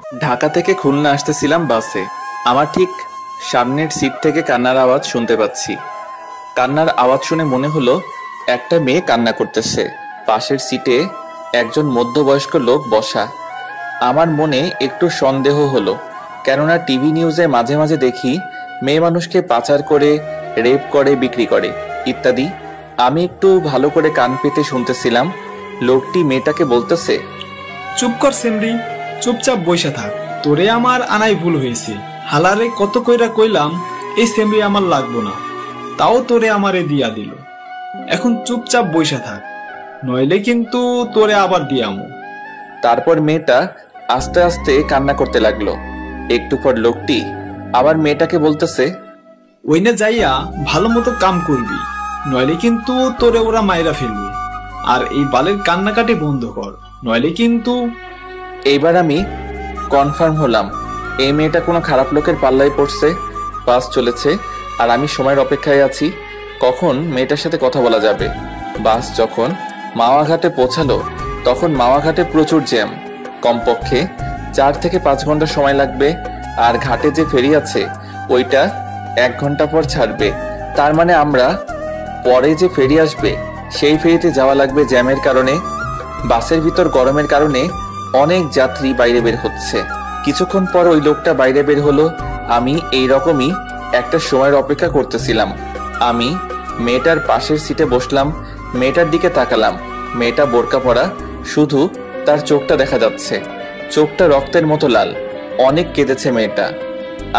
ঢাকা থেকে খুলনা আসতেছিলাম বাসে। আমার ঠিক সামনের সিট থেকে কান্নার আওয়াজ শুনতে পাচ্ছি। কান্নার আওয়াজ শুনে মনে হলো একটা মেয়ে কান্না করতেছে। পাশের সিটে একজন মধ্যবয়স্ক লোক বসা। আমার মনে একটু সন্দেহ হলো, কেননা টিভি নিউজে মাঝে মাঝে দেখি মেয়ে মানুষকে পাচার করে, রেপ করে, বিক্রি করে ইত্যাদি। আমি একটু ভালো করে কান পেতে শুনতেছিলাম। লোকটি মেয়েটাকে বলতেছে, চুপ কর সেমরি, চুপচাপ বইসা থাক। তোরে আমার আনাই ভুল হয়েছে। হালারে কত কইরা কইলাম এই সেমরি আমার লাগবো না, তাও তোরে আমারে দিয়া দিল। এখন চুপচাপ বইসা থাক, নইলে কিন্তু তোরে আবার দিয়ামু। তারপর মেয়েটা আস্তে আস্তে কান্না করতে লাগলো। একটু পর লোকটি আবার মেয়েটাকে বলতেছে, ওইনে যাইয়া ভালো মতো কাম করবি, নইলে কিন্তু তোরে ওরা মাইরা ফেলবে। আর এই বালের কান্নাকাটি বন্ধ কর, নইলে কিন্তু। এইবার আমি কনফার্ম হলাম এই মেয়েটা কোনো খারাপ লোকের পাল্লায় পড়ছে। বাস চলেছে আর আমি সময়ের অপেক্ষায় আছি, কখন মেয়েটার সাথে কথা বলা যাবে। বাস যখন মাওয়াঘাটে পৌঁছালো তখন মাওয়াঘাটে প্রচুর জ্যাম। কমপক্ষে 4 থেকে 5 ঘন্টা সময় লাগবে। আর ঘাটে যে ফেরি আছে ওইটা 1 ঘন্টা পর ছাড়বে। তার মানে আমরা পরে যে ফেরি আসবে সেই ফেরিতে যাওয়া লাগবে জ্যামের কারণে। বাসের ভিতর গরমের কারণে অনেক যাত্রী বাইরে বের হচ্ছে। কিছুক্ষণ পর ওই লোকটা বাইরে বের হলো। আমি এই রকমই একটা সময়ের অপেক্ষা করতেছিলাম। আমি মেয়েটার পাশের সিটে বসলাম, মেয়েটার দিকে তাকালাম। মেয়েটা বোরকা পরা, শুধু তার চোখটা দেখা যাচ্ছে। চোখটা রক্তের মতো লাল। অনেক কেঁদেছে মেয়েটা।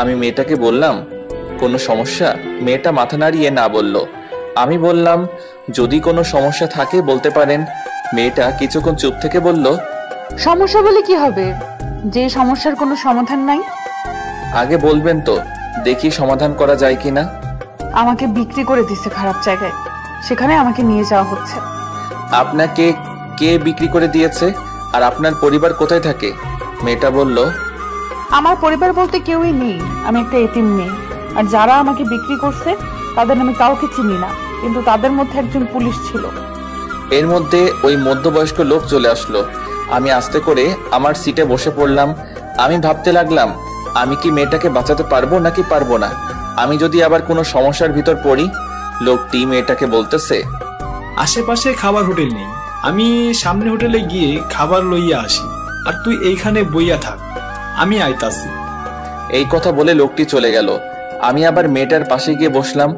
আমি মেয়েটাকে বললাম, কোনো সমস্যা? মেয়েটা মাথা নাড়িয়ে না বলল। আমি বললাম, যদি কোনো সমস্যা থাকে বলতে পারেন। মেয়েটা কিছুক্ষণ চুপ থেকে বলল, সমস্যা বলে কি হবে, যে সমস্যার কোনো সমাধান নাই? আগে বলবেন তো, দেখি সমাধান করা যায় কিনা। আমাকে বিক্রি করে দিচ্ছে খারাপ জায়গায়, সেখানে আমাকে নিয়ে যাওয়া হচ্ছে। আপনাকে কে বিক্রি করে দিয়েছে? আর আপনার পরিবার কোথায় থাকে? মেয়েটা বলল, আমার পরিবার বলতে কেউই নেই, আমি একটা এতিম মেয়ে। আর যারা আমাকে বিক্রি করছে তাদের আমি কাউকে চিনি না, কিন্তু তাদের মধ্যে একজন পুলিশ ছিল। এর মধ্যে ওই মধ্যবয়স্ক লোক চলে আসলো। আমি আস্তে করে আমার সিটে বসে পড়লাম। আমি ভাবতে লাগলাম, আমি কি মেয়েটাকে বাঁচাতে পারবো নাকি পারবো না। আমি যদি আবার কোনো সমস্যার ভিতর পড়ি। লোকটি মেয়েটাকে বলতেছে, আশেপাশে খাবার হোটেল নেই, আমি সামনে হোটেলে গিয়ে খাবার লইয়া আসি, আর তুই এইখানে বইয়া থাক, আমি আইতাছি। এই কথা বলে লোকটি চলে গেল। আমি আবার মেয়েটার পাশে গিয়ে বসলাম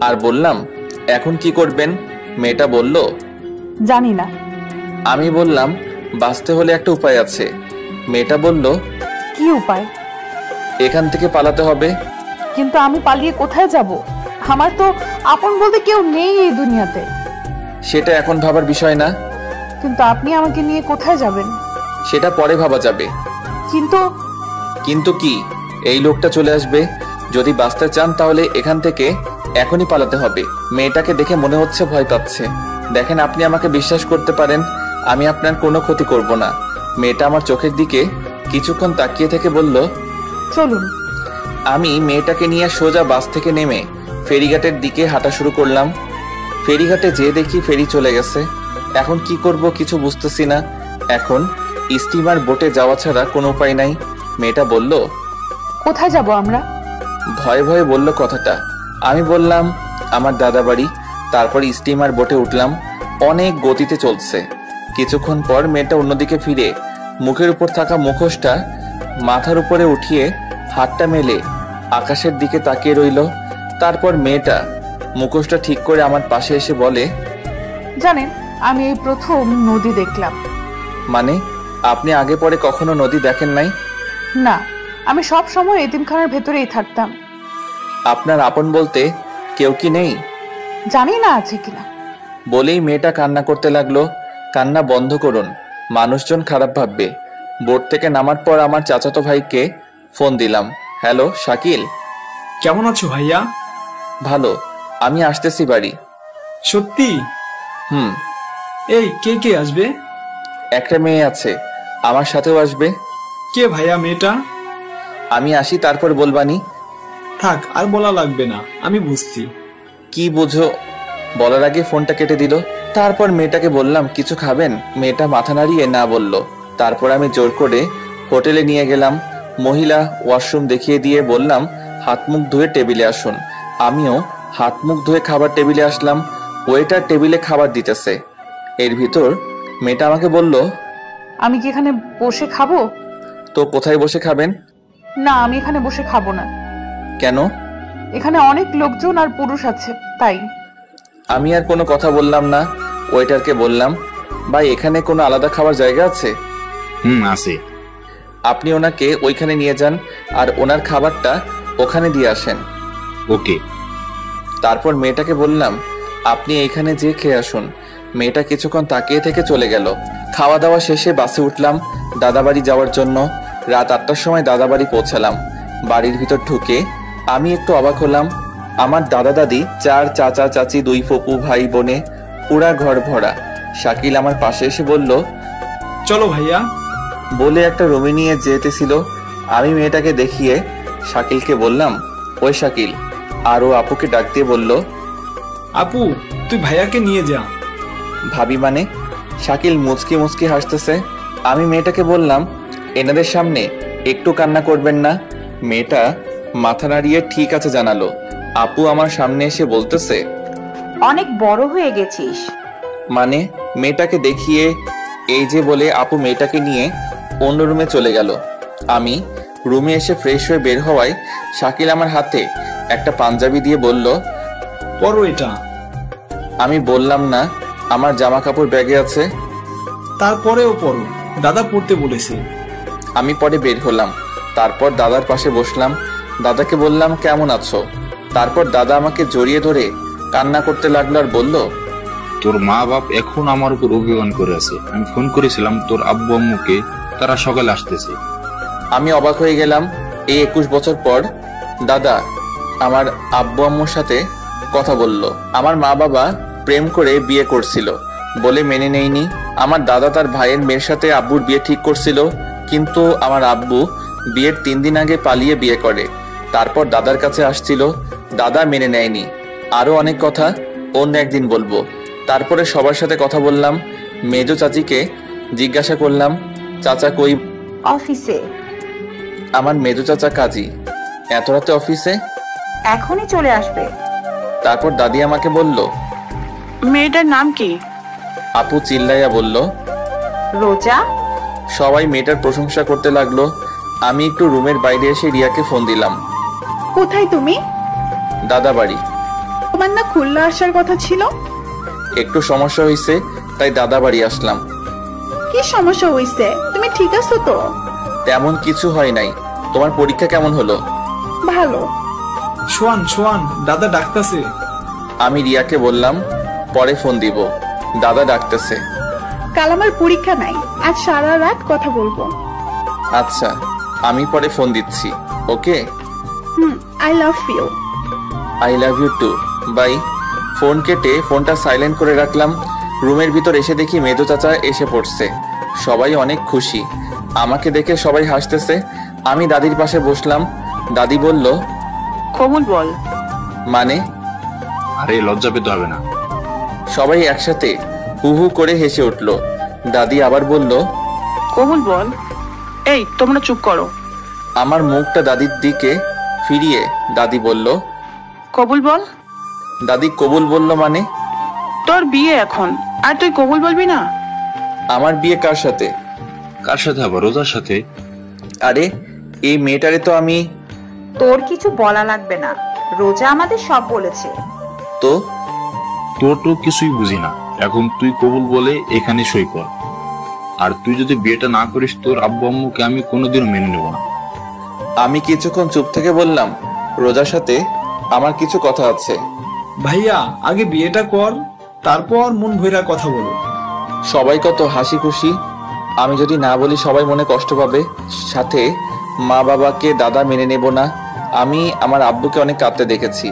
আর বললাম, এখন কি করবেন? মেয়েটা বলল, জানি না। আমি বললাম, বাঁচতে হলে একটা উপায় আছে। মেয়েটা বলল, কি উপায়? এখান থেকে পালাতে হবে। কিন্তু আমি পালিয়ে কোথায় যাব? আমার তো আপন বলতে কেউ নেই এই দুনিয়াতে। সেটা এখন ভাবার বিষয় না। কিন্তু আপনি আমাকে নিয়ে কোথায় যাবেন? সেটা পরে ভাবা যাবে। কিন্তু কিন্তু কি? এই লোকটা চলে আসবে। যদি বাঁচতে চান তাহলে এখান থেকে এখনই পালাতে হবে। মেয়েটাকে দেখে মনে হচ্ছে ভয় পাচ্ছে। দেখেন, আপনি আমাকে বিশ্বাস করতে পারেন, আমি আপনার কোনো ক্ষতি করব না। মেয়েটা আমার চোখের দিকে কিছুক্ষণ তাকিয়ে থেকে বলল, চলুন। আমি মেয়েটাকে নিয়ে সোজা বাস থেকে নেমে ফেরিঘাটের দিকে হাঁটা শুরু করলাম। ফেরিঘাটে যেয়ে দেখি ফেরি চলে গেছে। এখন কি করব কিছু বুঝতেছি না। এখন স্টিমার বোটে যাওয়া ছাড়া কোনো উপায় নাই। মেয়েটা বলল, কোথায় যাব আমরা? ভয়ে ভয়ে বলল কথাটা। আমি বললাম, আমার দাদা বাড়ি। তারপর স্টিমার বোটে উঠলাম। অনেক গতিতে চলছে। কিছুক্ষণ পর মেয়েটা অন্যদিকে ফিরে মুখের উপর থাকা মুখোশটা মাথার উপরে উঠিয়ে হাতটা মেলে আকাশের দিকে তাকিয়ে রইল। তারপর মেয়েটা মুখোশটা ঠিক করে আমার পাশে এসে বলে, জানেন, আমি এই প্রথম নদী দেখলাম। মানে? আপনি আগে পরে কখনো নদী দেখেন নাই? না, আমি সব সময় এতিমখানার ভেতরেই থাকতাম। আপনার আপন বলতে কেউ কি নেই? জানি না আছে কিনা। বলেই মেয়েটা কান্না করতে লাগলো। কান্না বন্ধ করুন, মানুষজন খারাপ ভাববে। বোট থেকে নামার পর আমার চাচাতো ভাইকে ফোন দিলাম। হ্যালো শাকিল। কেমন আছো ভাইয়া? ভালো, আমি আসতেছি বাড়ি। সত্যি? হুম। এই কে কে আসবে? একটা মেয়ে আছে, আমার সাথেও আসবে। কে ভাইয়া মেয়েটা? আমি আসি তারপর বলবানি। থাক, আর বলা লাগবে না, আমি বুঝছি। কি বুঝো? বলার আগে ফোনটা কেটে দিল। তারপর মেয়েটাকে বললাম, কিছু খাবেন? মেয়েটা মাথা নাড়িয়ে না বলল। তারপর আমি জোর করে হোটেলে নিয়ে গেলাম। মহিলা ওয়াশরুম দেখিয়ে দিয়ে বললাম হাত মুখ ধুয়ে টেবিলে আসুন। আমিও হাত মুখ ধুয়ে খাবার টেবিলে আসলাম। ওয়েটার টেবিলে খাবার দিতেছে। এর ভিতর মেয়েটা আমাকে বলল, আমি কি এখানে বসে খাবো? তো কোথায় বসে খাবেন? না, আমি এখানে বসে খাবো না। কেন? এখানে অনেক লোকজন আর পুরুষ আছে, তাই। আমি আর কোনো কথা বললাম না। ওয়েটারকে বললাম, ভাই এখানে কোনো আলাদা খাবার জায়গা আছে? আছে। আপনি ওনাকে ওইখানে নিয়ে যান আর ওনার খাবারটা ওখানে দিয়ে আসেন। ওকে। তারপর মেয়েটাকে বললাম, আপনি এইখানে যেয়ে খেয়ে আসুন। মেয়েটা কিছুক্ষণ তাকিয়ে থেকে চলে গেল। খাওয়া দাওয়া শেষে বাসে উঠলাম দাদাবাড়ি যাওয়ার জন্য। রাত 8টার সময় দাদাবাড়ি পৌঁছালাম। বাড়ির ভিতর ঢুকে আমি একটু অবাক হলাম। আমার দাদা দাদি, 4 চাচা চাচি, 2 ফুপু ভাই বোনে, পুরা ঘর ভরা। শাকিল আমার পাশে এসে বলল, চলো ভাইয়া। বলে একটা রুমে নিয়ে যেতেছিল। আমি মেয়েটাকে দেখিয়ে শাকিলকে বললাম, ওই শাকিল। আর ও আপুকে ডাক দিয়ে বলল, আপু, তুই ভাইয়াকে নিয়ে যা। ভাবি মানে? শাকিল মুচকি মুচকি হাসতেছে। আমি মেয়েটাকে বললাম, এনাদের সামনে একটু কান্না করবেন না। মেয়েটা মাথা নাড়িয়ে ঠিক আছে জানালো। আপু আমার সামনে এসে বলতেছে, অনেক বড় হয়ে গেছিস। মানে? মেয়েটাকে দেখিয়ে এই যে বলে আপু মেয়েটাকে নিয়ে অন্য রুমে চলে গেল। আমি রুমে এসে ফ্রেশ হয়ে বের হওয়ায় শাকিল আমার হাতে একটা পাঞ্জাবি দিয়ে বলল, পরো এটা। আমি বললাম না আমার জামা কাপড় ব্যাগে আছে। তারপরেও পরো, দাদা পড়তে বলেছে। আমি পরে বের হলাম। তারপর দাদার পাশে বসলাম। দাদাকে বললাম, কেমন আছো? তারপর দাদা আমাকে জড়িয়ে ধরে কান্না করতে লাগলো আর বলল, তোর মা বাপ এখন আমার উপর অভিমান করে আছে। আমি ফোন করেছিলাম তোর আব্বু আম্মুকে, তারা সকালে আসতেছে। আমি অবাক হয়ে গেলাম। এই 21 বছর পর দাদা আমার আব্বু আম্মুর সাথে কথা বলল। আমার মা বাবা প্রেম করে বিয়ে করছিল বলে মেনে নেয়নি। আমার দাদা তার ভাইয়ের মেয়ের সাথে আব্বুর বিয়ে ঠিক করছিল, কিন্তু আমার আব্বু বিয়ের 3 দিন আগে পালিয়ে বিয়ে করে। তারপর দাদার কাছে আসছিল, দাদা মেনে নেয়নি। আরো অনেক কথা অন্য একদিন বলবো। তারপরে সবার সাথে কথা বললাম। মেজো চাচিকে জিজ্ঞাসা করলাম, চাচা কই? অফিসে। আমার মেজো চাচা কাজী। এত রাতে অফিসে? এখনই চলে আসবে। তারপর দাদি আমাকে বলল, মেয়েটার নাম কি? আপু চিল্লাইয়া বলল, রোজা। সবাই মেয়েটার প্রশংসা করতে লাগলো। আমি একটু রুমের বাইরে এসে রিয়াকে ফোন দিলাম। কোথায় তুমি? দাদা বাড়ি। তোমার না খুলনা আসার কথা ছিল? একটু সমস্যা হয়েছে, তাই দাদা বাড়ি আসলাম। কি সমস্যা হইছে? তুমি ঠিক আছো তো? তেমন কিছু হয় নাই। তোমার পরীক্ষা কেমন হলো? ভালো। শোয়ান শোয়ান, দাদা ডাকতেছে। আমি রিয়াকে বললাম, পরে ফোন দিব, দাদা ডাকতেছে। কাল আমার পরীক্ষা নাই, আজ সারা রাত কথা বলবো। আচ্ছা, আমি পরে ফোন দিচ্ছি। Okay, I love you. I love you too. Bye. Phone কেটে ফোনটা সাইলেন্ট করে রাখলাম। রুমের ভিতর এসে দেখি মেদো চাচা এসে পড়ছে। সবাই অনেক খুশি। আমাকে দেখে সবাই হাসতেছে। আমি দাদির পাশে বসলাম। দাদি বলল, কবুল বল। মানে? আরে লজ্জা পেতে হবে না। সবাই একসাথে হু হু করে হেসে উঠল। দাদি আবার বলল, কবুল বল। এই তোমরা চুপ করো। আমার মুখটা দাদির দিকে ফিরিয়ে দাদি বলল, কবুল বল। দাদি কবুল বলল মানে? তোর বিয়ে এখন, আর তুই কবুল বলবি না? আমার বিয়ে কার সাথে? কার সাথে? আবার রোজার সাথে। আরে এই মেয়েটারে তো আমি। তোর কিছু বলা লাগবে না, রোজা আমাদের সব বলেছে। তো তোর তো কিছুই বুঝি না। এখন তুই কবুল বলে এখানে সই কর। আর তুই যদি বিয়েটা না করিস, তোর আব্বু আম্মুকে আমি কোনোদিনও মেনে নেব না। আমি কিছুক্ষণ চুপ থেকে বললাম, রোজার সাথে আমার কিছু কথা আছে। ভাইয়া, আগে বিয়েটা কর, তারপর মন ভৈরা কথা বলো। সবাই কত হাসি খুশি। আমি যদি না বলি সবাই মনে কষ্ট পাবে। সাথে মা বাবাকে দাদা মেনে নেব না। আমি আমার আব্বুকে অনেক কাঁদতে দেখেছি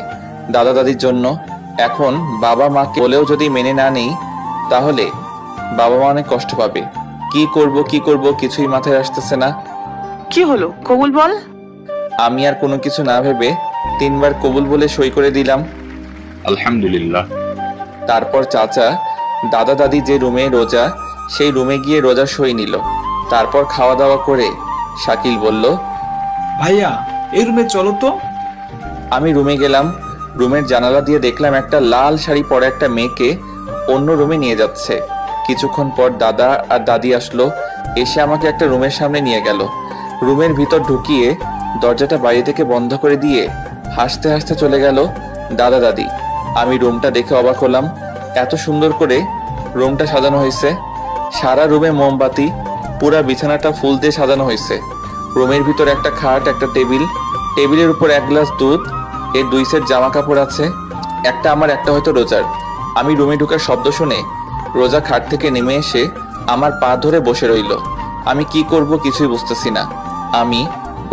দাদা দাদির জন্য। এখন বাবা মাকে বলেও যদি মেনে না নেই, তাহলে বাবা মা অনেক কষ্ট পাবে। কি করব কিছুই মাথায় আসতেছে না। কি হলো? কবুল বল। আমি আর কোনো কিছু না ভেবে 3 বার কবুল বলে সই করে দিলাম। আলহামদুলিল্লাহ। তারপর চাচা দাদা দাদি যে রুমে রোজা, সেই রুমে গিয়ে রোজা সই নিল। তারপর খাওয়া দাওয়া করে শাকিল বলল, ভাইয়া এই রুমে চলো তো। আমি রুমে গেলাম। রুমের জানালা দিয়ে দেখলাম একটা লাল শাড়ি পরা একটা মেয়েকে অন্য রুমে নিয়ে যাচ্ছে। কিছুক্ষণ পর দাদা আর দাদি আসলো, এসে আমাকে একটা রুমের সামনে নিয়ে গেল। রুমের ভিতর ঢুকিয়ে দরজাটা বাইরে থেকে বন্ধ করে দিয়ে হাসতে হাসতে চলে গেল দাদা দাদি। আমি রুমটা দেখে অবাক হলাম, এত সুন্দর করে রুমটা সাজানো হয়েছে। সারা রুমে মোমবাতি, পুরা বিছানাটা ফুল দিয়ে সাজানো হয়েছে। রুমের ভিতর একটা খাট, একটা টেবিল, টেবিলের উপর এক গ্লাস দুধ, এর 2 সেট জামা কাপড় আছে, একটা আমার একটা হয়তো রোজার। আমি রুমে ঢোকার শব্দ শুনে রোজা খাট থেকে নেমে এসে আমার পা ধরে বসে রইল। আমি কি করব কিছুই বুঝতেছি না। আমি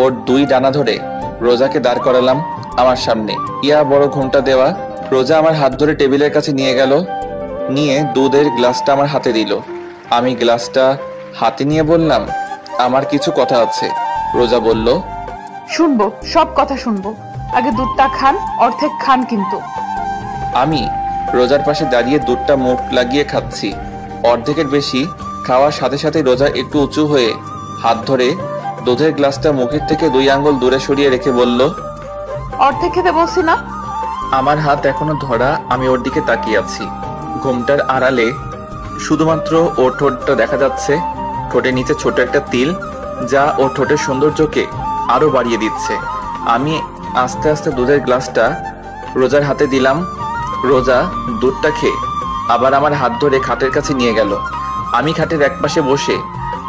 ওর 2 ডানা ধরে রোজাকে দাঁড় করালাম আমার সামনে। ইয়া বড় ঘুমটা দেওয়া। রোজা আমার হাত ধরে টেবিলের কাছে নিয়ে গেল, নিয়ে দুধের গ্লাসটা আমার হাতে দিল। আমি গ্লাসটা হাতে নিয়ে বললাম, আমার কিছু কথা আছে। রোজা বলল, শুনবো, সব কথা শুনবো, আগে দুধটা খান, অর্ধেক খান কিন্তু। আমি রোজার পাশে দাঁড়িয়ে দুধটা মুখ লাগিয়ে খাচ্ছি। অর্ধেকের বেশি খাওয়ার সাথে সাথে রোজা একটু উঁচু হয়ে হাত ধরে দুধের গ্লাসটা মুখের থেকে 2 আঙ্গুল দূরে সরিয়ে রেখে বলল, অর্ধেক খেতে বলছি না? আমার হাত এখনো ধরা। আমি ওর দিকে তাকিয়ে আছি। ঘুমটার আড়ালে শুধুমাত্র ওর ঠোঁটটা দেখা যাচ্ছে, ঠোঁটের নিচে ছোট একটা তিল, যা ওর ঠোঁটের সৌন্দর্যকে আরো বাড়িয়ে দিচ্ছে। আমি আস্তে আস্তে দুধের গ্লাসটা রোজার হাতে দিলাম। রোজা দুধটা খেয়ে আবার আমার হাত ধরে খাটের কাছে নিয়ে গেল। আমি খাটের এক পাশে বসে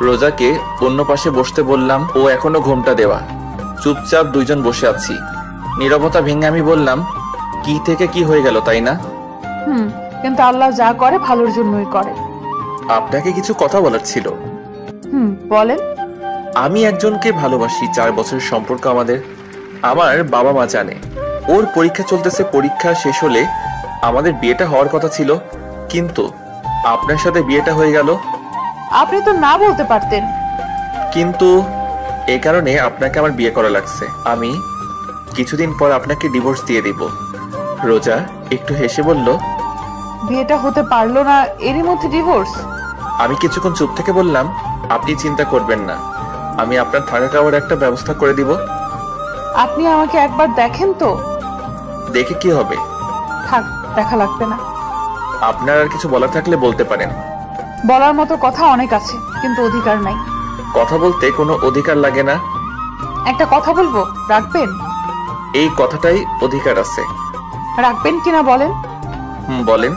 রোজাকে অন্য পাশে বসতে বললাম। ও এখনো ঘুমটা দেওয়া। চুপচাপ 2 জন বসে আছি। নীরবতা ভেঙে আমি বললাম, কি থেকে কি হয়ে গেল, তাই না? কিন্তু আল্লাহ যা করে ভালোর জন্যই করে। আপনাকে কিছু কথা বলার ছিল। বলেন। আমি একজনকে ভালোবাসি, 4 বছরের সম্পর্ক আমাদের। আমার বাবা মা জানে। ওর পরীক্ষা চলতেছে, পরীক্ষা শেষ হলে আমাদের বিয়েটা হওয়ার কথা ছিল, কিন্তু আপনার সাথে বিয়েটা হয়ে গেল। আপনি তো না বলতে পারতেন। কিন্তু এই কারণে আপনাকে আমার বিয়ে করা লাগছে। আমি কিছুদিন পর আপনাকে ডিভোর্স দিয়ে দিব। রোজা একটু হেসে বলল, বিয়েটা হতে পারলো না, এরই মধ্যে ডিভোর্স? আমি কিছুক্ষণ চুপ থেকে বললাম, আপনি চিন্তা করবেন না, আমি আপনার থাকা খাওয়ার একটা ব্যবস্থা করে দিব। আপনি আমাকে একবার দেখেন তো। দেখে কি হবে? থাক, দেখা লাগবে না। আপনার আর কিছু বলার থাকলে বলতে পারেন। বলার মতো কথা অনেক আছে, কিন্তু অধিকার নাই। কথা বলতে কোনো অধিকার লাগে না। একটা কথা বলবো, রাখবেন? এই কথাটাই অধিকার আছে। রাখবেন কিনা বলেন? বলেন।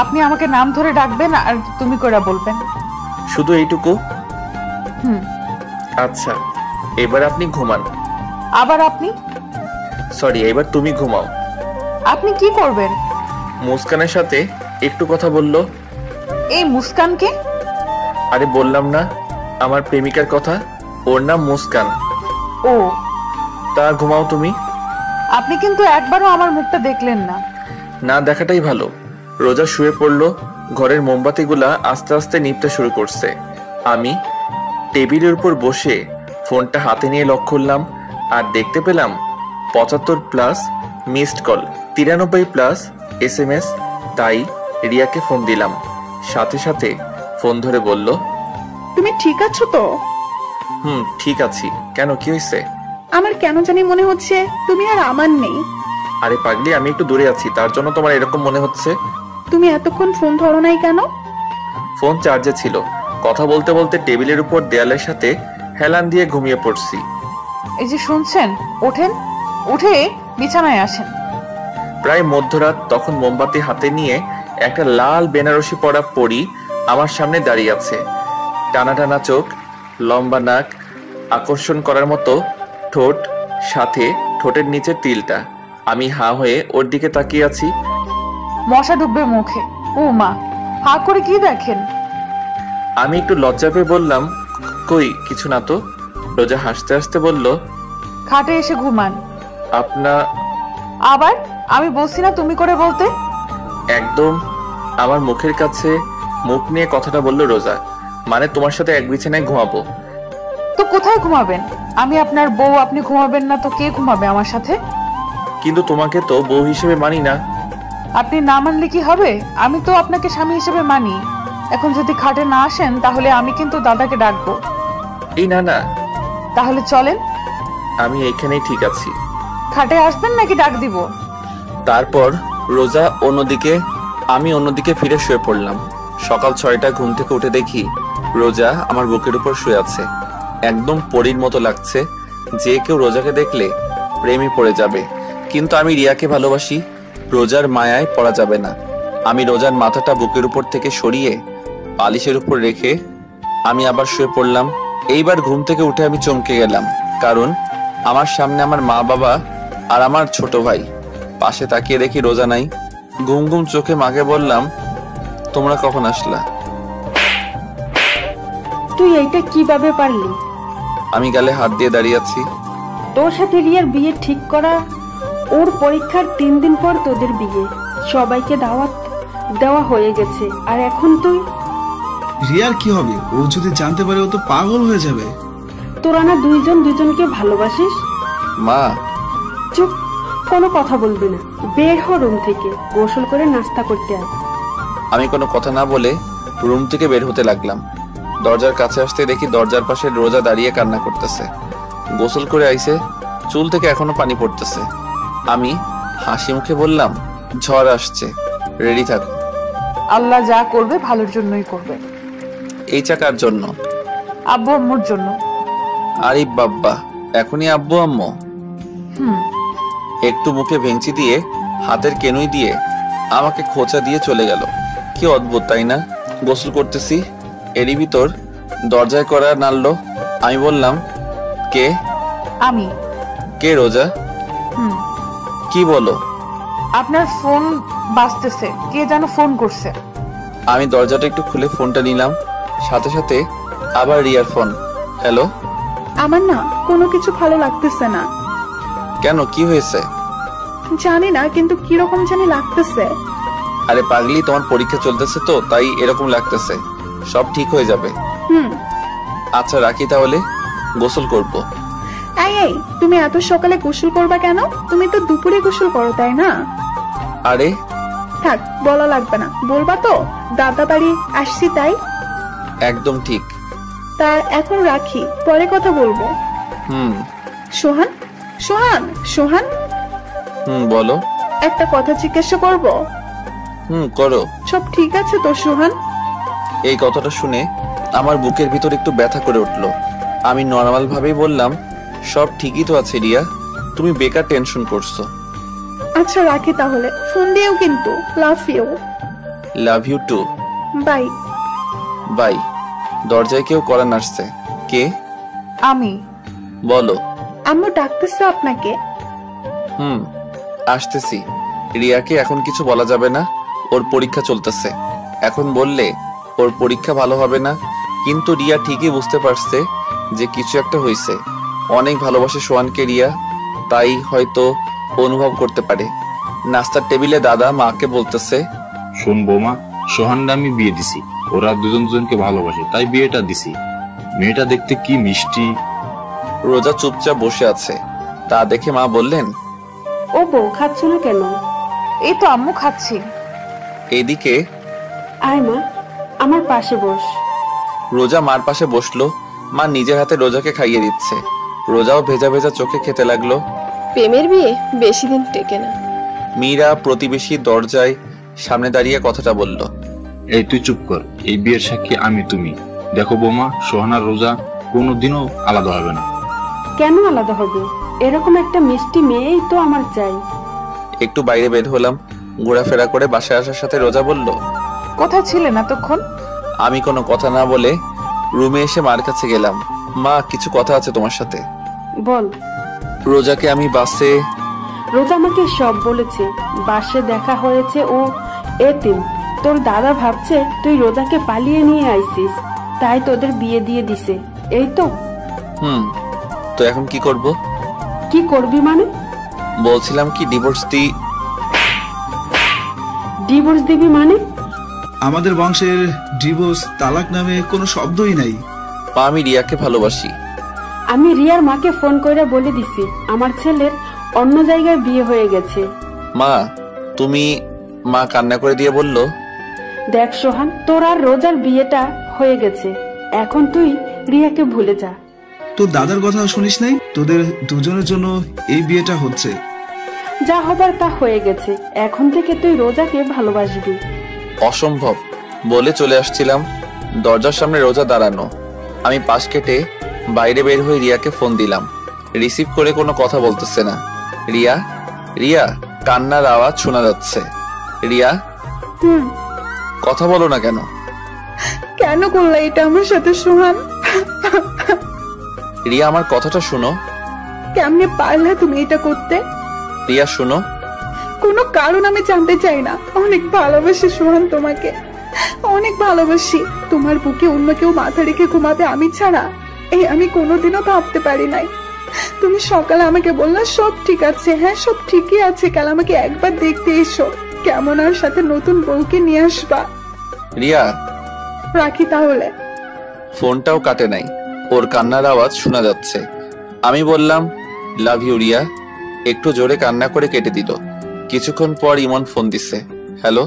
আপনি আমাকে নাম ধরে ডাকবেন আর তুমি করে বলবেন। শুধু এইটুকু? হুম। আচ্ছা, এবার আপনি ঘুমান। আবার আপনি? সরি, এবার তুমি ঘুমাও। আপনি কি করবেন? মুস্কানের সাথে একটু কথা বললো। এই মুস্কানকে? আরে বললাম না, আমার প্রেমিকার কথা, ওর নাম মুস্কান। ও, তা ঘুমাও তুমি। আপনি কিন্তু একবারও আমার মুখটা দেখলেন না। না দেখাটাই ভালো। রোজা শুয়ে পড়লো। ঘরের মোমবাতিগুলা আস্তে আস্তে নিভতে শুরু করছে। আমি টেবিলের উপর বসে ফোনটা হাতে নিয়ে লক করলাম, আর দেখতে পেলাম 75+ মিসড কল, 93+ SMS। তাই রিয়াকে ফোন দিলাম। সাথে সাথে ফোন ধরে বলল, তুমি ঠিক আছো তো? ঠিক আছি। কেন, কি হয়েছে? আমার কেন জানি মনে হচ্ছে তুমি আর আমার নেই। আরে পাগলি, আমি একটু দূরে আছি, তার জন্য তোমার এরকম মনে হচ্ছে। তুমি এতক্ষণ ফোন ধরো নাই কেন? ফোন চার্জে ছিল। কথা বলতে বলতে টেবিলের উপর দেয়ালের সাথে হেলান দিয়ে ঘুমিয়ে পড়ছি। এই যে শুনছেন, ওঠেন, উঠে বিছানায় আসেন। প্রায় মধ্যরাত। তখন মোমবাতি হাতে নিয়ে একটা লাল বেনারসি পরা পরী আমার সামনে দাঁড়িয়ে আছে। টানা টানা চোখ, লম্বা নাক, আকর্ষণ করার মতো ঠোঁট, সাথে ঠোঁটের নিচে তিলটা। আমি হা হয়ে ওর দিকে তাকিয়ে আছি। মশা ঢুকবে মুখে। ও মা, হা করে কি দেখেন? আমি একটু লজ্জা পেয়ে বললাম, কই কিছু না তো। রোজা হাসতে হাসতে বলল, খাটে এসে ঘুমান। আবার আমি বলছি না তুমি করে বলতে? একদম আমার মুখের কাছে মুখ নিয়ে কথাটা বলল রোজা। মানে তোমার সাথে এক বিছানায় ঘুমাবো। তো কোথায় ঘুমাবেন? আমি আপনার বউ, আপনি ঘুমাবেন না তো কে ঘুমাবে আমার সাথে? কিন্তু তোমাকে তো বউ হিসেবে মানি না। আপনি না মানলে কি হবে? আমি তো আপনাকে স্বামী হিসেবে মানি। এখন যদি খাটে না আসেন তাহলে আমি কিন্তু দাদাকে ডাকবো। এই না না, তাহলে চলেন। আমি এইখানেই ঠিক আছি। খাটে আসবেন নাকি ডাক দিব? তারপর রোজা অন্যদিকে, আমি অন্যদিকে ফিরে শুয়ে পড়লাম। সকাল 6টায় ঘুম থেকে উঠে দেখি রোজা আমার বুকের উপর শুয়ে আছে। একদম পরীর মতো লাগছে, যে কেউ রোজাকে দেখলে প্রেমে পড়ে যাবে। কিন্তু আমি রিয়াকে ভালোবাসি, রোজার মায়ায় পড়া যাবে না। আমি রোজার মাথাটা বুকের উপর থেকে সরিয়ে বালিশের উপর রেখে আমি আবার শুয়ে পড়লাম। এইবার ঘুম থেকে উঠে আমি চমকে গেলাম, কারণ আমার সামনে আমার মা বাবা আর আমার ছোট ভাই। পাশে তাকিয়ে দেখি রোজা নাই। ঘুম ঘুম চোখে মাকে বললাম, তোমরা কখন আসলা? তুই এইটা কিভাবে পারলি? আমি গালে হাত দিয়ে দাঁড়িয়ে আছি। তোর সাথে রিয়ার বিয়ে ঠিক করা, ওর পরীক্ষার 3 দিন পর তোদের বিয়ে, সবাইকে দাওয়াত দেওয়া হয়ে গেছে, আর এখন তুই? রিয়ার কি হবে? ও যদি জানতে পারে ও তো পাগল হয়ে যাবে। তোরা না দুইজন দুজনকে ভালোবাসিস? মা, চুপ, কোনো কথা বলবি না। বের হ রুম থেকে, গোসল করে নাস্তা করতে আয়। আমি কোনো কথা না বলে রুম থেকে বের হতে লাগলাম। দরজার কাছে আসতে দেখি দরজার পাশে রোজা দাঁড়িয়ে কান্না করতেছে। গোসল করে আইছে, চুল থেকে এখনো পানি পড়তেছে। আমি হাসি মুখে বললাম, ঝড় আসছে, রেডি থাকো। আল্লাহ যা করবে ভালোর জন্যই করবে। এই চাকার জন্য? আব্বু আম্মুর জন্য। আরে বাব্বা, এখনই আব্বু আম্মু? হুম। একটু মুখে ভেঙচি দিয়ে হাতের কেনুই দিয়ে আমাকে খোঁচা দিয়ে চলে গেল। কি অদ্ভুত, তাই না? গোসল করতেছি, এরই ভিতর দরজায় করা নাড়লো। আমি বললাম, কে? আমি। কে? রোজা? হুম। কি বলো? আপনার ফোন বাজতেছে, কে যেন ফোন করছে। আমি দরজাটা একটু খুলে ফোনটা নিলাম, সাথে সাথে আবার রিয়ার ফোন। হ্যালো। আমার না কোনো কিছু ভালো লাগতেছে না। কেন, কি হয়েছে? জানি না, কিন্তু কিরকম জানি লাগতেছে। আরে পাগলি, তোমার পরীক্ষা চলতেছে তো, তাই এরকম লাগতেছে। সব ঠিক হয়ে যাবে। হুম। আচ্ছা রাখি তাহলে, গোসল করব। এই, তুমি এত সকালে গোসল করবা কেন? তুমি তো দুপুরে গোসল করো, তাই না? আরে থাক, বলা লাগবে না। বলবা তো দাদা বাড়ি আসছি তাই? একদম ঠিক। তা এখন রাখি, পরে কথা বলবো। হুম। সোহান, সোহান, সোহান, বলো। একটা কথা জিজ্ঞাসা করবো? করো। সব ঠিক আছে তো সোহান? এই কথাটা শুনে আমার বুকের ভিতর একটু ব্যথা করে উঠলো। আমি নর্মাল ভাবেই বললাম, সব ঠিকই তো আছে রিয়া, তুমি বেকার টেনশন করছো। আচ্ছা রাখি তাহলে, ফোন দিও কিন্তু। Love you. Love you too. Bye. Bye. দরজায় কেউ করা নাড়ছে। কে? আমি। বলো। আম্মু ডাকতেছে আপনাকে। আসতেছি। রিয়াকে এখন কিছু বলা যাবে না, ওর পরীক্ষা চলতেছে। এখন বললে ওর পরীক্ষা ভালো হবে না। কিন্তু রিয়া ঠিকই বুঝতে পারছে যে কিছু একটা হয়েছে। অনেক ভালোবাসে সোহানকে রিয়া, তাই হয়তো অনুভব করতে পারে। নাস্তার টেবিলে দাদা মাকে বলতেছে, শোন বৌমা, সোহানকে আমি বিয়ে দিছি, ওরা দুজন দুজনকে ভালোবাসে তাই বিয়েটা দিছি। মেয়েটা দেখতে কি মিষ্টি। রোজা চুপচাপ বসে আছে, তা দেখে মা বললেন, ও বউ, খাচ্ছ না কেন? এই তো আম্মু খাচ্ছি। এইদিকে আয় মা, আমার পাশে বস। রোজা মার পাশে বসলো। মা নিজের হাতে রোজাকে খাইয়ে দিচ্ছে। রোজাও ভেজা ভেজা চোখে খেতে লাগলো। প্রেমের বিয়ে বেশি দিন টেকে না। মীরা প্রতিবেশী দরজায় সামনে দাঁড়িয়ে কথাটা বলল। এই তুই চুপ কর, এই বিয়ের সাক্ষী আমি তুমি। দেখো বৌমা, সোহান আর রোজা কোনোদিনও আলাদা হবে না। কেন আলাদা হবে? এরকম একটা মিষ্টি মেয়েই তো আমার চাই। একটু বাইরে বের হলাম, ঘোরাফেরা করে বাসায় আসার সাথে রোজা বলল, কোথায় ছিলেন এতক্ষণ? আমি কোনো কথা না বলে রুমে এসে মার কাছে গেলাম। মা, কিছু কথা আছে তোমার সাথে। বল। রোজাকে আমি বাসে। রোজা আমাকে সব বলেছে। বাসে দেখা হয়েছে, ও এতিম। তোর দাদা ভাবছে তুই রোজাকে পালিয়ে নিয়ে আইছিস, তাই তোদের বিয়ে দিয়ে দিছে, এই তো। তো এখন কি করব? কি করবি মানে? বলছিলাম কি ডিভোর্স ডিভোর্স দিবি মানে? আমাদের বংশের ডিভোর্স, তালাক নামে কোনো শব্দই নাই। মা, আমি রিয়াকে ভালোবাসি। আমি রিয়ার মাকে ফোন করে বলে দিছি আমার ছেলের অন্য জায়গায় বিয়ে হয়ে গেছে। মা, তুমি? মা কান্না করে দিয়ে বলল, দেখ সোহান, তোর আর রোজার বিয়েটা হয়ে গেছে, এখন তুই রিয়াকে ভুলে যা। তোর দাদার কথা শুনিস নাই? তোদের দুজনের জন্য এই বিয়েটা হচ্ছে। যা হবার তা হয়ে গেছে, এখন থেকে তুই রোজাকে ভালোবাসবি। অসম্ভব বলে চলে আসছিলাম, দরজার সামনে রোজা দাঁড়ানো। আমি পাশ কেটে বাইরে বের হয়ে রিয়াকে ফোন দিলাম। রিসিভ করে কোনো কথা বলতেছে না। রিয়া, রিয়া, কান্নার আওয়াজ শোনা যাচ্ছে। রিয়া, কথা বলো না কেন? কেন করলে এটা আমার সাথে সোহান? রিয়া, আমার কথাটা শুনো। কেমনে পারলে তুমি এটা করতে? রিয়া শুনো। কোনো কারণ আমি জানতে চাই না। অনেক ভালোবাসি সোহান তোমাকে, অনেক ভালোবাসি। তোমার বুকে অন্য কেউ মাথা রেখে ঘুমাবে আমি ছাড়া, এই আমি কোনোদিনও ভাবতে পারি নাই। তুমি সকালে আমাকে বললে সব ঠিক আছে। হ্যাঁ, সব ঠিকই আছে, কাল আমাকে একবার দেখতে এসো, কেমন আর সাথে নতুন বউকে নিয়ে আসবা। রিয়া, রাখি তাহলে। ফোনটাও কাটে নাই, ওর কান্নার আওয়াজ শোনা যাচ্ছে। আমি বললাম লাভ ইউ রিয়া, একটু জোরে কান্না করে কেটে দিল। কিছুক্ষণ পর ইমন ফোন দিছে। হ্যালো।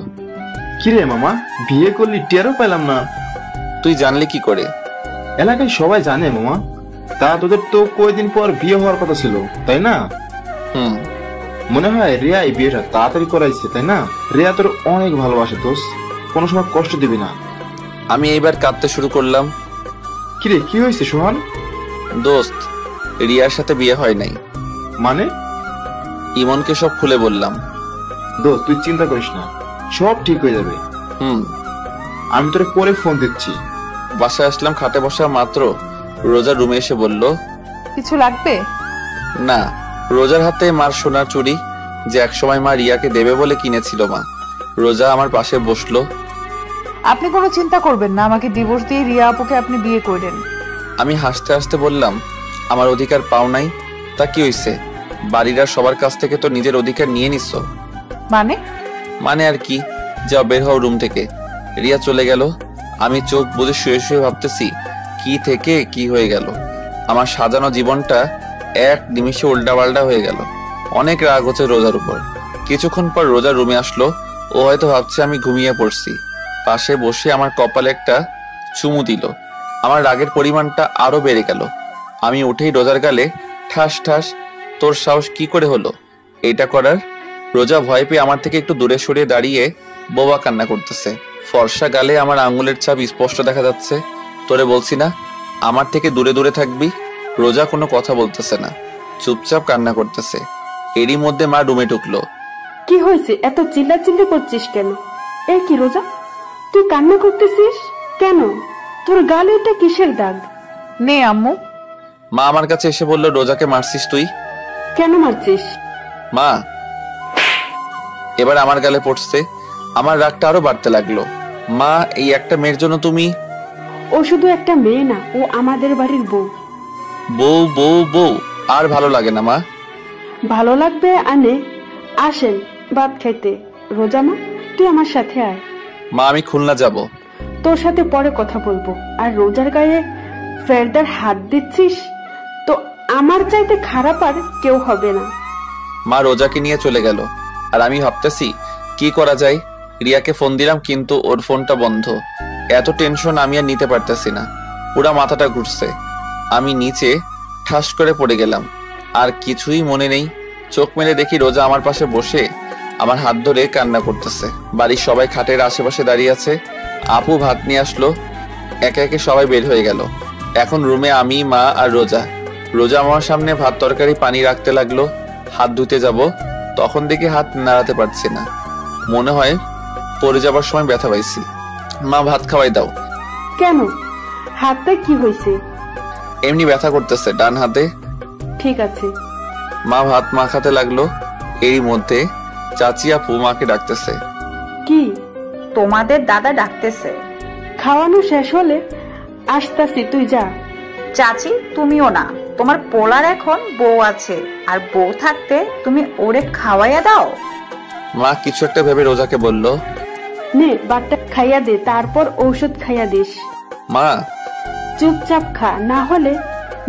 কিরে মামা, বিয়ে করলি? টেরও পেলাম না। তুই জানলি কি করে? এলাকায় সবাই জানে মামা। তা তোদের তো কয়েকদিন পর বিয়ে হওয়ার কথা ছিল, তাই না? মনে হয় রিয়া এই বিয়েটা তাড়াতাড়ি করাইছে, তাই না? রিয়া তোর অনেক ভালোবাসে দোস্ত, কোনো সময় কষ্ট দিবি না। আমি এইবার কাঁদতে শুরু করলাম। কিরে, কি হয়েছে সোহান? দোস্ত, রিয়ার সাথে বিয়ে হয় নাই। মানে? ইমনকে সব খুলে বললাম। দোস্ত তুই চিন্তা করিস না, সব ঠিক হয়ে যাবে। আমি তোরে পরে ফোন দিচ্ছি। বাসায় আসলাম, খাটে বসা মাত্র রোজা রুমে এসে বলল, কিছু লাগবে? না। রোজার হাতে মার সোনার চুড়ি, যে একসময় মা রিয়াকে দেবে বলে কিনেছিল মা। রোজা আমার পাশে বসলো। আপনি কোনো চিন্তা করবেন না, আমাকে ডিভোর্স দিয়ে রিয়া আপুকে আপনি বিয়ে করেন। আমি হাসতে হাসতে বললাম, আমার অধিকার পাও নাই? তা কি হইছে? বাড়ির আর সবার কাছ থেকে তো নিজের অধিকার নিয়ে নিচ্ছ। মানে আর কি, যাও বের হও রুম থেকে। রিয়া চলে গেল। আমি চোখ বুজে শুয়ে শুয়ে ভাবতেছি কি থেকে কি হয়ে গেল। আমার সাজানো জীবনটা এক নিমিষে উল্টাপাল্টা হয়ে গেল। অনেক রাগ হচ্ছে রোজার উপর। কিছুক্ষণ পর রোজা রুমে আসলো। ও হয়তো ভাবছে আমি ঘুমিয়ে পড়ছি। পাশে বসে আমার কপালে একটা চুমু দিল। আমার রাগের পরিমাণটা আরো বেড়ে গেল। আমি উঠেই রোজার গালে ঠাস ঠাস। তোর সাহস কি করে হলো এটা করার? রোজা ভয় পেয়ে আমার থেকে একটু দূরে সরিয়ে দাঁড়িয়ে বোবা কান্না করতেছে। ফর্সা গালে আমার আঙ্গুলের ছাপ স্পষ্ট দেখা যাচ্ছে। তোরে বলছি না আমার থেকে দূরে দূরে থাকবি? রোজা কোনো কথা বলতেছে না, চুপচাপ কান্না করতেছে। এরই মধ্যে মা রুমে ঢুকলো। কি হয়েছে, এত চিল্লাচিল্লি করছিস কেন? এ কি রোজা, তুই কান্না করতেছিস কেন? তোর গালে এটা কিসের দাগ? নে আম্মু। মা আমার কাছে এসে বলল, রোজাকে মারছিস তুই? কেন মারছিস? মা এবার আমার গালে পড়ছে। আমার রাগটা আরো বাড়তে লাগলো। মা, এই একটা মেয়ের জন্য তুমি? ও শুধু একটা মেয়ে না, ও আমাদের বাড়ির বউ। বউ বউ বউ আর ভালো লাগে না মা। ভালো লাগবে আনে। আসেন ভাত খাইতে। রোজা মা, তুই আমার সাথে আয়। মা, আমি খুলনা যাব। তোর সাথে পরে কথা বলবো। আর রোজার গায়ে ফেরদার হাত দিচ্ছিস তো আমার চাইতে খারাপ আর কেউ হবে না। মা রোজাকে নিয়ে চলে গেল। আর আমি ভাবতেছি কি করা যায়। রিয়াকে ফোন দিলাম কিন্তু ওর ফোনটা বন্ধ। এত টেনশন আমি আর নিতে পারতেছি না, পুরা মাথাটা ঘুরছে। আমি নিচে ঠাস করে পড়ে গেলাম। আর কিছুই মনে নেই। চোখ মেলে দেখি রোজা আমার পাশে বসে আমার হাত ধরে কান্না করতেছে। বাড়ির সবাই খাটের আশেপাশে দাঁড়িয়ে আছে। আপু ভাত নিয়ে আসলো। একে একে সবাই বের হয়ে গেল। এখন রুমে আমি, মা আর রোজা। রোজা আমার সামনে ভাত তরকারি পানি রাখতে লাগলো। হাত ধুতে যাব, তখন দেখি হাত নাড়াতে পারছি না। মনে হয় পড়ে যাবার সময় ব্যথা পাইছি। মা, ভাত খাওয়াই দাও। কেন, হাতটা কি হয়েছে? এমনি ব্যথা করতেছে ডান হাতে। ঠিক আছে। মা ভাত মাখাতে লাগলো। এরই মধ্যে চাচি আপু মাকে ডাকতেছে। কি? তোমাদের দাদা ডাকতেছে। খাওয়ানো শেষ হলে আসতাছি, তুই যা। চাচি, তুমিও না, তোমার পোলার এখন বউ আছে, আর বউ থাকতে তুমি ওরে খাওয়াইয়া দাও। মা কিছু একটা ভেবে রোজাকে বলল, নে ভাতটা খাইয়া দে, তারপর ঔষধ খাইয়া দিস। মা চুপচাপ খা, না হলে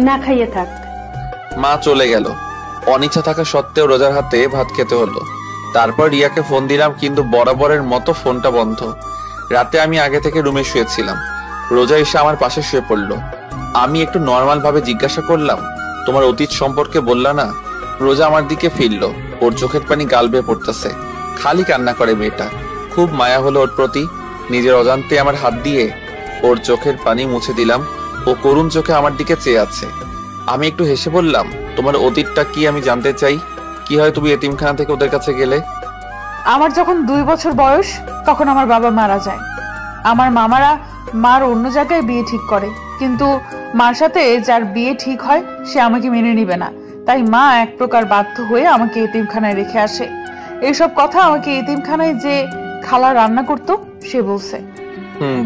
না খাইয়ে থাক। মা চলে গেল। অনিচ্ছা থাকা সত্ত্বেও রোজার হাতে ভাত খেতে হলো। তারপর রিয়াকে ফোন দিলাম কিন্তু বরাবরের মতো ফোনটা বন্ধ। রাতে আমি আগে থেকে রুমে শুয়েছিলাম। রোজা এসে আমার পাশে শুয়ে পড়লো। আমি একটু নর্মাল ভাবে জিজ্ঞাসা করলাম, তোমার অতীত সম্পর্কে বললা না? রোজা আমার দিকে ফিরল, ওর চোখের পানি গাল বেয়ে পড়তেছে। খালি কান্না করে মেয়েটা। খুব মায়া হলো ওর প্রতি। নিজের অজান্তে আমার হাত দিয়ে ওর চোখের পানি মুছে দিলাম। ও করুণ চোখে আমার দিকে চেয়ে আছে। আমি একটু হেসে বললাম, তোমার অতীতটা কি আমি জানতে চাই। কি হয় তুমি এতিমখানা থেকে ওদের কাছে গেলে? আমার যখন 2 বছর বয়স তখন আমার বাবা মারা যায়। আমার মামারা মার অন্য জায়গায় বিয়ে ঠিক করে, কিন্তু মার সাথে যার বিয়ে ঠিক হয় সে আমাকে মেনে নিবে না। তাই মা এক প্রকার বাধ্য হয়ে আমাকে এতিমখানায় রেখে আসে। এইসব কথা আমাকে এতিমখানায় যে খালা রান্না করতো সে বলছে।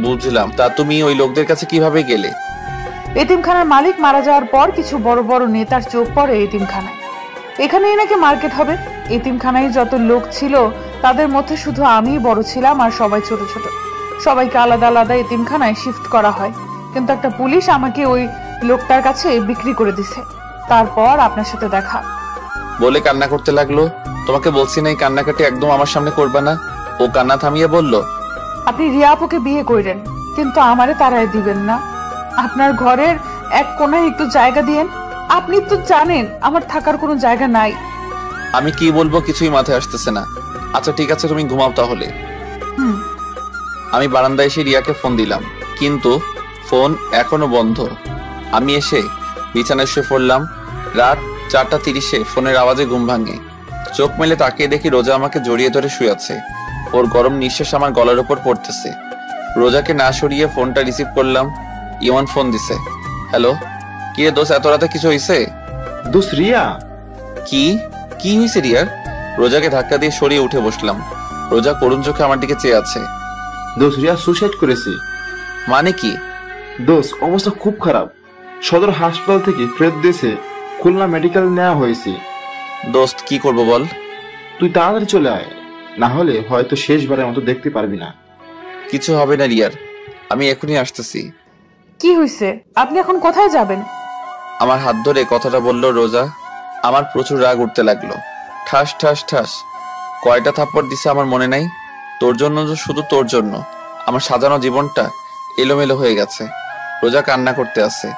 বুঝলাম। তা তুমি ওই লোকদের কাছে কিভাবে গেলে? এতিমখানার মালিক মারা যাওয়ার পর কিছু বড় বড় নেতার চোখ পড়ে এতিমখানায়। এখানেই নাকি মার্কেট হবে। এতিমখানায় যত লোক ছিল তাদের মধ্যে শুধু আমিই বড় ছিলাম, আর সবাই ছোট ছোট। সবাইকে আলাদা আলাদা এতিমখানায় শিফট করা হয়, কিন্তু একটা পুলিশ আমাকে ওই লোকটার কাছে বিক্রি করে দিছে। তারপর আপনার সাথে দেখা। বলে কান্না করতে লাগলো। তোমাকে বলছি না এই কান্নাকাটি একদম আমার সামনে করবে না। ও কান্না থামিয়ে বলল, আপনি রিয়া আপুকে বিয়ে কইরেন, কিন্তু আমারে তারাই দিবেন না। আপনার ঘরের এক কোনায় একটু জায়গা দিয়েন। আপনি তো জানেন আমার থাকার কোনো জায়গা নাই। আমি কি বলবো কিছুই মাথায় আসতেছে না। আচ্ছা ঠিক আছে, তুমি ঘুমাও তাহলে। আমি বারান্দায় এসে রিয়াকে ফোন দিলাম, কিন্তু ফোন এখনো বন্ধ। আমি এসে বিছানায় শুয়ে পড়লাম। রাত 4:30 ফোনের আওয়াজে ঘুম ভাঙে। চোখ মেলে তাকিয়ে দেখি রোজা আমাকে জড়িয়ে ধরে শুয়ে আছে। ওর গরম নিঃশ্বাস আমার গলার উপর পড়তেছে। রোজাকে না সরিয়ে ফোনটা রিসিভ করলাম। ইমন ফোন দিছে। হ্যালো, কি রে দোস্ত, এত রাতে কিছু হয়েছে? দোস্ত রিয়া। কি হয়েছে রিয়ার? রোজাকে ধাক্কা দিয়ে সরিয়ে উঠে বসলাম। রোজা করুণ চোখে আমার দিকে চেয়ে আছে। দোস্ত রিয়া সুসাইড করেছে। মানে কি? দোস্ত অবস্থা খুব খারাপ। সদর হাসপাতাল থেকে ফেরত দিয়েছে, খুলনা মেডিকেল নেওয়া হয়েছে। দোস্ত কি করব বল? তুই তাড়াতাড়ি চলে আয়, না হলে হয়তো শেষবারের মতো দেখতে পারবি না। কিছু হবে না রিয়ার, আমি এখনই আসতেছি। কি হয়েছে? আপনি এখন কোথায় যাবেন? আমার হাত ধরে কথাটা বলল রোজা। আমার প্রচুর রাগ উঠতে লাগলো। ঠাস ঠাস ঠাস কয়টা থাপ্পড় দিছে আমার মনে নাই। তোর জন্য, শুধু তোর জন্য আমার সাজানো জীবনটা এলোমেলো হয়ে গেছে। রোজা কান্না করতে আছে।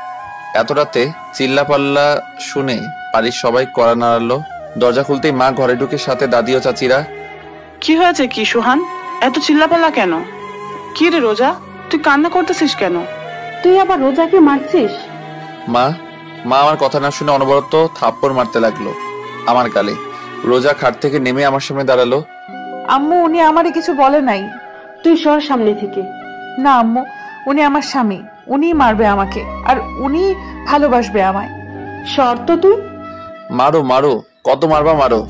এত রাতে চিল্লা পাল্লা শুনে বাড়ির সবাই কড়া নাড়ালো। দরজা খুলতেই মা ঘরে ঢুকে, সাথে দাদি ও চাচিরা। কি হয়েছে কি সুহান, এত চিল্লাপাল্লা কেন? কি রে রোজা, তুই কান্না করতেছিস কেন? তুই আবার রোজাকে মারছিস? মা আমার কথা না শুনে অনবরত থাপ্পড় মারতে লাগলো আমার গালে। রোজা খাট থেকে নেমে আমার সামনে দাঁড়ালো। আম্মু, উনি আমারে কিছু বলে নাই। তুই সর সামনে থেকে। না আম্মু, উনি আমার স্বামী, উনি মারবে আমাকে, আর উনি ভালোবাসবে আমায়। শর্ত তুই মারো মারো, কত মারবা মারো।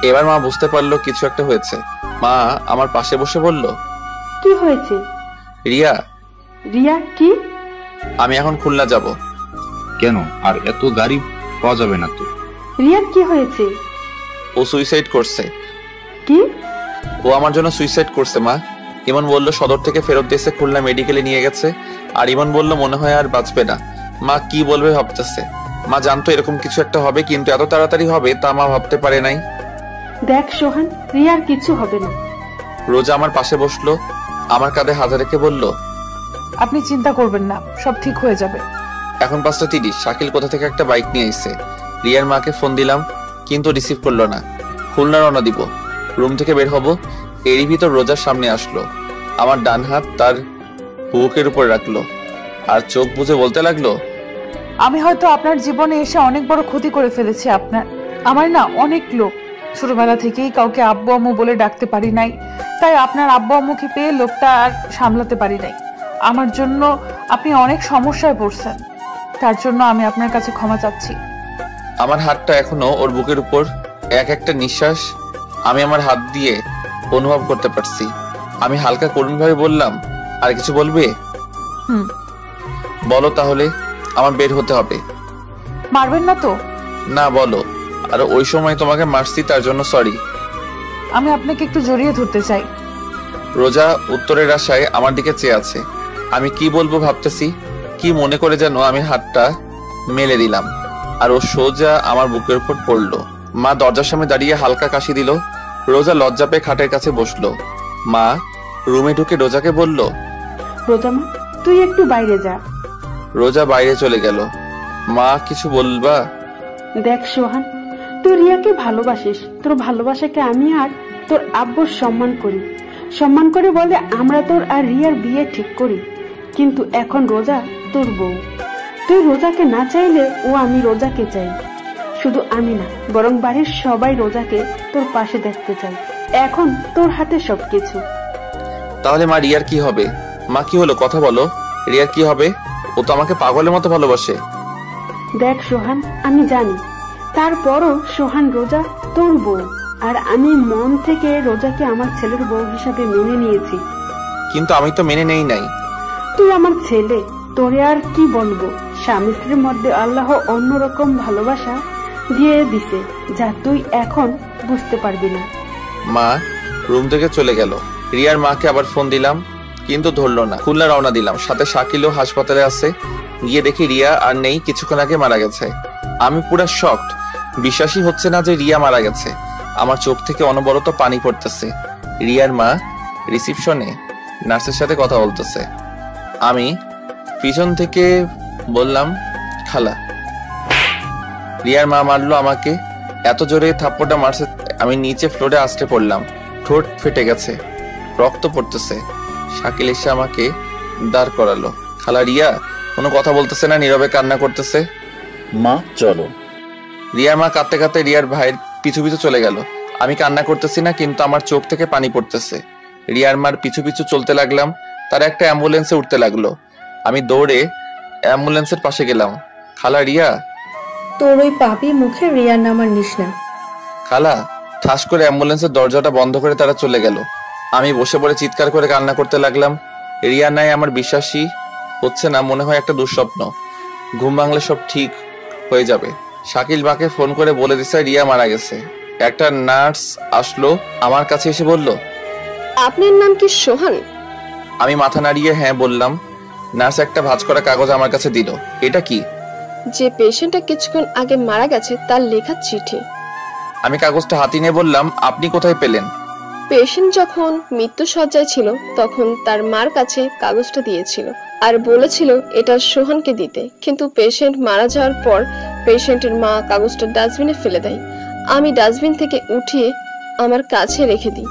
এবার মা বুঝতে পারলো কিছু একটা হয়েছে। মা আমার পাশে বসে বলল, কি হয়েছে? রিয়া। রিয়া কি? আমি এখন খুলনা যাব। কেন? আর এত গাড়ি পাওয়া যাবে না তো? রিয়ার কি হয়েছে? ও সুইসাইড করছে। কি? ও আমার জন্য সুইসাইড করছে মা। ইমন বলল সদর থেকে ফেরত দিয়েছে, খুলনা মেডিকেলে নিয়ে গেছে। আর ইমন বলল মনে হয় আর বাঁচবে না। মা কি বলবে ভাবতেছে। মা জানতো এরকম কিছু একটা হবে, কিন্তু এত তাড়াতাড়ি হবে তা মা ভাবতে পারে নাই। দেখ সোহান, রিয়ার কিছু হবে না। রোজা আমার পাশে বসলো, আমার কাঁধে হাত রেখে বলল, আপনি চিন্তা করবেন না, সব ঠিক হয়ে যাবে। এখন 5:30। শাকিল কোথা থেকে একটা বাইক নিয়ে এসেছে। রিয়ার মাকে ফোন দিলাম, কিন্তু রিসিভ করলো না। খুলনা রওনা দিব। রুম থেকে বের হব, এরই ভিতর রোজার সামনে আসলো। আমার ডান হাত তার বুকের উপর রাখলো, আর চোখ বুজে বলতে লাগলো, আমি হয়তো আপনার জীবনে এসে অনেক বড় ক্ষতি করে ফেলেছি আপনার। আমার না অনেক লোক, ছোটবেলা থেকেই কাউকে আব্বু আম্মু বলে ডাকতে পারি নাই, তাই আপনার আব্বু আম্মুকে পেয়ে লোকটা আর সামলাতে পারি নাই। আমার জন্য আপনি অনেক সমস্যায় পড়ছেন, তার জন্য আমি আপনার কাছে ক্ষমা চাচ্ছি। আমার হাতটা এখনো ওর বুকের উপর। এক একটা নিঃশ্বাস আমি আমার হাত দিয়ে অনুভব করতে পারছি। আমি হালকা করুণ ভাবে বললাম, আর কিছু বলবে? বলো তাহলে, আমার বের হতে হবে। মারবেন না তো? না, বলো। আর ওই সময় তোমাকে মারছি তার জন্য সরি। আমি আপনাকে একটু জড়িয়ে ধরতে চাই। রোজা উত্তরের আশায় আমার দিকে চেয়ে আছে। আমি কি বলবো ভাবতেছি, কি মনে করে যেন আমি হাতটা মেলে দিলাম, আর ও সোজা আমার বুকের উপর পড়লো। মা দরজার সামনে দাঁড়িয়ে হালকা কাশি দিল। রোজা লজ্জা পেয়ে খাটের কাছে বসলো। মা রুমে ঢুকে রোজাকে বলল, রোজা মা, তুই একটু বাইরে যা। রোজা বাইরে চলে গেল। মা কিছু বলবা? দেখ সোহান, তুই রিয়াকে ভালোবাসিস, তোর ভালোবাসাকে আমি আর তোর আব্বুর সম্মান করি। সম্মান করে বলে আমরা তোর আর রিয়ার বিয়ে ঠিক করি। কিন্তু এখন রোজা তোর বউ, তুই রোজাকে না চাইলে ও আমি রোজাকে চাই। শুধু আমি না, বরং বাড়ির সবাই রোজাকে তোর পাশে দেখতে চাই। এখন তোর হাতে সবকিছু। তাহলে মা রিয়ার কি হবে? মা কি হলো, কথা বলো। রিয়ার কি হবে? ও তো আমাকে পাগলের মতো ভালোবাসে। দেখ সোহান, আমি জানি, তারপরও সোহান রোজা তোর বউ, আর আমি মন থেকে রোজাকে আমার ছেলের বউ হিসাবে মেনে নিয়েছি। কিন্তু আমি তো মেনে নেই নাই। তুই আমার ছেলে, তোরে আর কি বলবো। স্বামী স্ত্রীর মধ্যে আল্লাহ অন্যরকম ভালোবাসা দিয়ে দিছে, যা তুই এখন বুঝতে পারবি না। মা রুম থেকে চলে গেল। রিয়ার মাকে আবার ফোন দিলাম, কিন্তু ধরলো না। খুলনা রওনা দিলাম, সাথে শাকিলও হাসপাতালে আছে। গিয়ে দেখি রিয়া আর নেই, কিছুক্ষণ আগে মারা গেছে। আমি পুরো শকড, বিশ্বাসই হচ্ছে না যে রিয়া মারা গেছে। আমার চোখ থেকে অনবরত পানি পড়তেছে। রিয়ার মা রিসিপশনে নার্সের সাথে কথা বলতেছে। আমি পিছন থেকে বললাম, খালা। রিয়ার মা মারলো আমাকে, এত জোরে থাপ্পড়টা মারছে আমি নিচে ফ্লোরে আছড়ে পড়লাম। ঠোঁট ফেটে গেছে, রক্ত পড়তেছে। শাকিল এসে আমাকে দাঁড় করালো। খালা রিয়া কোনো কথা বলতেছে না, নীরবে কান্না করতেছে। মা চলো। রিয়ার মা কাঁদতে কাঁদতে রিয়ার ভাইয়ের পিছু পিছু চলে গেল। আমি কান্না করতেছি না, কিন্তু আমার চোখ থেকে পানি পড়তেছে। রিয়ার মার পিছু পিছু চলতে লাগলাম। তারা একটা অ্যাম্বুলেন্সে উঠতে লাগলো। আমি দৌড়ে অ্যাম্বুলেন্সের পাশে গেলাম। খালা রিয়া। তোর ওই পাপি মুখে রিয়ার নাম আর নিস না। খালা। ঠাস করে অ্যাম্বুলেন্সের দরজাটা বন্ধ করে তারা চলে গেল। আমি বসে পড়ে চিৎকার করে কান্না করতে লাগলাম। রিয়া নাই, আমার বিশ্বাসই হচ্ছে না। মনে হয় একটা দুঃস্বপ্ন। ঘুম ভাঙলে সব ঠিক হয়ে যাবে। শাকিল মাকে ফোন করে বলে দিছে রিয়া মারা গেছে। একটা নার্স আসলো, আমার কাছে এসে বলল, আপনার নাম কি সোহান? আমি মাথা নাড়িয়ে হ্যাঁ বললাম। নার্স একটা ভাঁজ করা কাগজ আমার কাছে দিল। এটা কি? যে পেশেন্টটা কিছুক্ষণ আগে মারা গেছে তার লেখা চিঠি। আমি কাগজটা হাতে নিয়ে বললাম, আপনি কোথায় পেলেন? পেশেন্ট যখন মৃত্যু সজ্জায় ছিল তখন তার মার কাছে কাগজটা দিয়েছিল আর বলেছিল এটা সোহানকে দিতে, কিন্তু পেশেন্ট মারা যাওয়ার পর পেশেন্টের মা কাগজটা ডাস্টবিনে ফেলে দেয়। আমি ডাস্টবিন থেকে উঠিয়ে আমার কাছে রেখে দিই,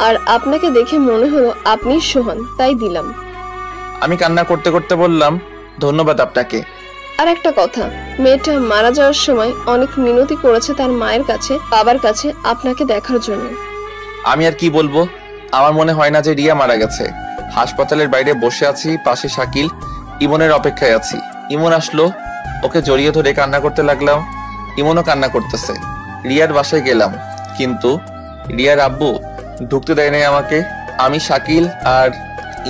আর আপনাকে দেখে মনে হলো আপনি সোহান, তাই দিলাম। আমি কান্না করতে করতে বললাম, ধন্যবাদ আপনাকে। আর একটা কথা, মেয়েটা মারা যাওয়ার সময় অনেক মিনতি করেছে তার মায়ের কাছে, বাবার কাছে আপনাকে দেখার জন্য। আমি আর কি বলবো, আমার মনে হয় না যে রিয়া মারা গেছে। হাসপাতালের বাইরে বসে আছি, পাশে শাকিল, ইমনের অপেক্ষায় আছি। ইমন আসলো, ওকে জড়িয়ে ধরে কান্না করতে লাগলাম। ইমনও কান্না করতেছে। রিয়ার বাসায় গেলাম, কিন্তু রিয়ার আব্বু ঢুকতে দেয় নাই আমাকে। আমি, শাকিল আর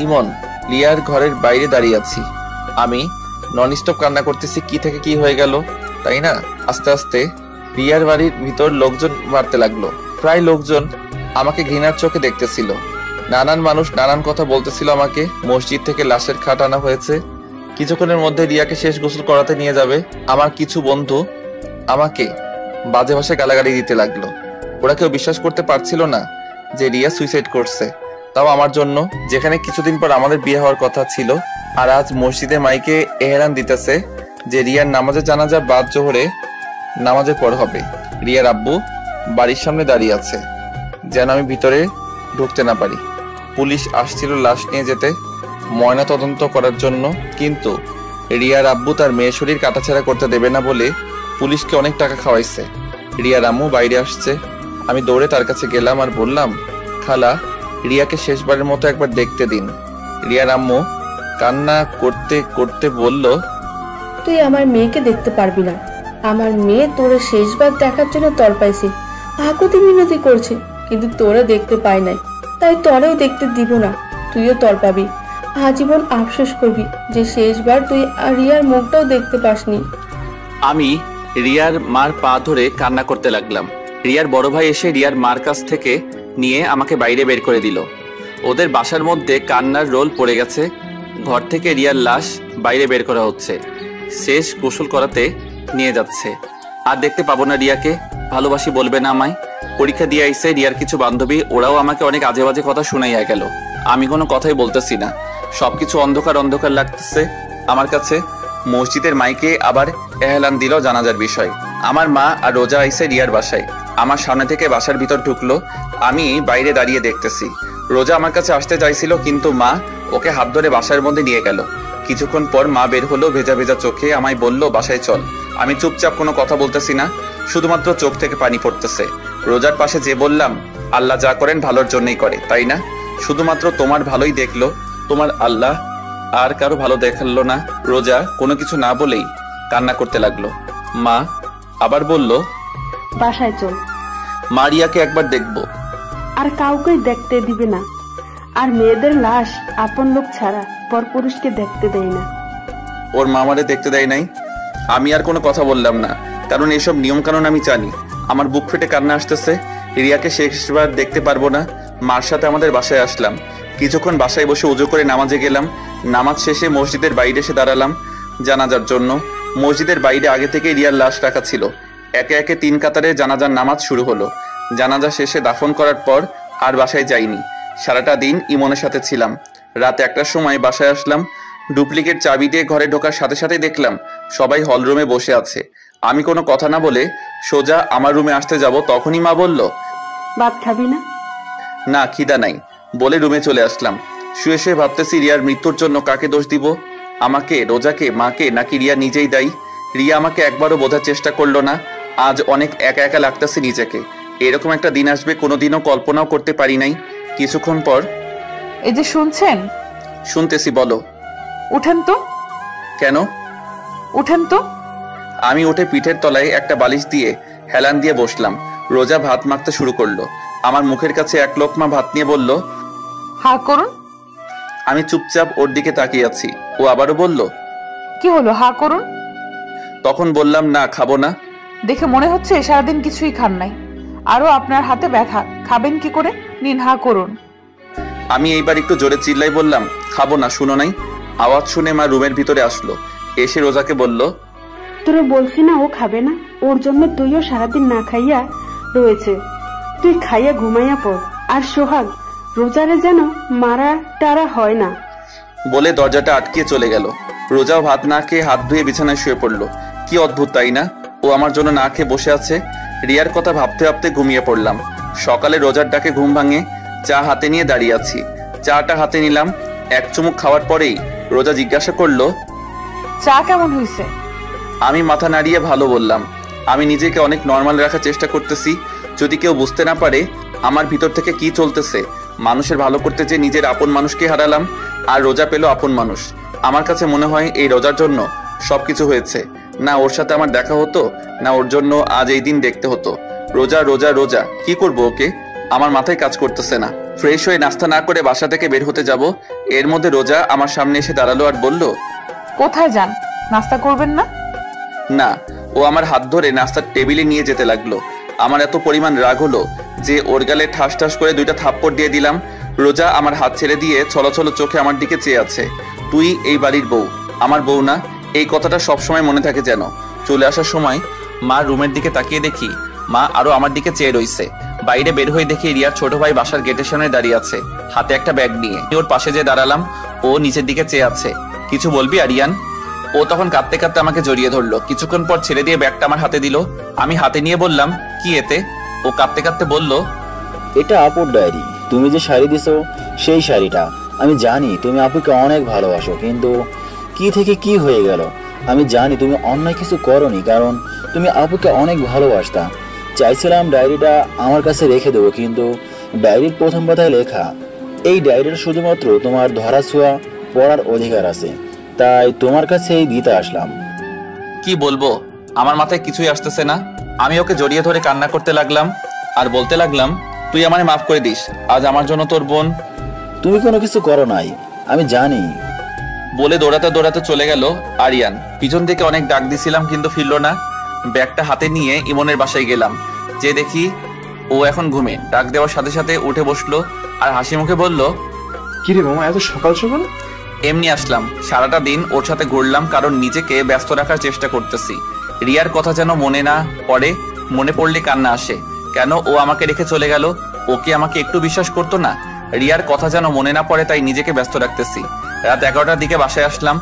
ইমন রিয়ার ঘরের বাইরে দাঁড়িয়ে আছি। আমি নন স্টপ কান্না করতেছি, কি থেকে কি হয়ে গেল, তাই না? আস্তে আস্তে রিয়ার বাড়ির ভিতর লোকজন বাড়তে লাগলো। প্রায় লোকজন আমাকে ঘৃণার চোখে দেখতেছিল। নানান মানুষ নানান কথা বলতেছিল আমাকে। মসজিদ থেকে লাশের খাট আনা হয়েছে, কিছুক্ষণের মধ্যে রিয়াকে শেষ গোসল করাতে নিয়ে যাবে। আমার কিছু বন্ধু আমাকে বাজে ভাষায় গালাগালি দিতে লাগলো। ওরা কেউ বিশ্বাস করতে পারছিল না যে রিয়া সুইসাইড করছে, তাও আমার জন্য, যেখানে কিছুদিন পর আমাদের বিয়ে হওয়ার কথা ছিল। আর আজ মসজিদে মাইকে এহরান দিতেছে যে রিয়ার নামাজে জানাজা বাদ জোহরে নামাজের পর হবে। রিয়ার আব্বু বাড়ির সামনে দাঁড়িয়ে আছে, যেন আমি ভিতরে ঢুকতে না পারি। পুলিশ আসছিল লাশ নিয়ে যেতে, ময়না তদন্ত করার জন্য, কিন্তু রিয়ার আব্বু তার মেয়ে শরীর কাটাছেড়া করতে দেবে না বলে পুলিশকে অনেক টাকা খাওয়াইছে। রিয়ার আম্মু বাইরে আসছে। আমি দৌড়ে তার কাছে গেলাম আর বললাম, খালা, রিয়াকে শেষবারের মতো একবার দেখতে দিন। রিয়ার আম্মু কান্না করতে করতে বলল, তুই আমার মেয়েকে দেখতে পারবি না। আমার মেয়ে তোরে শেষবার দেখার জন্য তরপাইছে, আকুতি মিনতি করছে, কিন্তু তোরা দেখতে পাই নাই, তাই তোরেও দেখতে দিব না। তুইও তরপাবি, আজীবন আফসোস করবি যে শেষবার তুই আর রিয়ার মুখটাও দেখতে পাসনি। আমি রিয়ার মার পা ধরে কান্না করতে লাগলাম। রিয়ার বড় ভাই এসে রিয়ার মার কাছ থেকে নিয়ে আমাকে বাইরে বের করে দিল। ওদের বাসার মধ্যে কান্নার রোল পড়ে গেছে। ঘর থেকে রিয়ার লাশ বাইরে বের করা হচ্ছে, শেষ গোসল করাতে নিয়ে যাচ্ছে। আর দেখতে পাবো না রিয়াকে, ভালোবাসি বলবে না আমায়। পরীক্ষা দিয়ে আইসে রিয়ার কিছু বান্ধবী, ওরাও আমাকে অনেক আজে বাজে কথা শুনাইয়া গেল। আমি কোনো কথাই বলতেছি না, সবকিছু অন্ধকার অন্ধকার লাগতেছে আমার কাছে। মসজিদের মাইকে আবার এহলান দিল জানাজার বিষয়। আমার মা আর রোজা আইসে রিয়ার বাসায়। আমার সামনে থেকে বাসার ভিতর ঢুকলো। আমি বাইরে দাঁড়িয়ে দেখতেছি। রোজা আমার কাছে আসতে চাইছিল, কিন্তু মা ওকে হাত ধরে বাসার মধ্যে নিয়ে গেল। কিছুক্ষণ পর মা বের হলো ভেজা ভেজা চোখে, আমায় বলল বাসায় চল। আমি চুপচাপ কোনো কথা বলতেছি না, শুধুমাত্র চোখ থেকে পানি পড়তেছে। রোজার পাশে যে বললাম, আল্লাহ যা করেন ভালোর জন্যই করে, তাই না? শুধুমাত্র তোমার ভালোই দেখলো তোমার আল্লাহ, আর কারো ভালো দেখালো না। রোজা কোনো কিছু না বলেই কান্না করতে লাগলো। মা আবার বলল, বাসায় চল। মা রিয়াকে একবার দেখবো। আর কাউকে দেখতে দিবে না। আর মেয়েদের লাশ আপন লোক ছাড়া পরপুরুষকে দেখতে দেয় না। ওর মামারে দেখতে দেয় নাই। আমি আর কোনো কথা বললাম না, কারণ এসব নিয়ম কানুন আমি জানি। আমার বুক ফেটে কান্না আসতেছে। রিয়াকে শেষবার দেখতে পারবো না। মার সাথে আমাদের বাসায় আসলাম। কিছুক্ষণ বাসায় বসে উজু করে নামাজে গেলাম। নামাজ শেষে মসজিদের বাইরে এসে দাঁড়ালাম জানাজার জন্য। মসজিদের বাইরে আগে থেকে রিয়ার লাশ রাখা ছিল। একে একে 3 কাতারে জানাজার নামাজ শুরু হলো। জানাজা শেষে দাফন করার পর আর বাসায় যাইনি। সারাটা দিন ইমনের সাথে ছিলাম। রাত 1টার সময় বাসায় আসলাম। ডুপ্লিকেট চাবি দিয়ে ঘরে ঢোকার সাথে সাথে দেখলাম সবাই হল রুমে বসে আছে। আমি কোনো কথা না বলে সোজা আমার রুমে আসতে যাব, তখনই মা বলল, ভাত খাবি না? না, খিদা নাই বলে রুমে চলে আসলাম। শুয়ে শুয়ে ভাবতেছি রিয়ার মৃত্যুর জন্য কাকে দোষ দিব, আমাকে, রোজাকে, মাকে, নাকি রিয়া নিজেই দায়ী। রিয়া আমাকে একবারও বোঝার চেষ্টা করলো না। আজ অনেক একা একা লাগতেছে নিজেকে। এরকম একটা দিন আসবে কোনোদিনও কল্পনাও করতে পারি নাই। কিছুক্ষণ পর, এই যে শুনছেন? শুনতেছি, বলো। উঠেন তো। কেন? উঠেন তো। আমি উঠে পিঠের তলায় একটা বালিশ দিয়ে হেলান দিয়ে বসলাম। রোজা ভাত মাখতে শুরু করলো। আমার মুখের কাছে 1 লোকমা ভাত নিয়ে বলল, হা করুন। আমি চুপচাপ ওর দিকে তাকিয়ে আছি। ও আবারও বলল, কি হলো, হা করুন। তখন বললাম, না, খাবো না। দেখে মনে হচ্ছে সারাদিন কিছুই খান নাই। আরো আপনার হাতে ব্যথা, খাবেন কি করে? নিন, হা করুন। আমি এইবার একটু জোরে চিল্লাই বললাম, খাবো না, শুনো নাই? আওয়াজ শুনে মা রুমের ভিতরে আসলো। এসে রোজাকে বলল, তোরা বলছি না ও খাবে না? ওর জন্য তুইও সারাদিন না খাইয়া রয়েছে। তুই খাইয়া ঘুমাইয়া পড়। আর সোহাগ, রোজারে যেন মারা টারা হয় না। বলে দরজাটা আটকে চলে গেল। রোজাও ভাত না খেয়ে হাত ধুয়ে বিছানায় শুয়ে পড়লো। কি অদ্ভুত, তাই না? ও আমার জন্য না খেয়ে বসে আছে। রিয়ার কথা ভাবতে ভাবতে ঘুমিয়ে পড়লাম। সকালে রোজার ডাকে ঘুম ভাঙে। চা হাতে নিয়ে দাঁড়িয়ে আছি। চাটা হাতে নিলাম। 1 চুমুক খাওয়ার পরেই রোজা জিজ্ঞাসা করলো, চা কেমন হয়েছে? আমি মাথা নাড়িয়ে ভালো বললাম। আমি নিজেকে অনেক নর্মাল রাখার চেষ্টা করতেছি, যদি কেউ বুঝতে না পারে আমার ভিতর থেকে কি চলতেছে। মানুষের ভালো করতে যে নিজের আপন মানুষকে হারালাম, আর রোজা পেল আপন মানুষ। আমার কাছে মনে হয় এই রোজার জন্য সবকিছু হয়েছে। না ওর সাথে আমার দেখা হতো, না ওর জন্য আজ এই দিন দেখতে হতো। রোজা রোজা রোজা, কি করবো ওকে? আমার মাথায় কাজ করতেছে না। ফ্রেশ হয়ে নাস্তা না করে বাসা থেকে বের হতে যাব, এর মধ্যে রোজা আমার সামনে এসে দাঁড়ালো আর বলল, কোথায় যান? নাস্তা করবেন না? না। ও আমার হাত ধরে নাস্তার টেবিলে নিয়ে যেতে লাগলো। আমার এত পরিমাণ রাগ হলো যে ওর গালে ঠাস ঠাস করে 2টা থাপ্পড় দিয়ে দিলাম। রোজা আমার হাত ছেড়ে দিয়ে ছলছল চোখে আমার দিকে চেয়ে আছে। তুই এই বাড়ির বউ, আমার বউ না? এই কথাটা সবসময় মনে থাকে যেন। চলে আসার সময় মা রুমের দিকে তাকিয়ে দেখি মা আরো আমার দিকে চেয়ে রইছে। বাইরে বের হয়ে দেখি রিয়ার ছোট ভাই বাসার গেটের সামনে দাঁড়িয়ে আছে, হাতে একটা ব্যাগ নিয়ে। ওর পাশে যে দাঁড়ালাম, ও নিচের দিকে চেয়ে আছে। কিছু বলবি আরিয়ান? ও তখন কাঁদতে কাঁদতে আমাকে জড়িয়ে ধরলো। কিছুক্ষণ পর ছেড়ে দিয়ে ব্যাগটা আমার হাতে দিল। আমি হাতে নিয়ে বললাম, কি এতে? ও কাঁদতে কাঁদতে বলল, এটা আপুর ডায়েরি। তুমি যে শাড়ি দিছো সেই শাড়িটা। আমি জানি তুমি আপুকে অনেক ভালোবাসো, কিন্তু কি থেকে কি হয়ে গেল। আমি জানি তুমি অন্যায় কিছু করনি, কারণ তুমি আপুকে অনেক ভালোবাসতা। চাইছিলাম ডায়েরিটা আমার কাছে রেখে দেবো, কিন্তু ডায়েরির প্রথম পাতায় লেখা, এই ডায়েরিটা শুধুমাত্র তোমার ধরা ছোঁয়া পড়ার অধিকার আছে, তাই তোমার কাছে এই দিতে আসলাম। কি বলবো, আমার মাথায় কিছুই আসতেছে না। আমি ওকে জড়িয়ে ধরে কান্না করতে লাগলাম আর বলতে লাগলাম, তুই আমারে মাফ করে দিস। আজ আমার জন্য তোর বোন। তুমি কোনো কিছু করো নাই, আমি জানি। বলে দৌড়াতে দৌড়াতে চলে গেল আরিয়ান। পিছন থেকে অনেক ডাক দিছিলাম, কিন্তু ফিরল না। ব্যাগটা হাতে নিয়ে ইমনের বাসায় গেলাম। যে দেখি ও এখন ঘুমে। ডাক দেওয়ার সাথে সাথে উঠে বসলো আর হাসি মুখে বলল, কিরে মামা, এত সকাল সকাল? এমনি আসলাম। সারাটা দিন ওর সাথে ঘুরলাম, কারণ নিজেকে ব্যস্ত রাখার চেষ্টা করতেছি। রিয়ার কথা যেন মনে না পড়ে, মনে পড়লে কান্না আসে। কেন ও আমাকে রেখে চলে গেল? ও কি আমাকে একটু বিশ্বাস করতো না? রিয়ার কথা যেন মনে না পড়ে, তাই নিজেকে ব্যস্ত রাখতেছি। রাত 11টার দিকে বাসায় আসলাম।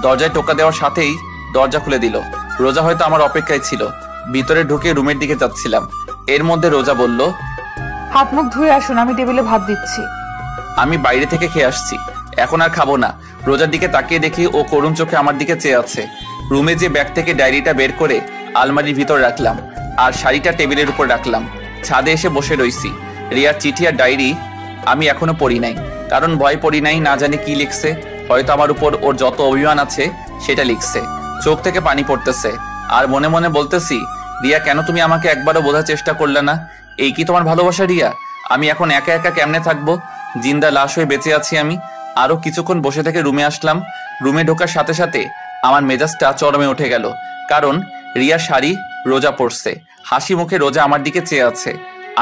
দরজায় টোকা দেওয়ার সাথেই দরজা খুলে দিল। রোজা হয়তো আমার অপেক্ষায় ছিল। ভিতরে ঢুকে রুমের দিকে যাচ্ছিলাম, এর মধ্যে রোজা বলল, হাত মুখ ধুয়ে আসুন, আমি টেবিলে ভাত দিচ্ছি। আমি বাইরে থেকে খেয়ে আসছি, এখন আর খাবো না। রোজার দিকে তাকিয়ে দেখি ও করুণ চোখে আমার দিকে চেয়ে আছে। রুমে যে ব্যাগ থেকে ডায়েরিটা বের করে আলমারির ভিতর রাখলাম আর শাড়িটা টেবিলের উপর রাখলাম। ছাদে এসে বসে রইছি। রিয়ার চিঠি আর ডায়েরি আমি এখনো পড়ি নাই, কারণ ভয় পড়ি নাই, না জানি কি লিখছে। হয়তো আমার উপর ওর যত অভিমান আছে সেটা লিখছে। চোখ থেকে পানি পড়তেছে আর মনে মনে বলতেছি, রিয়া কেন তুমি আমাকে একবারও বোঝার চেষ্টা করলে না? এই কি তোমার ভালোবাসা রিয়া? আমি এখন একা একা কেমনে থাকবো? জিন্দা লাশ হয়ে বেঁচে আছি আমি। আরো কিছুক্ষণ বসে থেকে রুমে আসলাম। রুমে ঢোকার সাথে সাথে আমার মেজাজটা চরমে উঠে গেল, কারণ রিয়া শাড়ি রোজা পরছে, হাসি মুখে রোজা আমার দিকে চেয়ে আছে।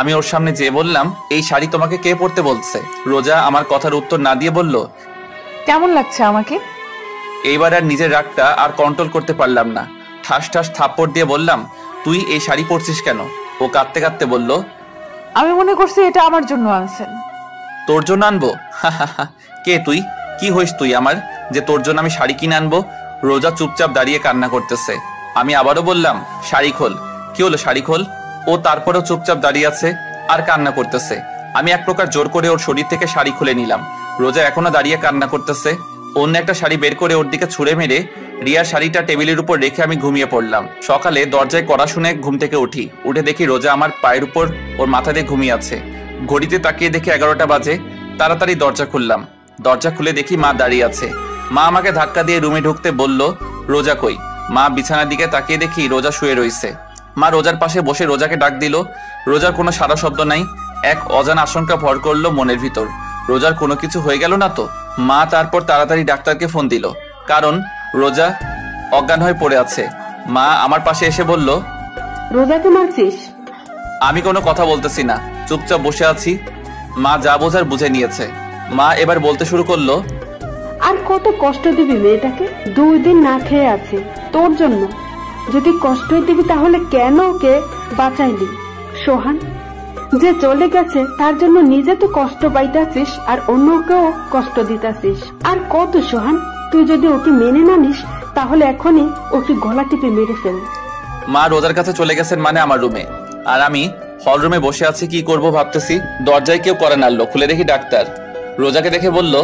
আমি ওর সামনে যেয়ে বললাম, এই শাড়ি তোমাকে কে পরতে বলছে? রোজা আমার কথার উত্তর না দিয়ে বলল, কেমন লাগছে আমাকে? এইবার আর নিজের রাগটা আর কন্ট্রোল করতে পারলাম না। ঠাস ঠাস থাপ্পড় দিয়ে বললাম, তুই এই শাড়ি পরছিস কেন? ও কাঁদতে কাঁদতে বলল, আমি মনে করছি এটা আমার জন্য আনছেন। তোর জন্য আনবো? কে তুই? কি হইস তুই আমার, যে তোর জন্য আমি শাড়ি কিনে আনবো? রোজা চুপচাপ দাঁড়িয়ে কান্না করতেছে। আমি আবারও বললাম, শাড়ি খোল। কি হলো, শাড়ি খোল। ও তারপরেও চুপচাপ দাঁড়িয়ে আছে আর কান্না করতেছে। আমি এক প্রকার জোর করে ওর শরীর থেকে শাড়ি খুলে নিলাম। রোজা এখনো দাঁড়িয়ে কান্না করতেছে। অন্য একটা শাড়ি বের করে ওর দিকে ছুঁড়ে মেরে রিয়ার শাড়িটা টেবিলের উপর রেখে আমি ঘুমিয়ে পড়লাম। সকালে দরজায় কড়া শুনে ঘুম থেকে উঠে দেখি রোজা আমার পায়ের উপর ওর মাথা দিয়ে ঘুমিয়ে আছে। ঘড়িতে তাকিয়ে দেখি 11টা বাজে। তাড়াতাড়ি দরজা খুললাম। দরজা খুলে দেখি মা দাঁড়িয়ে আছে। মা আমাকে ধাক্কা দিয়ে রুমে ঢুকতে বলল, রোজা কই? মা বিছানার দিকে তাকিয়ে দেখি রোজা শুয়ে রয়েছে। মা রোজার পাশে বসে রোজাকে ডাক দিল। রোজার কোনো সারা শব্দ নাই। এক অজানা আশঙ্কা ভর করলো মনের ভিতর, রোজার কোনো কিছু হয়ে গেল না তো? মা তারপর তাড়াতাড়ি ডাক্তারকে ফোন দিল, কারণ রোজা অজ্ঞান হয়ে পড়ে আছে। মা আমার পাশে এসে বলল, রোজাকে মারছিস? আমি কোনো কথা বলতেছি না, চুপচাপ বসে আছি। মা যা বোঝার বুঝে নিয়েছে। মা এবার বলতে শুরু করলো, আর কত কষ্ট দিবি মেয়েটাকে? 2 দিন না খেয়ে আছে তোর জন্য। যদি কষ্টই দিবি তাহলে কেন ওকে বাঁচাইলি? সোহান যে চলে গেছে তার জন্য নিজে তো কষ্ট পাইতাছিস আর অন্যকেও কষ্ট দিতাছিস। আর কত সোহান, তুই যদি ওকে মেনে না নিস তাহলে এখনই ওকে গলা টিপে মেরে ফেল। মা রোজার কাছে চলে গেছেন মানে আমার রুমে, আর আমি হল রুমে বসে আছি। কি করব ভাবতেছি। দরজায় কেউ করে নাড়লো। খুলে দেখি ডাক্তার। রোজাকে দেখে বলল,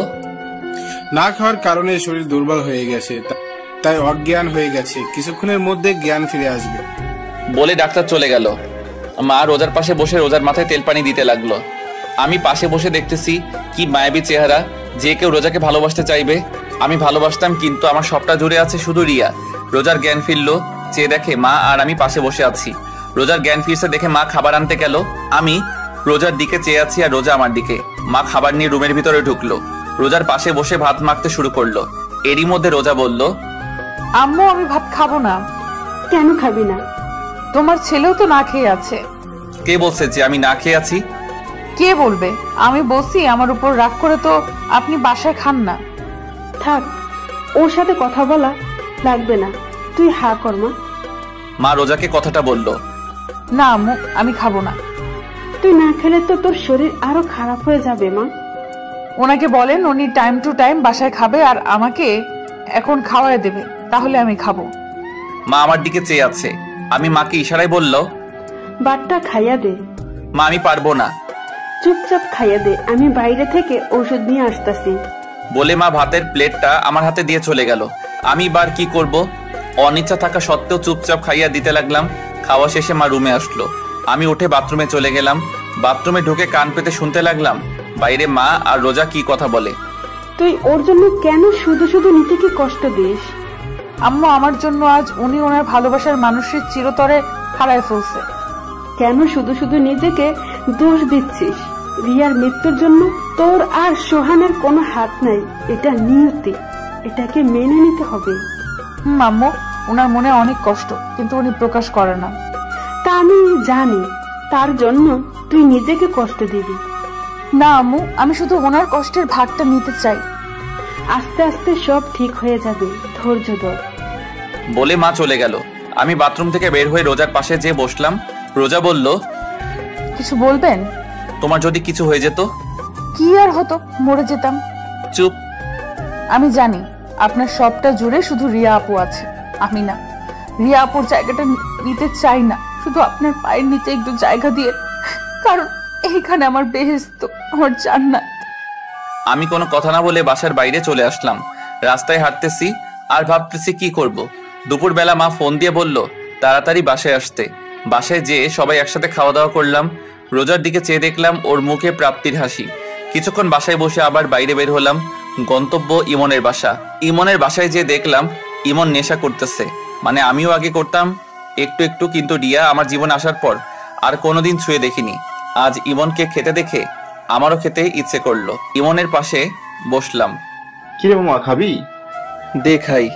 না খাওয়ার কারণে শরীর দুর্বল হয়ে গেছে, তাই অজ্ঞান হয়ে গেছে, কিছুক্ষণের মধ্যে জ্ঞান ফিরে আসবে বলে ডাক্তার চলে গেল। মা রোজার পাশে বসে রোজার মাথায় তেল পানি দিতে লাগলো। আমি পাশে বসে দেখতেছি কি মায়াবী চেহারা, যে কেউ রোজাকে ভালোবাসতে চাইবে। আমি ভালোবাসতাম, কিন্তু আমার সবটা জুড়ে আছে শুধু রিয়া। রোজার জ্ঞান ফিরলো, চেয়ে দেখে মা আর আমি পাশে বসে আছি। রোজার জ্ঞান ফিরছে দেখে মা খাবার আনতে গেল। আমি রোজার দিকে চেয়ে আছি আর রোজা আমার দিকে। মা খাবার নিয়ে রুমের ভিতরে ঢুকলো। রোজার পাশে বসে ভাত মাখতে শুরু করলো। এরই মধ্যে রোজা বলল, আম্মু আমি ভাত খাবো না। কেন খাবি না? তোমার ছেলেও তো না খেয়ে আছে। কে বলছে যে আমি না খেয়ে আছি? কে বলবে? আমি বলছি আমার উপর রাগ করে তো আপনি বাসায় খান না। থাক, ওর সাথে কথা বলা লাগবে না, তুই হা কর মা। মা রোজাকে কথাটা বলল। না আম্মু আমি খাবো না। তুই না খেলে তো তোর শরীর আরো খারাপ হয়ে যাবে মা। ওনাকে বলেন উনি টাইম টু টাইম বাসায় খাবে আর আমাকে এখন খাওয়ায় দেবে, তাহলে আমি খাবো। মা আমার দিকে চেয়ে আছে। আমি মাকে ইশারায় বলল, বাটটা খাইয়া দে। মা আমি পারবো না। চুপচাপ খাইয়া দে, আমি বাইরে থেকে ওষুধ নিয়ে আসতেছি বলে মা ভাতের প্লেটটা আমার হাতে দিয়ে চলে গেল। আমি বার কি করব? অনিচ্ছা থাকা সত্ত্বেও চুপচাপ খাইয়া দিতে লাগলাম। খাওয়া শেষে মা রুমে আসলো। আমি উঠে বাথরুমে চলে গেলাম। বাথরুমে ঢুকে কান পেতে শুনতে লাগলাম বাইরে মা আর রোজা কি কথা বলে। তুই ওর জন্য কেন শুধু শুধু নিজেকে কষ্ট দিস? আম্মু আমার জন্য আজ উনি ওনার ভালোবাসার মানুষের চিরতরে হারায় ফেলছে। কেন শুধু শুধু নিজেকে দোষ দিচ্ছিস? রিয়ার মৃত্যুর জন্য তোর আর সোহানের কোনো হাত নাই। এটা নিয়তি, এটাকে মেনে নিতে হবে। আম্মু ওনার মনে অনেক কষ্ট, কিন্তু উনি প্রকাশ করে না। তা আমি জানি, তার জন্য তুই নিজেকে কষ্ট দিবি না আম্মু, আমি শুধু ওনার কষ্টের ভাগটা নিতে চাই। আস্তে আস্তে সব ঠিক হয়ে যাবে, ধৈর্য ধর বলে মা চলে গেল। আমি বাথরুম থেকে বের হয়ে রোজার পাশে যেয়ে বসলাম। রোজা বলল, কিছু বলবেন? তোমার যদি কিছু হয়ে যেত? কি আর হতো, মরে যেতাম। চুপ। আমি জানি আপনার সবটা জুড়ে শুধু রিয়া আপু আছে। আমি না, রিয়া আপুর জায়গাটা নিতে চাই না। শুধু আপনার পায়ের নিচে একটু জায়গা দিয়ে, কারণ এইখানে আমার বেহেশত, আমার জান্নাত। আমি কোনো কথা না বলে বাসার বাইরে চলে আসলাম। রাস্তায় হাঁটতেছি আর ভাবতেছি কি করব। দুপুরবেলা মা ফোন দিয়ে বলল তাড়াতাড়ি বাসায় আসতে। বাসায় যেয়ে সবাই একসাথে খাওয়া দাওয়া করলাম। রোজার দিকে চেয়ে দেখলাম ওর মুখে প্রাপ্তির হাসি। কিছুক্ষণ বাসায় বসে আবার বাইরে বের হলাম। গন্তব্য ইমনের বাসা। ইমনের বাসায় যেয়ে দেখলাম ইমন নেশা করতেছে, মানে আমিও আগে করতাম একটু একটু, কিন্তু রিয়া আমার জীবন আসার পর আর কোনোদিন ছুঁয়ে দেখিনি। আজ ইমনকে খেতে দেখে আমারও খেতে ইচ্ছে করলো। ইমনের পাশে বসলাম। কিরে মামা, খাবি? দেখাই,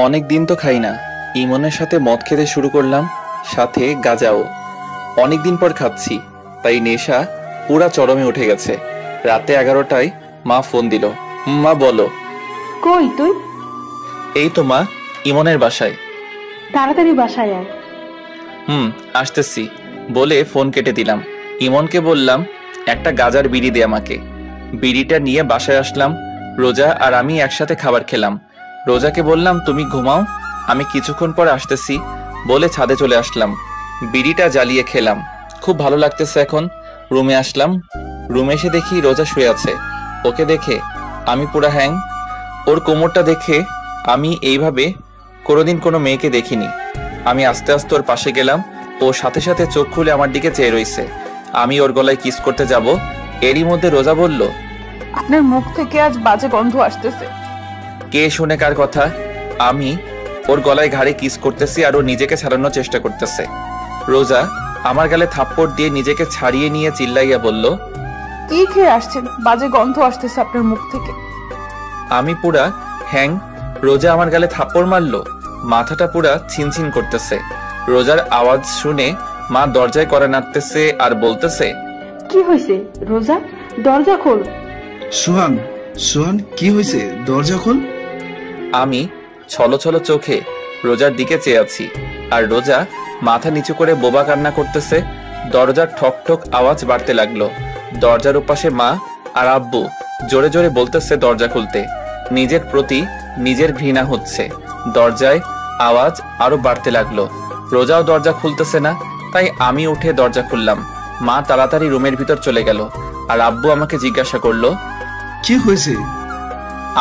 অনেক দিন তো খাই না। ইমনের সাথে মদ খেতে শুরু করলাম, সাথে গাঁজাও। অনেকদিন পর খাচ্ছি, তাই নেশা পুরা চরমে উঠে গেছে। রাতে 11টায় মা ফোন দিল। মা বলো। কই তুই? এই তো মা, ইমনের বাসায়। তাড়াতাড়ি বাসায় আয়। আসতেছি বলে ফোন কেটে দিলাম। ইমনকে বললাম একটা গাজার বিড়ি দে আমাকে। বিড়িটা নিয়ে বাসায় আসলাম। রোজা আর আমি একসাথে খাবার খেলাম। রোজাকে বললাম তুমি ঘুমাও, আমি কিছুক্ষণ পর আসতেছি বলে ছাদে চলে আসলাম। বিড়িটা জ্বালিয়ে খেলাম, খুব ভালো লাগতেছে এখন। রুমে আসলাম। রুমে এসে দেখি রোজা শুয়ে আছে। ওকে দেখে আমি পুরা হ্যাং। ওর কোমরটা দেখে আমি এইভাবে কোনোদিন কোনো মেয়েকে দেখিনি। আমি আস্তে আস্তে ওর পাশে গেলাম। ও সাথে সাথে চোখ খুলে আমার দিকে চেয়ে রইছে। আমি ওর গলায় কিস করতে যাব, এরই মধ্যে রোজা বলল আপনার মুখ থেকে আজ বাজে গন্ধ আসতেছে। কে শুনে কার কথা? আমি ওর গলায় ঘাড়ে কিস করতেছি আর ও নিজেকে ছাড়ানোর চেষ্টা করতেছে। রোজা আমার গালে থাপ্পড় দিয়ে নিজেকে ছাড়িয়ে নিয়ে চিল্লাইয়া বলল কি খেয়ে আসছেন? বাজে গন্ধ আসতেছে আপনার মুখ থেকে। আমি পুরা হ্যাং। রোজা আমার গালে থাপ্পড় মারলো, মাথাটা পুরা ছিনছিন করতেছে। রোজার আওয়াজ শুনে মা দরজায় কড়া নাড়তেছে আর বলতেছে কি হয়েছে রোজা? দরজা খোল। সোহান, সোহান কি হয়েছে? দরজা খোল। আমি ছলো ছলো চোখে রোজার দিকে চেয়ে আছি, আর রোজা মাথা নিচু করে বোবা কান্না করতেছে। দরজার ঠক ঠক আওয়াজ বাড়তে লাগলো। দরজার ওপাশে মা আর আব্বু জোরে জোরে বলতেছে দরজা খুলতে। নিজের প্রতি নিজের ঘৃণা হচ্ছে। দরজায় আওয়াজ আরো বাড়তে লাগলো। রোজাও দরজা খুলতেছে না, তাই আমি উঠে দরজা খুললাম। মা তাড়াতাড়ি রুমের ভিতর চলে গেল, আর আব্বু আমাকে জিজ্ঞাসা করলো কি হয়েছে?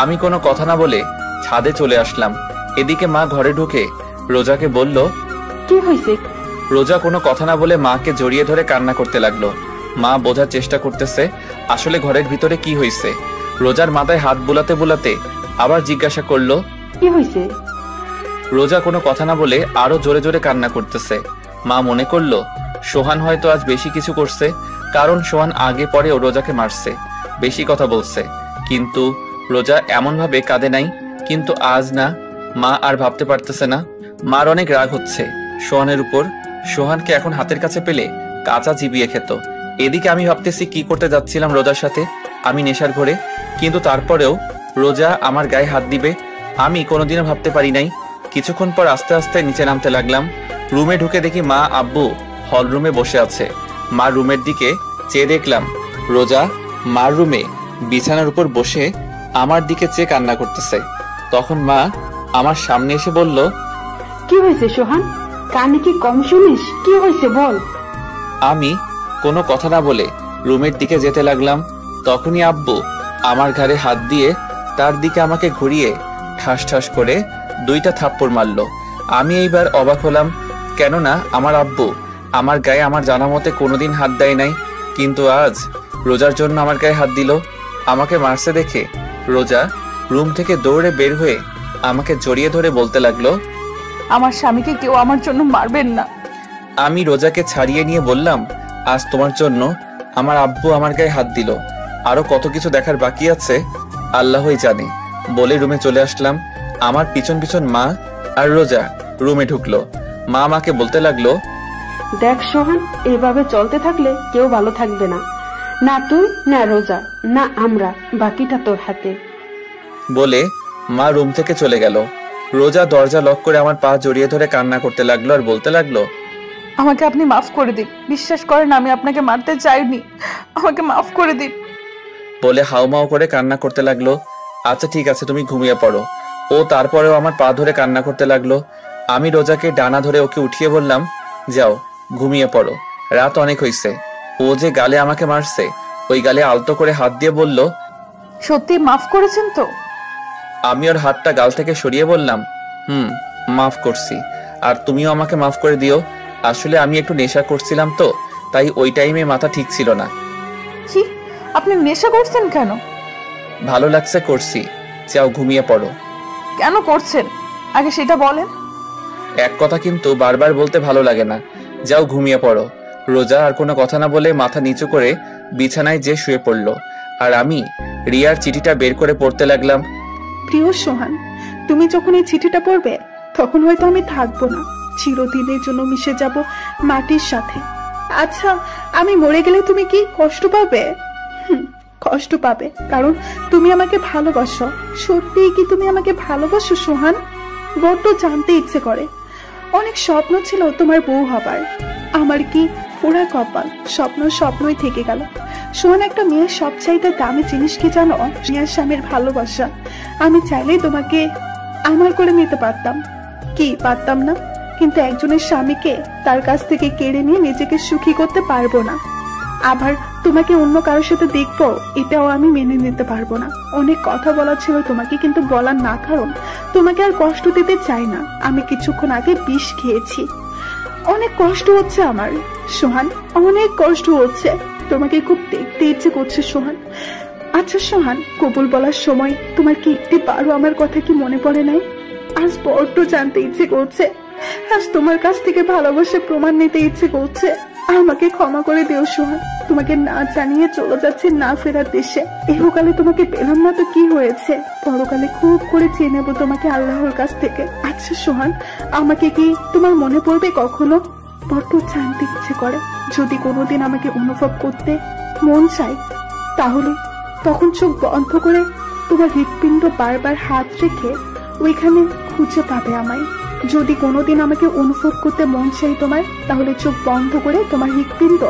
আমি কোনো কথা না বলে ছাদে চলে আসলাম। এদিকে মা ঘরে ঢুকে রোজাকে বলল কি হয়েছে? রোজা কোনো কথা না বলে মাকে জড়িয়ে ধরে কান্না করতে লাগলো। মা বোঝার চেষ্টা করতেছে আসলে ঘরের ভিতরে কি হয়েছে। রোজার মাথায় হাত বুলাতে বুলাতে আবার জিজ্ঞাসা করলো কি হয়েছে? রোজা কোনো কথা না বলে আরো জোরে জোরে কান্না করতেছে। মা মনে করলো সোহান হয়তো আজ বেশি কিছু করছে, কারণ সোহান আগে পরে ও রোজাকে মারছে, বেশি কথা বলছে। কিন্তু রোজা এমন ভাবে কাঁদে নাই। কিন্তু আজ না, মা আর ভাবতে পারতেছে না। মার অনেক রাগ হচ্ছে সোহানের উপর। সোহানকে এখন হাতের কাছে পেলে কাঁচা চিবিয়ে খেত। এদিকে আমি ভাবতেছি কি করতে যাচ্ছিলাম রোজার সাথে আমি নেশার ঘরে, কিন্তু তারপরেও রোজা আমার গায়ে হাত দিবে আমি কোনোদিনও ভাবতে পারি নাই। কিছুক্ষণ পর আস্তে আস্তে নিচে নামতে লাগলাম। রুমে ঢুকে দেখি মা আব্বু হল রুমে বসে আছে। মার রুমের দিকে চেয়ে দেখলাম রোজা মার রুমে বিছানার উপর বসে আমার দিকে চেয়ে কান্না করতেছে। তখন মা আমার সামনে এসে বলল কি হয়েছে সোহান? কানে কি কম শুনিস? কি হয়েছে বল। আমি কোনো কথা না বলে রুমের দিকে যেতে লাগলাম। তখনই আব্বু আমার ঘাড়ে হাত দিয়ে তার দিকে আমাকে ঘুরিয়ে ঠাস ঠাস করে 2টা থাপ্পড় মারলো। আমি এইবার অবাক হলাম, কেননা আমার আব্বু আমার গায়ে আমার জানা মতে কোনোদিন হাত দেয় নাই, কিন্তু আজ রোজার জন্য আমার গায়ে হাত দিল। আমাকে মারছে দেখে রোজা রুম থেকে দৌড়ে বের হয়ে আমাকে জড়িয়ে ধরে বলতে লাগলো আমার স্বামীকে কেউ আমার জন্য মারবেন না। আমি রোজাকে ছাড়িয়ে নিয়ে বললাম আজ তোমার জন্য আমার আব্বু আমার গায়ে হাত দিল, আরো কত কিছু দেখার বাকি আছে আল্লাহই জানে বলে রুমে চলে আসলাম। আমার পিছন পিছন মা আর রোজা রুমে ঢুকলো। মা আমাকে বলতে লাগলো দেখ সোহান, এভাবে চলতে থাকলে কেউ ভালো থাকবে না, না তুই না রোজা না আমরা, বাকিটা তোর হাতে বলে মা রুম থেকে চলে গেল। রোজা দরজা লক করে আমার পা জড়িয়ে ধরে কান্না করতে লাগলো আর বলতে লাগলো আমাকে আপনি মাফ করে দিন, বিশ্বাস করেন আমি আপনাকে মারতে চাইনি, আমাকে মাফ করে দিন বলে হাউমাউ করে কান্না করতে লাগলো। আচ্ছা ঠিক আছে, তুমি ঘুমিয়ে পড়ো। ও তারপরেও আমার পা ধরে কান্না করতে লাগলো। আমি রোজাকে ডানা ধরে ওকে উঠিয়ে বললাম, যাও ঘুমিয়ে পড়ো, রাত অনেক হইছে। ও যে গালে আমাকে মারছে, ওই গালে আলতো করে হাত দিয়ে বলল, সত্যি মাফ করেছেন তো? আমি ওর হাতটা গাল থেকে সরিয়ে বললাম, মাফ করছি, আর তুমিও আমাকে মাফ করে দিও। আসলে আমি একটু নেশা করছিলাম তো, তাই ওই টাইমে মাথা ঠিক ছিল না। কি, আপনি নেশা করছেন কেন? ভালো লাগছে করছি, যাও ঘুমিয়ে পড়ো। কেন করছেন আগে সেটা বলেন। এক কথা কিন্তু বারবার বলতে ভালো লাগে না, যাও ঘুমিয়ে পড়ো। রোজা আর কোনো কথা না বলে মাথা নিচু করে বিছানায় যে শুয়ে পড়লো, আর আমি রিয়ার চিঠিটা বের করে পড়তে লাগলাম। প্রিয় সোহান, তুমি যখন এই চিঠিটা পড়বে তখন হয়তো আমি থাকবো না, চিরদিনের জন্য মিশে যাব মাটির সাথে। আচ্ছা, আমি মরে গেলে তুমি কি কষ্ট পাবে? কষ্ট পাবে, কারণ তুমি আমাকে ভালোবাসো। সত্যিই কি তুমি আমাকে ভালোবাসো সোহান? বড্ড জানতে ইচ্ছে করে। অনেক স্বপ্ন ছিল তোমার বউ হবার, আমার কি পুরা কপাল, স্বপ্নই থেকে গেল। সোহান, একটা মেয়ের সবচাইতে দামি জিনিস কি জানো? মেয়ের স্বামীর ভালোবাসা। আমি চাইলেই তোমাকে আমার করে নিতে পারতাম, কি পারতাম না? কিন্তু একজনের স্বামীকে তার কাছ থেকে কেড়ে নিয়ে নিজেকে সুখী করতে পারবো না। আবার তোমাকে অন্য কারোর সাথে দেখবো, এটাও আমি মেনে নিতে পারবো না। অনেক কথা বলা ছিল তোমাকে, কিন্তু বলার না কারণ তোমাকে আর কষ্ট দিতে চাই না। আমি কিছুক্ষণ আগে বিষ খেয়েছি, অনেক কষ্ট হচ্ছে আমার সোহান, অনেক কষ্ট হচ্ছে। তোমাকে খুব দেখতে ইচ্ছে করছে সোহান। আচ্ছা সোহান, কবুল বলার সময় তোমার কি একটি বারো আমার কথা কি মনে পড়ে নাই? আজ বড্ড জানতে ইচ্ছে করছে, আজ তোমার কাছ থেকে ভালোবাসা প্রমাণ নিতে ইচ্ছে করছে। আমাকে ক্ষমা করে দিও সোহান, তোমাকে না জানিয়ে চলে যাচ্ছে না ফেরার দেশে। ইহকালে তোমাকে পেলাম না তো কি হয়েছে, পরকালে খুব করে চেয়ে নেবো তোমাকে আল্লাহর কাছ থেকে। আচ্ছা সোহান, আমাকে কি তোমার মনে পড়বে কখনো? বড্ড জানতে ইচ্ছে করে। যদি কোনোদিন আমাকে অনুভব করতে মন চাই, তাহলে তখন চোখ বন্ধ করে তোমার হৃৎপিণ্ড বারবার হাত রেখে ওইখানে খুঁজে পাবে আমায়। যদি কোনোদিন আমাকে অনুভব করতে মন চাই তোমার, তাহলে চোখ বন্ধ করে তোমার হৃৎপিণ্ড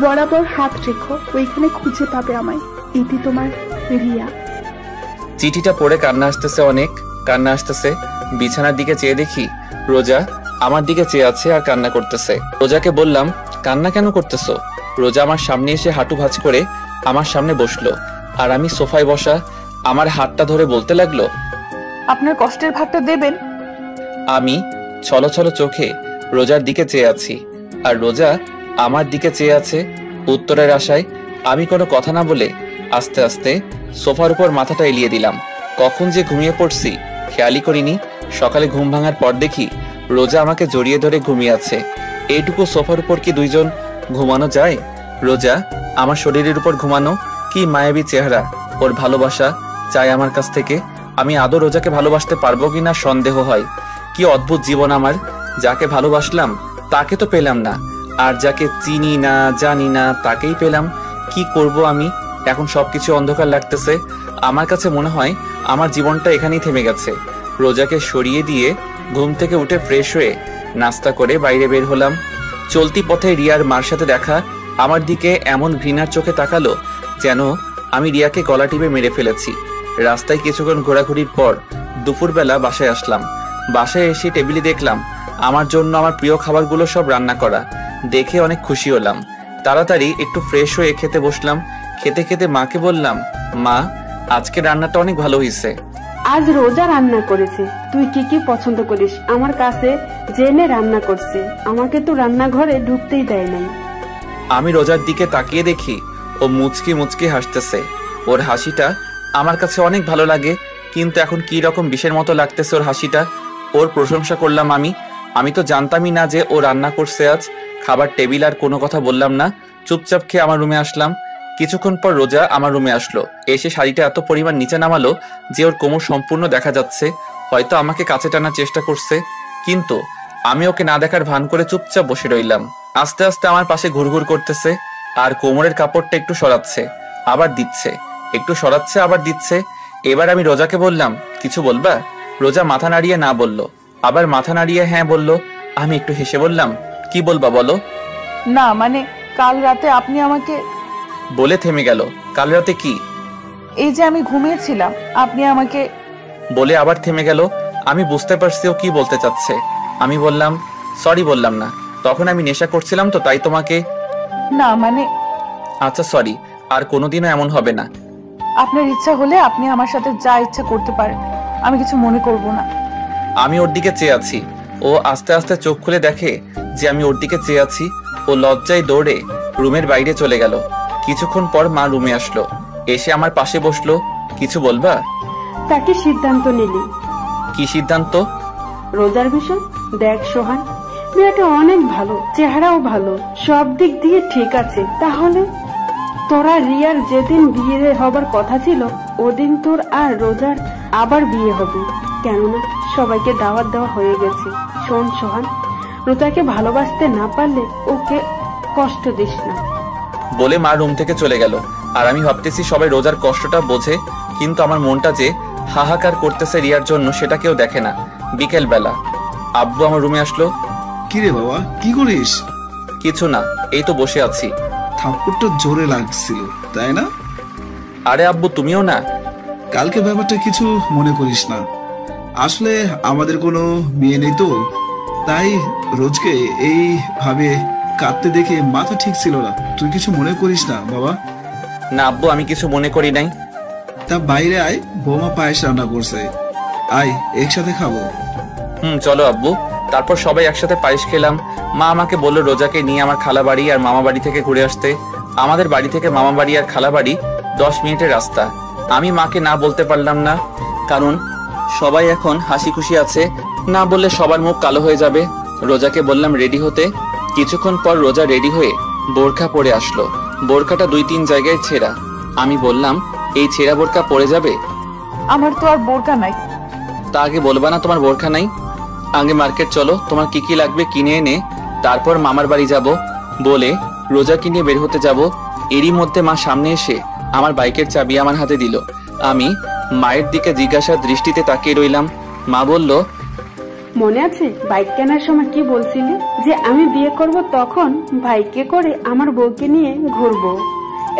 বরাবর হাত রেখো, ওইখানে খুঁজে পাবে আমায়। এটি তোমার রিয়া। চিঠিটা পড়ে কান্না আসতেছে, অনেক কান্না আসতেছে। বিছানার দিকে চেয়ে দেখি রোজা আমার দিকে চেয়ে আছে আর কান্না করতেছে। রোজাকে বললাম, কান্না কেন করতেছো? রোজা আমার সামনে এসে হাঁটু ভাঁজ করে আমার সামনে বসলো, আর আমি সোফায় বসা আমার হাতটা ধরে বলতে লাগলো, আপনার কষ্টের ভাগটা দেবেন। আমি ছলো ছলো চোখে রোজার দিকে চেয়ে আছি, আর রোজা আমার দিকে চেয়ে আছে উত্তরের আশায়। আমি কোনো কথা না বলে আস্তে আস্তে সোফার উপর মাথাটা এলিয়ে দিলাম। কখন যে ঘুমিয়ে পড়ছি খেয়ালই করিনি। সকালে ঘুম ভাঙার পর দেখি রোজা আমাকে জড়িয়ে ধরে ঘুমিয়ে আছে। এইটুকু সোফার উপর কি দুইজন ঘুমানো যায়? রোজা আমার শরীরের উপর ঘুমানো, কি মায়াবী চেহারা ওর। ভালোবাসা চাই আমার কাছ থেকে। আমি আদৌ রোজাকে ভালোবাসতে পারবো কিনা সন্দেহ হয়। কি অদ্ভুত জীবন আমার, যাকে ভালোবাসলাম তাকে তো পেলাম না, আর যাকে চিনি না জানি না তাকেই পেলাম। কি করব আমি এখন? সবকিছু অন্ধকার লাগতেছে। আমার কাছে মনে হয় আমার জীবনটা এখানেই থেমে গেছে। রোজাকে সরিয়ে দিয়ে ঘুম থেকে উঠে ফ্রেশ হয়ে নাস্তা করে বাইরে বের হলাম। চলতি পথে রিয়ার মার সাথে দেখা আমার দিকে এমন ঘৃণার চোখে তাকালো যেন আমি রিয়াকে গলা টিপে মেরে ফেলেছি। রাস্তায় কিছুক্ষণ ঘোরাঘুরির পর দুপুরবেলা বাসায় আসলাম। বাসায় এসে টেবিলে দেখলাম আমার জন্য আমার প্রিয় খাবারগুলো সব রান্না করা। দেখে অনেক খুশি হলাম। তাড়াতাড়ি একটু ফ্রেশ হয়ে খেতে বসলাম। খেতে খেতে মাকে বললাম, মা আজকে রান্নাটা অনেক ভালো হয়েছে। আজ রোজা রান্না করেছে, তুই কি কি পছন্দ করিস আমার কাছে জেনে রান্না করছে। আমাকে তো রান্নাঘরে ঢুকতেই দেয় নাই। আমি রোজার দিকে তাকিয়ে দেখি ও মুচকি মুচকি হাসতেছে। ওর হাসিটা আমার কাছে অনেক ভালো লাগে, কিন্তু এখন কি রকম বিষের মতো লাগতেছে ওর হাসিটা। ওর প্রশংসা করলাম আমি তো জানতামই না যে ও রান্না করছে আজ। খাবার টেবিল আর কোনো কথা বললাম না, চুপচাপ খেয়ে আমার রুমে আসলাম। কিছুক্ষণ পর রোজা আমার রুমে আসলো। এসে শাড়িটা এত পরিমাণ নিচে নামালো যে ওর কোমর সম্পূর্ণ দেখা যাচ্ছে। হয়তো আমাকে কাছে টানার চেষ্টা করছে, কিন্তু আমি ওকে না দেখার ভান করে চুপচাপ বসে রইলাম। আস্তে আস্তে আমার পাশে ঘুরঘুর করতেছে, আর কোমরের কাপড়টা একটু সরাচ্ছে আবার দিচ্ছে, একটু সরাচ্ছে আবার দিচ্ছে। এবার আমি রোজাকে বললাম, কিছু বলবা? রোজা মাথা নাড়িয়ে না বলল, আবার মাথা নাড়িয়ে হ্যাঁ বলল। আমি একটু হেসে বললাম, কি বলবা বলো? না মানে কাল রাতে আপনি আমাকে, বলে থেমে গেল। কাল রাতে কি? এই যে আমি ঘুমিয়েছিলাম, আপনি আমাকে। বলে আবার থেমে গেল। আমি বুঝতে পারছি ও কি বলতে চাচ্ছে। আমি বললাম, সরি বললাম না, তখন আমি নেশা করছিলাম তো তাই তোমাকে। না মানে আচ্ছা সরি, আর কোনোদিনও এমন হবে না। আপনার ইচ্ছা হলে আপনি আমার সাথে যা ইচ্ছা করতে পারেন, আমি কিছু মনে করব না। আমি ওর দিকে চেয়ে আছি। ও আস্তে আস্তে চোখ খুলে দেখে যে আমি ওর দিকে চেয়ে আছি। ও লজ্জায় দৌড়ে রুমের বাইরে চলে গেল। কিছুক্ষণ পর মা রুমে আসলো, এসে আমার পাশে বসলো। কিছু বলবা? তাকে সিদ্ধান্ত নিলি? কি সিদ্ধান্ত? রোজার বিষয়। দেখ সোহান, মেয়েটা অনেক ভালো, চেহারাও ভালো, সব দিক দিয়ে ঠিক আছে। তাহলে তোরা রিয়ার যেদিন বিয়ে হবার কথা ছিল ওদিন তোর আর রোজার আবার বিয়ে হবে, কেননা সবাইকে দাওয়াত দেওয়া হয়ে গেছে। শোন সোহান, রোজাকে ভালোবাসতে না পারলে ওকে কষ্ট দিস না। বলে মা রুম থেকে চলে গেল। আর আমি ভাবতেছি সবাই রোজার কষ্টটা বোঝে, কিন্তু আমার মনটা যে হাহাকার করতেছে রিয়ার জন্য সেটা কেউ দেখে না। বিকেল বেলা আব্বু আমার রুমে আসলো। কিরে বাবা, কি করিস? কিছু না, এই তো বসে আছি। থাপ্পড়টা জোরে লাগছিল তাই না? আরে আব্বু তুমিও না? কালকে ব্যাপারটা কিছু মনে করিস না, আসলে আমাদের কোনো মেয়ে নেই তো, তাই রোজকে এইভাবে কাঁদতে দেখে মাথা ঠিক ছিল না। তুই কিছু মনে করিস না বাবা। না আব্বু, আমি কিছু মনে করি নাই। তা বাইরে আয়, বৌমা পায়েস রান্না করছে, আয় একসাথে খাবো। চলো আব্বু। তারপর সবাই একসাথে পায়েস খেলাম। মা আমাকে বললো রোজাকে নিয়ে আমার খালা বাড়ি আর মামা বাড়ি থেকে ঘুরে আসতে। আমাদের বাড়ি থেকে মামা বাড়ি আর খালা বাড়ি 10 মিনিটের রাস্তা। আমি মাকে না বলতে পারলাম না, কারণ সবাই এখন হাসি খুশি আছে, না বললে সবার মুখ কালো হয়ে যাবে। রোজাকে বললাম রেডি হতে। কিছুক্ষণ পর রোজা রেডি হয়ে বোরখা পরে আসলো। বোরখাটা 2-3 জায়গায় ছেঁড়া। আমি বললাম, এই ছেঁড়া বোরখা পরে যাবে? আমার তো আর বোরখা নাই। তা আগে বলবা না তোমার বোরখা নাই? আগে মার্কেট চলো, তোমার কি কি লাগবে কিনে এনে তারপর মামার বাড়ি যাব। বলে রোজাকে নিয়ে বের হতে যাব। এরই মধ্যে মা সামনে এসে আমার বাইকের চাবি আমার হাতে দিল। আমি মায়ের দিকে জিজ্ঞাসার দৃষ্টিতে তাকিয়ে রইলাম। মা বলল, মনে আছে বাইক কেনার সময় কি বলছিলি যে আমি বিয়ে করব তখন বাইকে করে আমার বউকে নিয়ে ঘুরবো,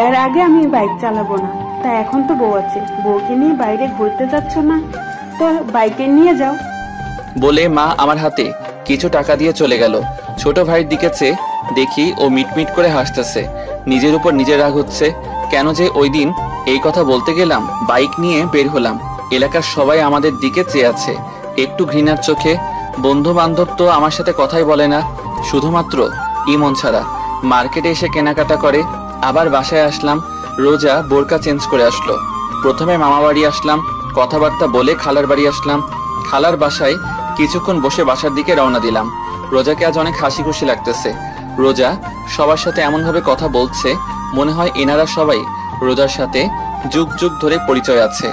এর আগে আমি বাইক চালাবো না। তা এখন তো বউ আছে, বউকে নিয়ে বাইরে ঘুরতে যাচ্ছ না, তো বাইকে নিয়ে যাও। বলে মা আমার হাতে কিছু টাকা দিয়ে চলে গেল। ছোট ভাইয়ের দিকে চেয়ে দেখি ও মিটমিট করে হাসতেছে। নিজের উপর নিজের রাগ হচ্ছে, কেন যে ওই দিন এই কথা বলতে গেলাম। বাইক নিয়ে বের হলাম। এলাকার সবাই আমাদের দিকে চেয়ে আছে একটু ঘৃণার চোখে। বন্ধু বান্ধব তো আমার সাথে কথাই বলে না, শুধুমাত্র ইমন ছাড়া। মার্কেটে এসে কেনাকাটা করে আবার বাসায় আসলাম। রোজা বোরকা চেঞ্জ করে আসলো। প্রথমে মামা বাড়ি আসলাম, কথাবার্তা বলে খালার বাড়ি আসলাম। খালার বাসায় কিছুক্ষণ বসে বাসার দিকে রওনা দিলাম। রোজাকে আজ অনেক হাসি খুশি লাগতেছে। রোজা সবার সাথে এমন ভাবে কথা বলছে, মনে হয় এনারা সবাই রোজার সাথে যুগ যুগ ধরে পরিচয় আছে।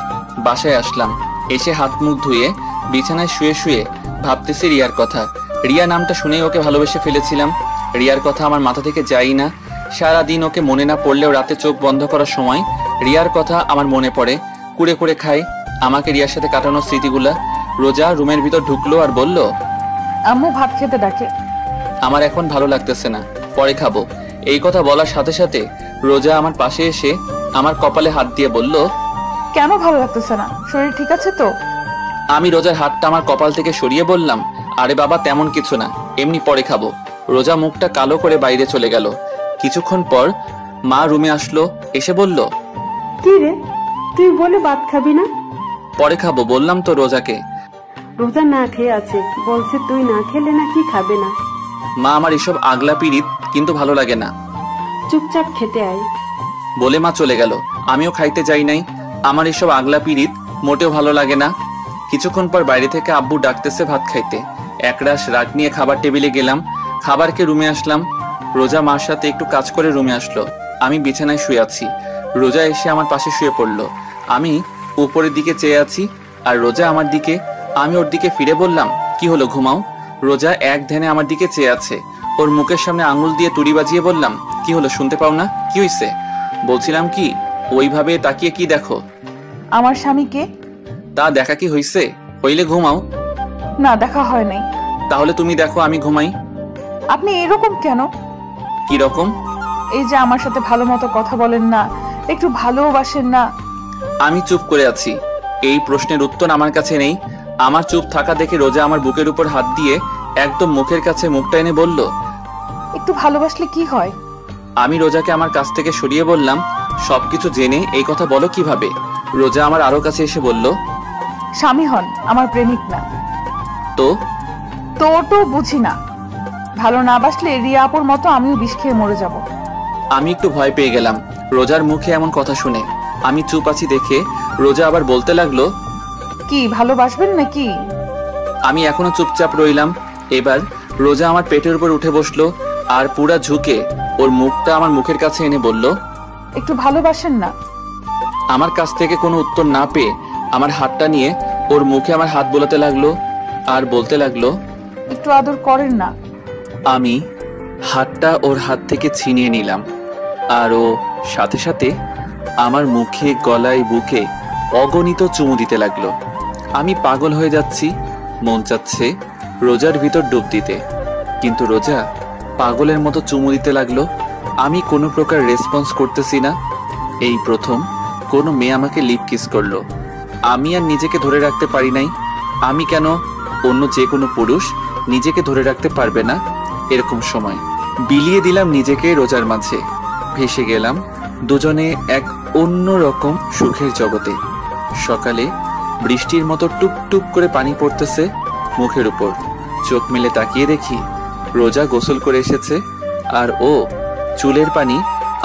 বাসায় আসলাম, এসে হাত মুখ ধুয়ে বিছানায় শুয়ে শুয়ে ভাবতেছি রিয়ার কথা। রিয়া নামটা শুনেই ওকে ভালোবেসে ফেলেছিলাম। রিয়ার কথা আমার মাথা থেকে যাই না। সারাদিন ওকে মনে না পড়লেও রাতে চোখ বন্ধ করার সময় রিয়ার কথা আমার মনে পড়ে। কুড়ে কুড়ে খাই আমাকে রিয়ার সাথে কাটানোর স্মৃতিগুলা। রোজা রুমের ভিতর ঢুকলো আর বলল, আম্মু ভাত খেতে ডাকে। আমার এখন ভালো লাগতেছে না, পরে খাবো। এই কথা বলার সাথে সাথে রোজা আমার পাশে এসে আমার কপালে হাত দিয়ে বলল, কেন ভালো লাগতেছে না? শরীর ঠিক আছে তো? আমি রোজার হাতটা আমার কপাল থেকে সরিয়ে বললাম, আরে বাবা তেমন কিছু না, এমনি পরে খাবো। রোজা মুখটা কালো করে বাইরে চলে গেল। কিছুক্ষণ পর মা রুমে আসলো, এসে বলল, কি রে, তুই বলে ভাত খাবি না? পরে খাবো বললাম তো রোজাকে। রোজা না খেয়ে আছে, বলছে তুই না খেলে নাকি খাবে না। মা আমার এসব আগলা পিরিত কিন্তু ভালো লাগে না, চুপচাপ খেতে আয়। বলে মা চলে গেল। আমিও খাইতে যাই নাই, আমার এসব আগলা পিরিত মোটেও ভালো লাগে না। কিছুক্ষণ পর বাইরে থেকে আব্বু ডাকতেছে ভাত খাইতে। একরাশ রাগ নিয়ে খাবার টেবিলে গেলাম, খাবারকে রুমে আসলাম। রোজা মার সাথে একটু কাজ করে রুমে আসলো। আমি বিছানায় শুয়ে আছি, রোজা এসে আমার পাশে শুয়ে পড়লো। আমি উপরের দিকে চেয়ে আছি আর রোজা আমার দিকে। আমি ওর দিকে ফিরে বললাম, কি হলো ঘুমাও? রোজা এক ধ্যানে আমার দিকে চেয়ে আছে। ওর মুখের সামনে আঙুল দিয়ে তুড়ি বাজিয়ে বললাম, কি হলো শুনতে পাও না? কি হইছে? বলছিলাম কি, ওইভাবে তাকিয়ে কি দেখো? আমার স্বামীকে। তা দেখা কি হইছে? হইলে ঘুমাও। না, দেখা হয় নাই। তাহলে তুমি দেখো, আমি ঘুমাই। আপনি এরকম কেন? কি রকম? এই যে আমার সাথে ভালো মতো কথা বলেন না, একটু ভালোবাসেন না। আমি চুপ করে আছি। এই প্রশ্নের উত্তর আমার কাছে নেই। আমার চুপ থাকা দেখে রোজা আমার বুকের উপর হাত দিয়ে একদম মুখের কাছে মুখটা এনে বলল, একটু ভালোবাসলে কি হয়? আমি রোজাকে আমার কাছ থেকে সরিয়ে বললাম, সবকিছু জেনে এই কথা বলো কিভাবে? রোজা আমার আরো কাছে এসে বলল, স্বামী হন, আমার প্রেমিক না। তো তো বুঝি না। ভালো না বাসলে রিয়া আপুর মতো আমিও বিষ খেয়ে মরে যাব। আমি একটু ভয় পেয়ে গেলাম রোজার মুখে এমন কথা শুনে। আমি চুপ আছি দেখে রোজা আবার বলতে লাগলো, কি ভালোবাসবেন নাকি? আমি এখনো চুপচাপ রইলাম। এবার রোজা আমার পেটের উপর উঠে বসলো আর পুরা ঝুঁকে ওর মুখটা আমার মুখের কাছে এনে বলল, একটু ভালোবাসেন না? আমার কাছ থেকে কোনো উত্তর না পেয়ে আমার হাতটা নিয়ে ওর মুখে আমার হাত বোলাতে লাগলো আর বলতে লাগলো, একটু আদর করেন না? আমি হাতটা ওর হাত থেকে ছিনিয়ে নিলাম আর ও সাথে সাথে আমার মুখে, গলায়, বুকে অগণিত চুমু দিতে লাগলো। আমি পাগল হয়ে যাচ্ছি, মন চাচ্ছে রোজার ভিতর ডুব দিতে, কিন্তু রোজা পাগলের মতো চুমু দিতে লাগলো। আমি কোনো প্রকার রেসপন্স করতেছি না। এই প্রথম কোনো মেয়ে আমাকে লিপ কিস করলো। আমি আর নিজেকে ধরে রাখতে পারি নাই। আমি কেন, অন্য যে কোনো পুরুষ নিজেকে ধরে রাখতে পারবে না এরকম সময়? বিলিয়ে দিলাম নিজেকে রোজার মাঝে, ভেসে গেলাম দুজনে এক অন্য রকম সুখের জগতে। সকালে বৃষ্টির মতো টুপ টুপ করে পানি পড়তেছে মুখের উপর। চোখ মেলে তাকিয়ে দেখি রোজা গোসল করে এসেছে আর ও চুলের পানি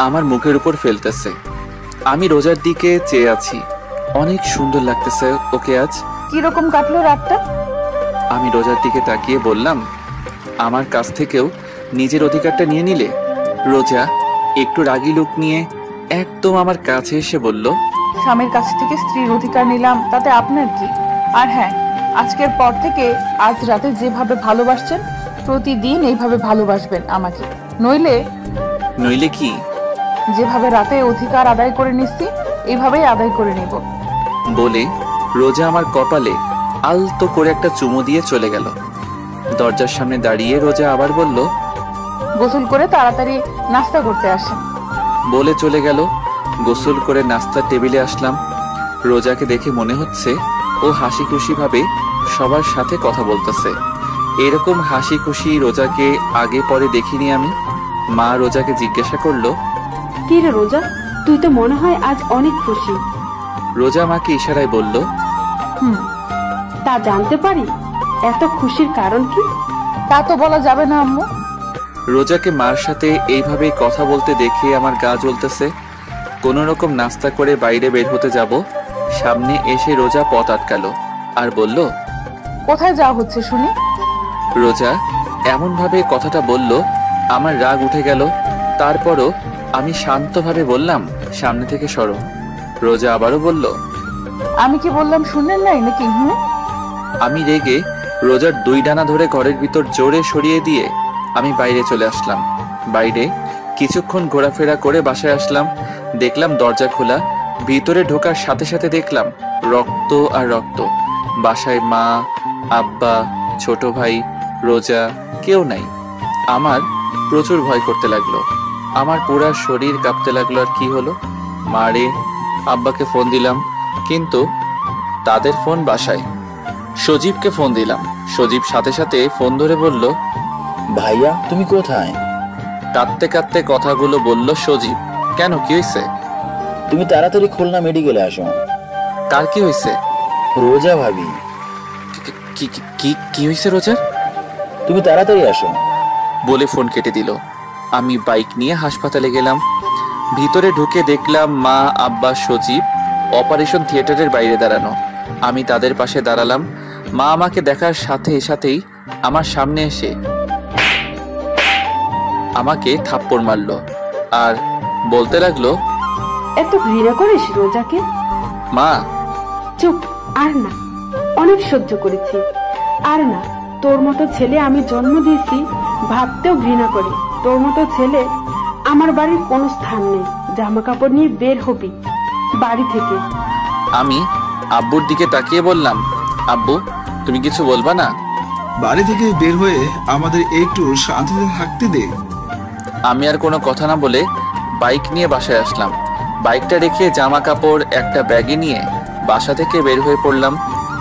আমার মুখের উপর ফেলতেছে। আমি রোজার দিকে চেয়ে আছি। অনেক সুন্দর লাগতেছে ওকে আজ। কিরকম কাটলো রাতটা? আমি রোজার দিকে তাকিয়ে বললাম, আমার কাছ থেকেও নিজের অধিকারটা নিয়ে নিলে? রোজা একটু রাগী লুক নিয়ে একদম আমার কাছে এসে বলল, স্বামীর কাছ থেকে স্ত্রীর অধিকার নিলাম, তাতে আপনার কি? আর হ্যাঁ, আজকের পর থেকে আজ রাতে যেভাবে ভালোবাসছেন প্রতিদিন এইভাবে ভালোবাসবেন আমাকে। নইলে কি? যেভাবে রাতে অধিকার আদায় করে নিচ্ছি এইভাবেই আদায় করে নেব। বলে রোজা আমার কপালে আলতো করে একটা চুমু দিয়ে চলে গেল। দরজার সামনে দাঁড়িয়ে রোজা আবার বলল, গোসল করে তাড়াতাড়ি নাস্তা করতে আসেন। বলে চলে গেল। গোসল করে নাস্তার টেবিলে আসলাম। রোজাকে দেখে মনে হচ্ছে ও হাসি খুশি ভাবে সবার সাথে কথা বলতেছে। এরকম হাসি খুশি রোজাকে আগে পরে দেখিনি আমি। মা রোজাকে জিজ্ঞাসা করলো, কি রে রোজা, তুই তো মনে হয় আজ অনেক খুশি। রোজা মাকে ইশারায় বলল, তা জানতে পারি এত খুশির কারণ কি? তা তো বলা যাবে না আম্মু। রোজাকে মার সাথে এইভাবে কথা বলতে দেখে আমার গা জ্বলতেছে। কোনো রকম নাস্তা করে বাইরে বের হতে যাব, সামনে এসে রোজা পথ আটকালো আর বলল, কোথায় যাওয়া হচ্ছে শুনি? রোজা এমন ভাবে কথাটা বলল আমার রাগ উঠে গেল। তারপরও আমি শান্তভাবে বললাম, সামনে থেকে সরো। রোজা আবারও বলল, আমি কি বললাম শুনলেন নাই নাকি? আমি রেগে রোজার দুই ডানা ধরে ঘরের ভিতর জোরে সরিয়ে দিয়ে আমি বাইরে চলে আসলাম। বাইরে কিছুক্ষণ ঘোরাফেরা করে বাসায় আসলাম। দেখলাম দরজা খোলা। ভিতরে ঢোকার সাথে সাথে দেখলাম রক্ত আর রক্ত। বাসায় মা, আব্বা, ছোট ভাই, রোজা কেউ নাই। আমার প্রচুর ভয় করতে লাগলো। আমার পুরা শরীর কাঁপতে লাগলো। আর কি হলো? মারে, আব্বাকে ফোন দিলাম, কিন্তু তাদের ফোন বাসায়। সজীবকে ফোন দিলাম। সজীব সাথে সাথে ফোন ধরে বলল, ভাইয়া তুমি কোথায়? কাঁদতে কাঁদতে কথাগুলো বলল সজীব। কেন, কি হয়েছে? তুমি তাড়াতাড়ি খুলনা মেডিকেলে আসো। কার কি হয়েছে? রোজা ভাবি। কি হয়েছে রোজার? তুমি তাড়াতাড়ি আসো। বলে ফোন কেটে দিল। আমি বাইক নিয়ে হাসপাতালে গেলাম। ভিতরে ঢুকে দেখলাম মা, আব্বা, সজীব অপারেশন থিয়েটারের বাইরে দাঁড়ানো। আমি তাদের পাশে দাঁড়ালাম। মা আমাকে দেখার সাথে সাথেই আমার সামনে এসে আমাকে থাপ্পড় মারলো আর বলতে লাগলো, এত ঘৃণা করিস রোজাকে? মা চুপ, আর না, অনেক সহ্য করেছি। আর না, তোর মতো ছেলে আমি জন্ম দিয়েছি ভাবতেও ঘৃণা করি। তোর মতো ছেলে আমার বাড়ির কোনো স্থান নেই। জামা কাপড় নিয়ে বের হবি বাড়ি থেকে। আমি আব্বুর দিকে তাকিয়ে বললাম, আব্বু তুমি কিছু বলবা না? বাড়ি থেকে বের হয়ে আমাদের একটু শান্তিতে থাকতে দে। আমি আর কোনো কথা না বলে বাইক নিয়ে বাসায় আসলাম। বাইকটা রেখে জামা কাপড় একটা ব্যাগে নিয়ে বাসা থেকে বের হয়ে পড়লাম।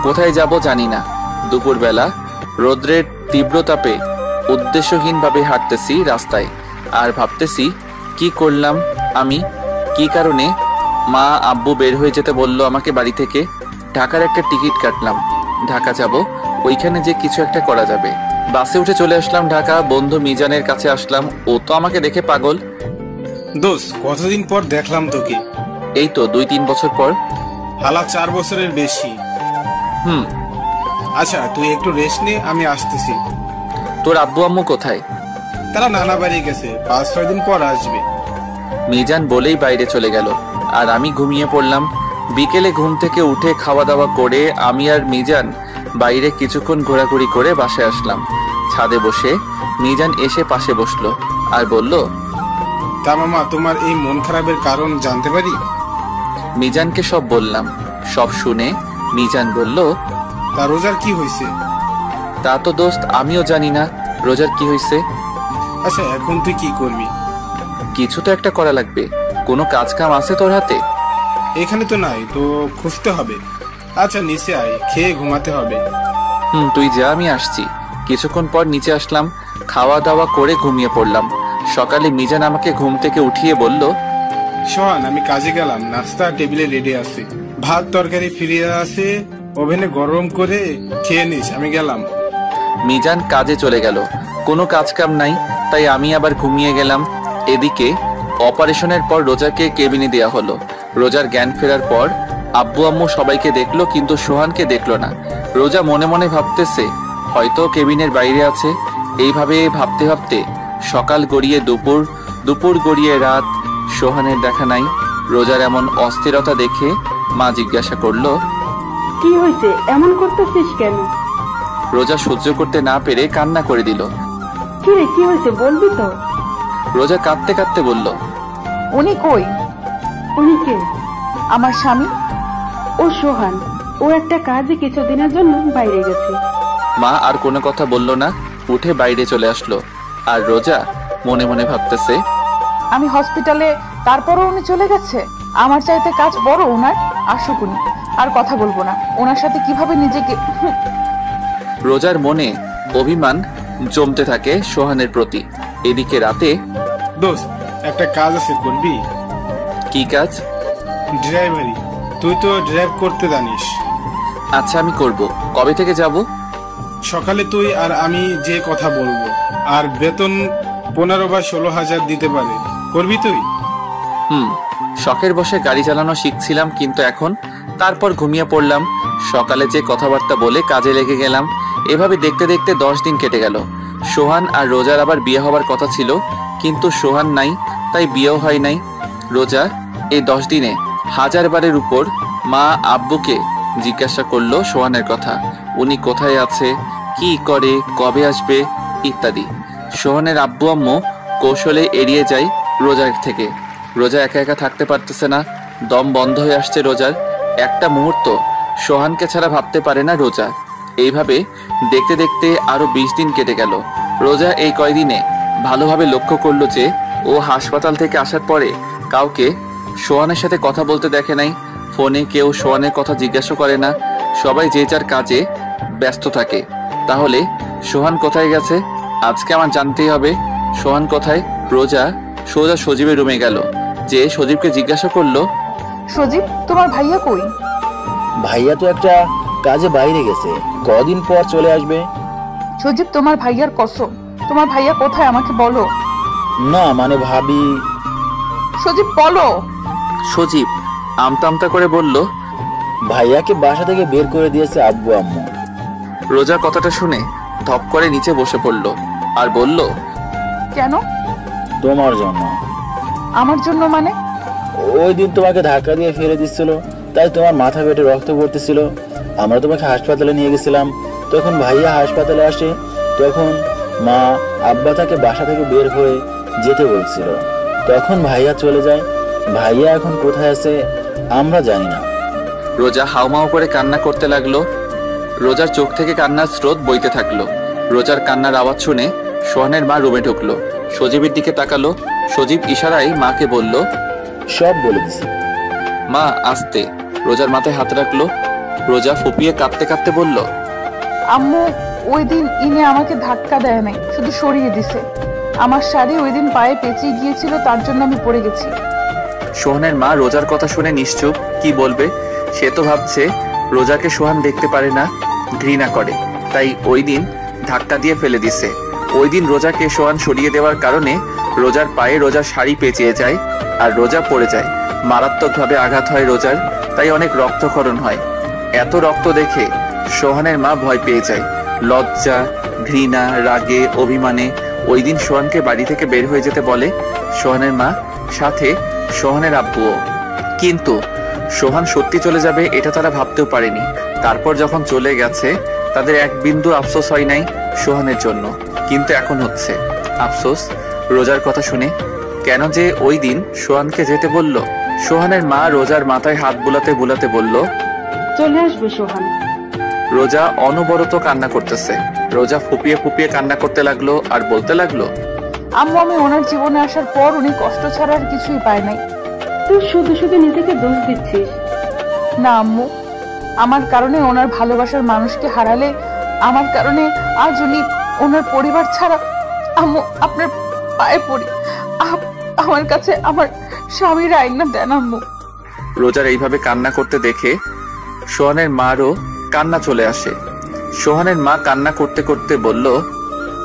কোথায় যাব জানি না। দুপুরবেলা রৌদ্রের তীব্রতাপে উদ্দেশ্যহীনভাবে হাঁটতেছি রাস্তায়, আর ভাবতেছি কি করলাম আমি, কি কারণে মা আব্বু বের হয়ে যেতে বলল আমাকে বাড়ি থেকে। ঢাকার একটা টিকিট কাটলাম, ঢাকা যাব, ওইখানে যে কিছু একটা করা যাবে। বাসে উঠে চলে আসলাম ঢাকা। বন্ধু মিজানের কাছে আসলাম, ও তো আমাকে দেখে পাগল। দোস্ত, কতদিন পর দেখলাম তোকে? এই তো 2-3 বছর পর। হালা 4 বছরের বেশি। আচ্ছা, তুই একটু রেস্ট নে, আমি আসতেছি। তোর আব্বু আম্মু কোথায়? তারা নানা বাড়ি গেছে, 5-6 দিন পর আসবে। মিজান বলেই বাইরে চলে গেল, আর আমি ঘুমিয়ে পড়লাম। বিকেলে ঘুম থেকে উঠে খাওয়া দাওয়া করে আমি আর মিজান বাইরে কিছুক্ষণ ঘোরাঘুরি করে বাসায় আসলাম। ছাদে বসে মিজান এসে পাশে বসলো আর বলল, তা মামা, তোমার এই মন খারাপের কারণ জানতে পারি? মিজানকে সব বললাম। সব শুনে মিজান বলল, তা রোজার কি হয়েছে? তা তো দোস্ত আমিও জানি না রোজার কি হয়েছে। আচ্ছা, এখন তুই কি করবি? কিছু তো একটা করা লাগবে। কোনো কাজ কাম আছে তোর হাতে? এখানে তো নাই, তো খুঁজতে হবে। আচ্ছা, নিচে আয়, খেয়ে ঘুমাতে হবে। তুই যা, আমি আসছি। কিছুক্ষণ পর নিচে আসলাম, খাওয়া দাওয়া করে ঘুমিয়ে পড়লাম। সকালে মিজান আমাকে ঘুম থেকে উঠিয়ে বলল, সোহান, আমি কাজে গেলাম, নাস্তা টেবিলে রেডি আছে, ভাত তরকারি ফিরিয়ে আছে, ওভেনে গরম করে খেয়ে নিস, আমি গেলাম। মিজান কাজে চলে গেল, কোনো কাজ কাম নাই, তাই আমি আবার ঘুমিয়ে গেলাম। এদিকে অপারেশনের পর রোজাকে কেবিনে দেওয়া হলো। রোজার জ্ঞান ফেরার পর আব্বু আম্মু সবাইকে দেখলো, কিন্তু সোহানকে দেখলো না। রোজা মনে মনে ভাবতেছে হয়তো কেবিনের বাইরে আছে। এইভাবে ভাবতে ভাবতে সকাল গড়িয়ে দুপুর, দুপুর গড়িয়ে রাত, সোহানের দেখা নাই। রোজার এমন অস্থিরতা দেখে মা জিজ্ঞাসা করলো, কি হয়েছে, এমন করতেছিস কেন? রোজা সহ্য করতে না পেরে কান্না করে দিল। কি রে, কি হয়েছে বলবি তো? রোজা কাঁদতে কাঁদতে বলল, উনি কই? উনি কে? আমার স্বামী। ও সোহান, ও একটা কাজে কিছুদিনের জন্য বাইরে গেছে। মা আর কোনো কথা বলল না, উঠে বাইরে চলে আসলো। আর রোজা মনে মনে ভাবতেছে, আমি হসপিটালে, তারপরও উনি চলে গেছে। আমার চাইতে কাজ বড় ওনার। আসুক উনি, আর কথা বলবো না। ওনার সাথে কিভাবে নিজেকে। রোজার মনে অভিমান জমতে থাকে সোহানের প্রতি। এদিকে রাতে, দোস্ত, একটা কাজ আছে, করবি? কি কাজ? ড্রাইভারি। তুই তো ড্রাইভ করতে জানিস। আচ্ছা, আমি করব। কবে থেকে যাব? সকালে তুই আর আমি যে কথা বলবো, আর বেতন 15 বা 16,000 দিতে পারে। করবি তুই? শখের বসে গাড়ি চালানো শিখছিলাম, কিন্তু এখন। তারপর ঘুমিয়ে পড়লাম। সকালে যে কথাবার্তা বলে কাজে লেগে গেলাম। এভাবে দেখতে দেখতে 10 দিন কেটে গেল। সোহান আর রোজার আবার বিয়ে হবার কথা ছিল, কিন্তু সোহান নাই, তাই বিয়েও হয় নাই। রোজা এই 10 দিনে 1000 বারের উপর মা আব্বুকে জিজ্ঞাসা করলো সোহানের কথা। উনি কোথায় আছে, কি করে, কবে আসবে ইত্যাদি। সোহানের আব্বু আম্মু কৌশলে এড়িয়ে যায় রোজার থেকে। রোজা একা একা থাকতে পারতেছে না, দম বন্ধ হয়ে আসছে রোজার। একটা মুহূর্ত সোহানকে ছাড়া ভাবতে পারে না রোজা। এইভাবে দেখতে দেখতে আরো 20 দিন কেটে গেল। রোজা এই কয়দিনে ভালোভাবে লক্ষ্য করলো যে ও হাসপাতাল থেকে আসার পরে কাউকে সোহানের সাথে কথা বলতে দেখে নাই। ফোনে কেউ সোহানের কথা জিজ্ঞাসা করে না, সবাই যে যার কাজে ব্যস্ত থাকে। তাহলে সোহান কোথায় গেছে? আজকে আমার জানতেই হবে সোহান কোথায়। রোজা সোজা সজীবের রুমে গেল, যে সজীবকে জিজ্ঞাসা করলো, সজীব, তোমার ভাইয়া কই? ভাইয়া তো একটা কাজে বাইরে গেছে, কদিন পর চলে আসবে। সজীব, তোমার ভাইয়ার কসম, তোমার ভাইয়া কোথায় আমাকে বলো। না মানে ভাবি। সজীব বলো। সজীব আমতা আমতা করে বলল, ভাইয়াকে বাসা থেকে বের করে দিয়েছে আব্বু আম্মু। রোজা কথাটা শুনে ধপ করে নিচে বসে পড়ল আর বলল, কেন? তোমার জন্য। আমার জন্য মানে? ওই দিন তোমাকে ধাক্কা দিয়ে ফেলে দিচ্ছিল, তাই তোমার মাথা পেটে রক্ত পড়তেছিল। আমরা তোমাকে হাসপাতালে নিয়ে গেছিলাম। তখন ভাইয়া হাসপাতালে আসে, তখন মা আব্বা তাকে বাসা থেকে বের হয়ে যেতে বলছিল। তখন ভাইয়া চলে যায়। ভাইয়া এখন কোথায় আছে আমরা জানি না। রোজা হাউমাউ করে কান্না করতে লাগলো। রোজার চোখ থেকে কান্নার স্রোত বইতে থাকলো। রোজার কান্নার আওয়াজ শুনে সোহানের মা রুমে ঢুকলো। সজীবের দিকে তাকালো। সজীব ইশারায় মাকে বলল, সব বলে দিছি। মা আস্তে, রোজার মাথায় হাত রাখলো। রোজা ফুপিয়ে কাঁদতে কাঁদতে বলল, আম্মু ওই দিন ইনে আমাকে ধাক্কা দেয় নাই, শুধু সরিয়ে দিছে। আমার শাড়ি ওই দিন পায়ে পেঁচিয়ে গিয়েছিল, তার জন্য আমি পড়ে গেছি। সোহানের মা রোজার কথা শুনে নিশ্চুপ। কি বলবে? সে তো ভাবছে রোজাকে সোহান দেখতে পারে না, ঘৃণা করে, তাই ওই দিন ধাক্কা দিয়ে ফেলে দিছে। ওই দিন রোজাকে সোহান সরিয়ে দেওয়ার কারণে রোজার পায়ে রোজার শাড়ি পেঁচিয়ে যায় আর রোজা পড়ে যায়। মারাত্মকভাবে আঘাত হয় রোজার, তাই অনেক রক্তক্ষরণ হয়। এত রক্ত দেখে সোহানের মা ভয় পেয়ে যায়। লজ্জা, ঘৃণা, রাগে, অভিমানে ওই দিন সোহানকে বাড়ি থেকে বের হয়ে যেতে বলে সোহানের মা, সাথে সোহানের আব্বুও। কিন্তু সোহান সত্যি চলে যাবে এটা তারা ভাবতেও পারেনি। তারপর যখন চলে গেছে তাদের এক বিন্দু আফসোস হয় নাই সোহানের জন্য, কিন্তু এখন হচ্ছে আফসোস রোজার কথা শুনে। কেন যে ওই দিন সোহানকে যেতে বলল? সোহানের মা রোজার মাথায় হাত বুলাতে বুলাতে বলল, চলে আসবে সোহান। রোজা অনবরত কান্না করতেছে। রোজা ফুপিয়ে ফুপিয়ে কান্না করতে লাগলো আর বলতে লাগলো, আম্মু আমি ওনার জীবনে আসার পর উনি কষ্ট ছাড়া আর কিছুই পায় নাই। তুই শুধু শুধু নিজেকে দোষ দিচ্ছিস। না আম্মু, আমার কারণে ওনার ভালোবাসার মানুষকে হারালে, আমার কারণে আজ উনি ওনার পরিবার ছাড়া। আম্মু আপনার পায়ে পড়ি, আমার কাছে আমার স্বামীর আইনা দেন আম্মু। রোজার এইভাবে কান্না করতে দেখে সোহানের মারও কান্না চলে আসে। সোহানের মা কান্না করতে করতে বলল,